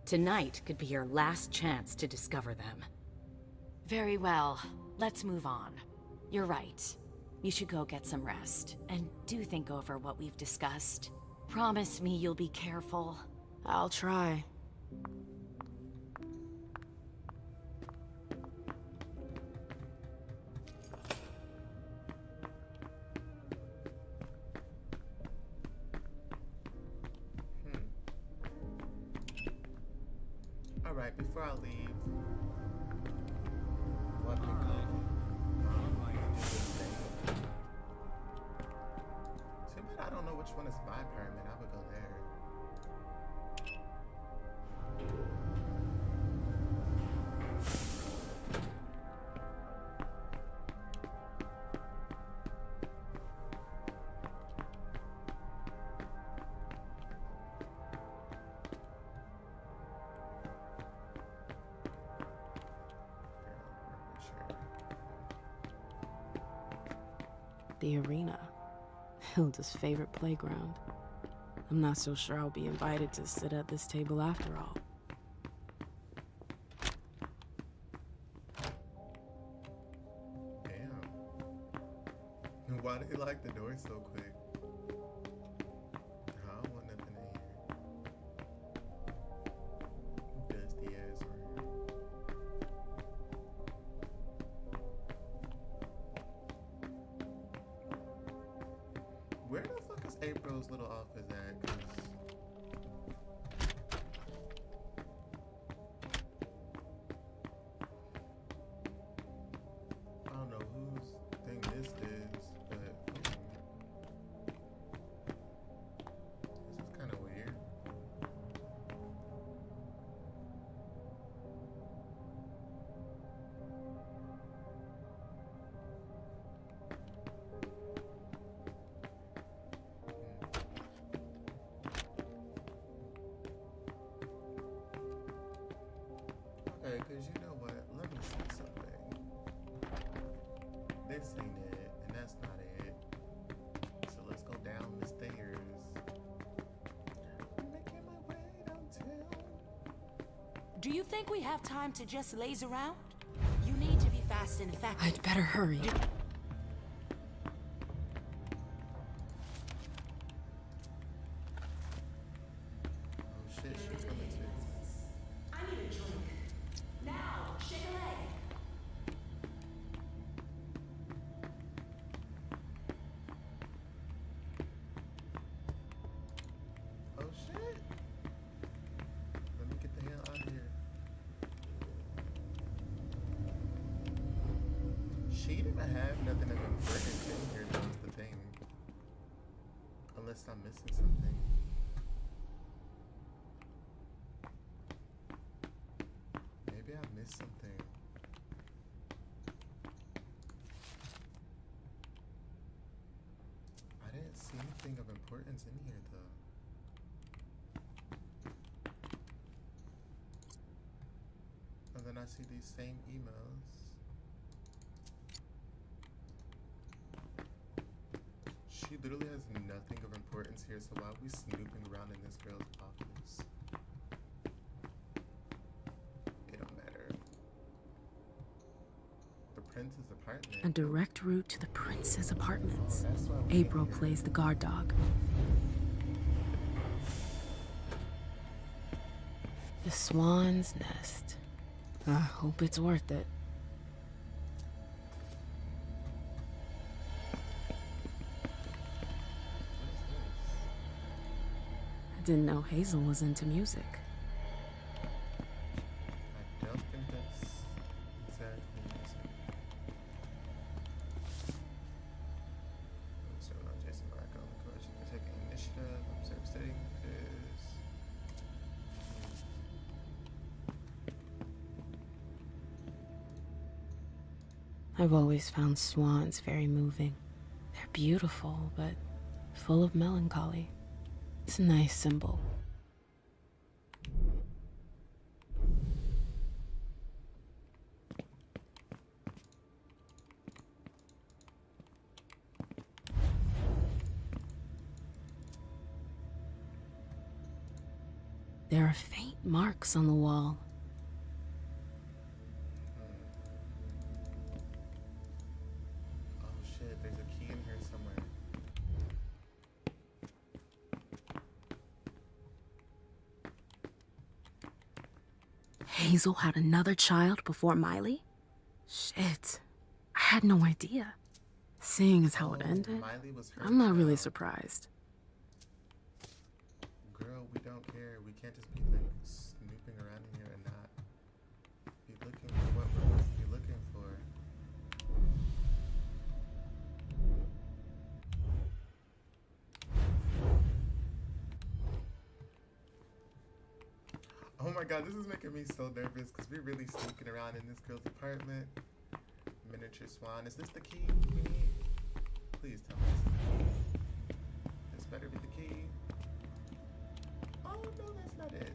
Tonight could be your last chance to discover them. Very well, let's move on. You're right. You should go get some rest, and do think over what we've discussed. Promise me you'll be careful. I'll try. Alright, before I leave, let me go. Too bad I don't know which one is my pyramid. I would go there. The arena. Hilda's favorite playground. I'm not so sure I'll be invited to sit at this table after all. Damn. Why did he lock the door so quick? I don't want nothing in here. Dusty ass room. Where the fuck is April's little office at? 'Cause I don't know whose thing this is, but this is kind of weird. Okay, because you know what? Let me see something. This ain't it, and that's not it. So let's go down the stairs. I'm making my way downtown. Do you think we have time to just laze around? You need to be fast and effective. I'd better hurry. Oh shit, she's coming too. I need a drink. Now, shake a leg. Oh shit. Let me get the hell out of here. She didn't even have nothing of importance in here, that's the thing. Unless I'm missing something. Maybe I missed something. I didn't see anything of importance in here though. And then I see these same emails. She literally has nothing of importance Prince here, so why are we snooping around in this girl's office? It don't matter. The Prince's apartment. A direct route to the Prince's apartments. Oh, that's why we're April here. plays the guard dog. The Swan's Nest. I hope it's worth it. I didn't know Hazel was into music. I don't think that's exactly music. Serving on Jason Marco, encourage you to take initiative, observe studying is. I've always found swans very moving. They're beautiful, but full of melancholy. It's a nice symbol. There are faint marks on the wall. Oh shit, there's a key in here somewhere. Hazel had another child before Miley? Shit. I had no idea. Seeing as how it ended, Miley was her I'm not really child. surprised. Girl, we don't care. We can't just be like snooping around in here and not be looking for what we're supposed to be looking for. Oh my god, this is making me so nervous because we're really sneaking around in this girl's apartment. Miniature swan. Is this the key we need? Please tell me this is the key. This better be the key. Oh no, that's not it.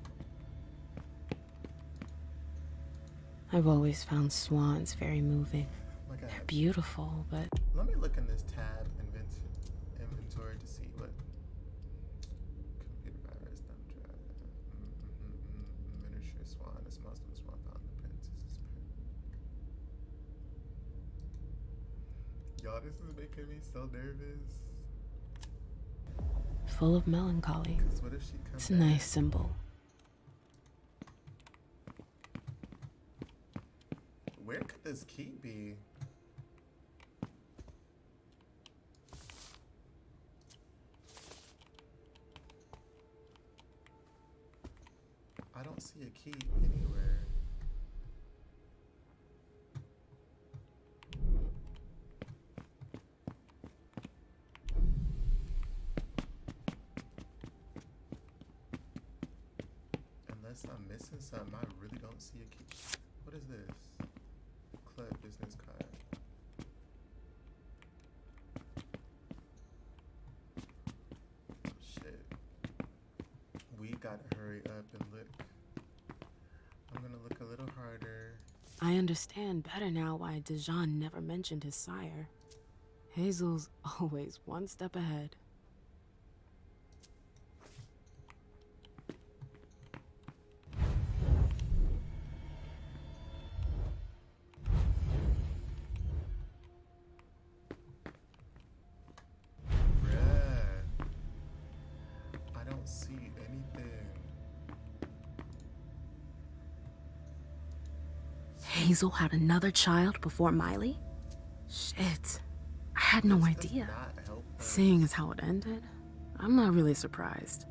I've always found swans very moving. Oh my god. They're beautiful, but Let me look in this tab inventory to see what computer virus thumb drive. Miniature swan. This most of the swan found in the princess's Y'all, this is making me so nervous. full of melancholy. 'Cause what if she comes It's a back? nice symbol. Where could this key be? I don't see a key anywhere. Unless I'm missing something, I really don't see a key. What is this? Club business card. Shit. We gotta hurry up and look. I'm gonna look a little harder. I understand better now why Dijon never mentioned his sire. Hazel's always one step ahead. Bruh. I don't see anything. Hazel had another child before Miley? Shit. I had no idea. Not help us. Seeing as how it ended, I'm not really surprised.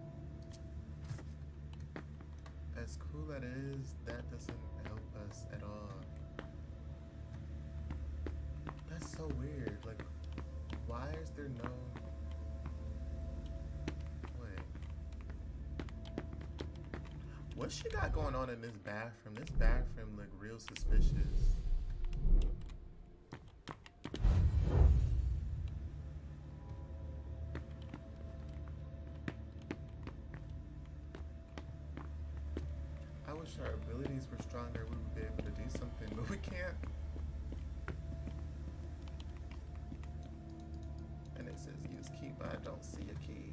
As cool that is, that doesn't help us at all. That's so weird. Like, why is there no... Wait. What she got going on in this bathroom? This bathroom look real suspicious. I wish our abilities were stronger. We would be able to do something, but we can't. And it says use key, but I don't see a key.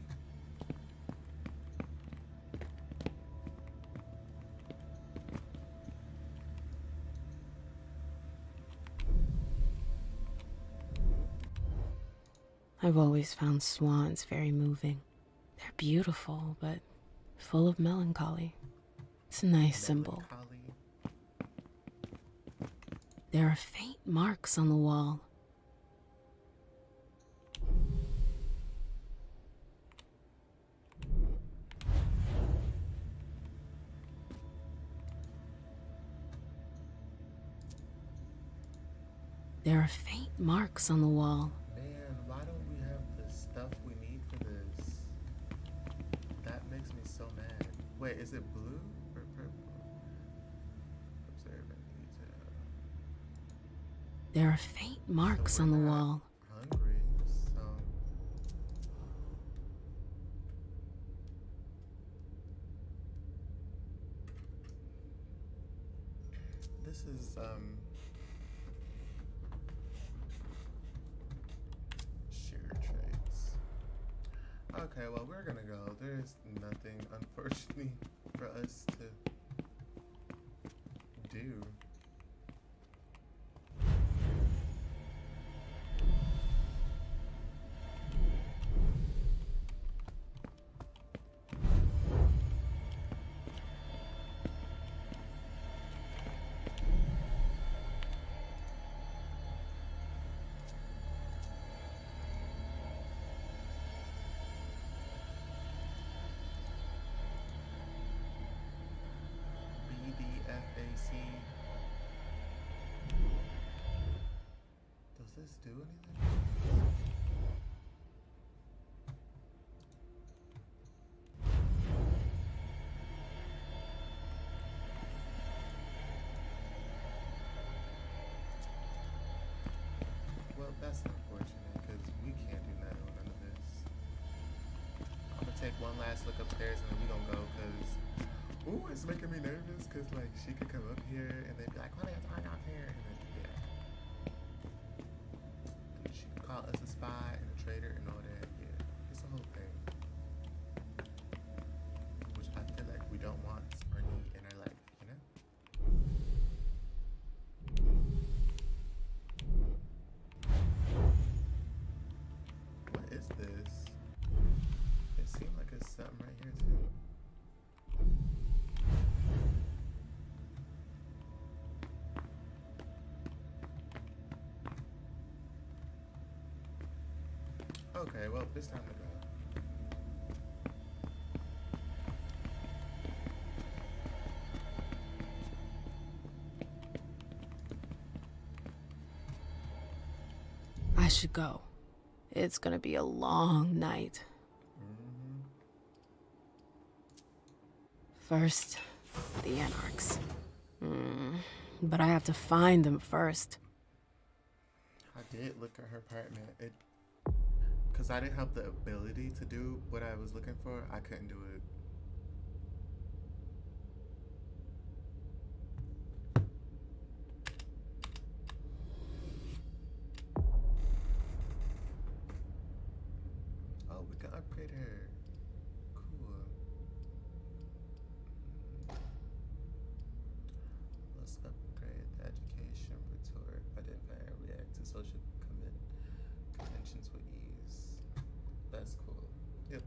I've always found swans very moving. They're beautiful, but full of melancholy. It's a nice symbol. There are faint marks on the wall. There are faint marks on the wall. Man, why don't we have the stuff we need for this? That makes me so mad. Wait, is it blue or purple? Observant detail. There are faint marks on the wall. Hungry, so this is share traits. Okay, well we're gonna go. There's nothing, unfortunately, for us to do. BDFAC. Does this do anything? Well, that's unfortunate because we can't do nothing with none of this. I'm gonna take one last look upstairs and then we gonna go because, ooh, it's making me nervous because like she could come up here and then be like, "What are you talking out here?" And then and she could call us a spy and a traitor and all that. Yeah, it's a whole thing, which I feel like we don't want or need in our life, you know. What is this? It seemed like it's something right here too. Okay, well, it's time to go. I should go. It's gonna be a long night. First, the Anarchs. But I have to find them first. I did look at her apartment. Because I didn't have the ability to do what I was looking for, I couldn't do it. Oh, we can upgrade her. Cool. Let's upgrade the education, retort, identify and react to social conventions with ease. That's cool. Yep.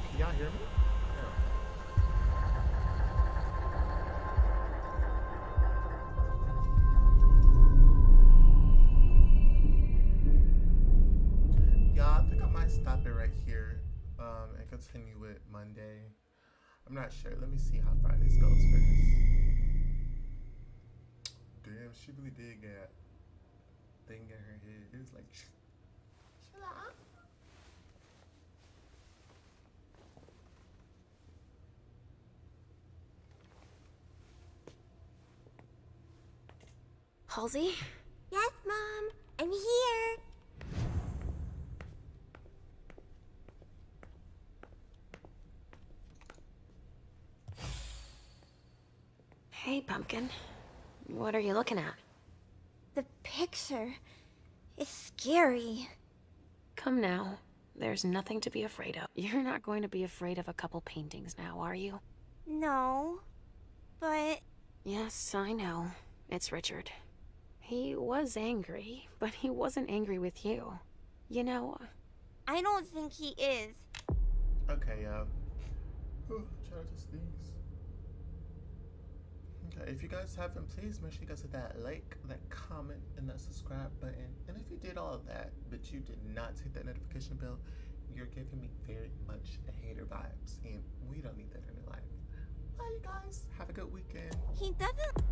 Can y'all hear me? Yeah, I think I might stop it right here and continue with Monday. I'm not sure. Let me see how far this goes first. Damn, she really did get thing in her head. It was like, Halsey? Yes, Mom. I'm here. Hey, Pumpkin. What are you looking at? The picture is scary. Come now. There's nothing to be afraid of. You're not going to be afraid of a couple paintings now, are you? No, but... Yes, I know. It's Richard. He was angry, but he wasn't angry with you. You know... I don't think he is. Okay, try to sneeze. Okay, if you guys haven't, please make sure you guys hit that like, that comment, and that subscribe button. And if you did all of that, but you did not hit that notification bell, you're giving me very much hater vibes, and we don't need that in your life. Bye, you guys. Have a good weekend. He doesn't...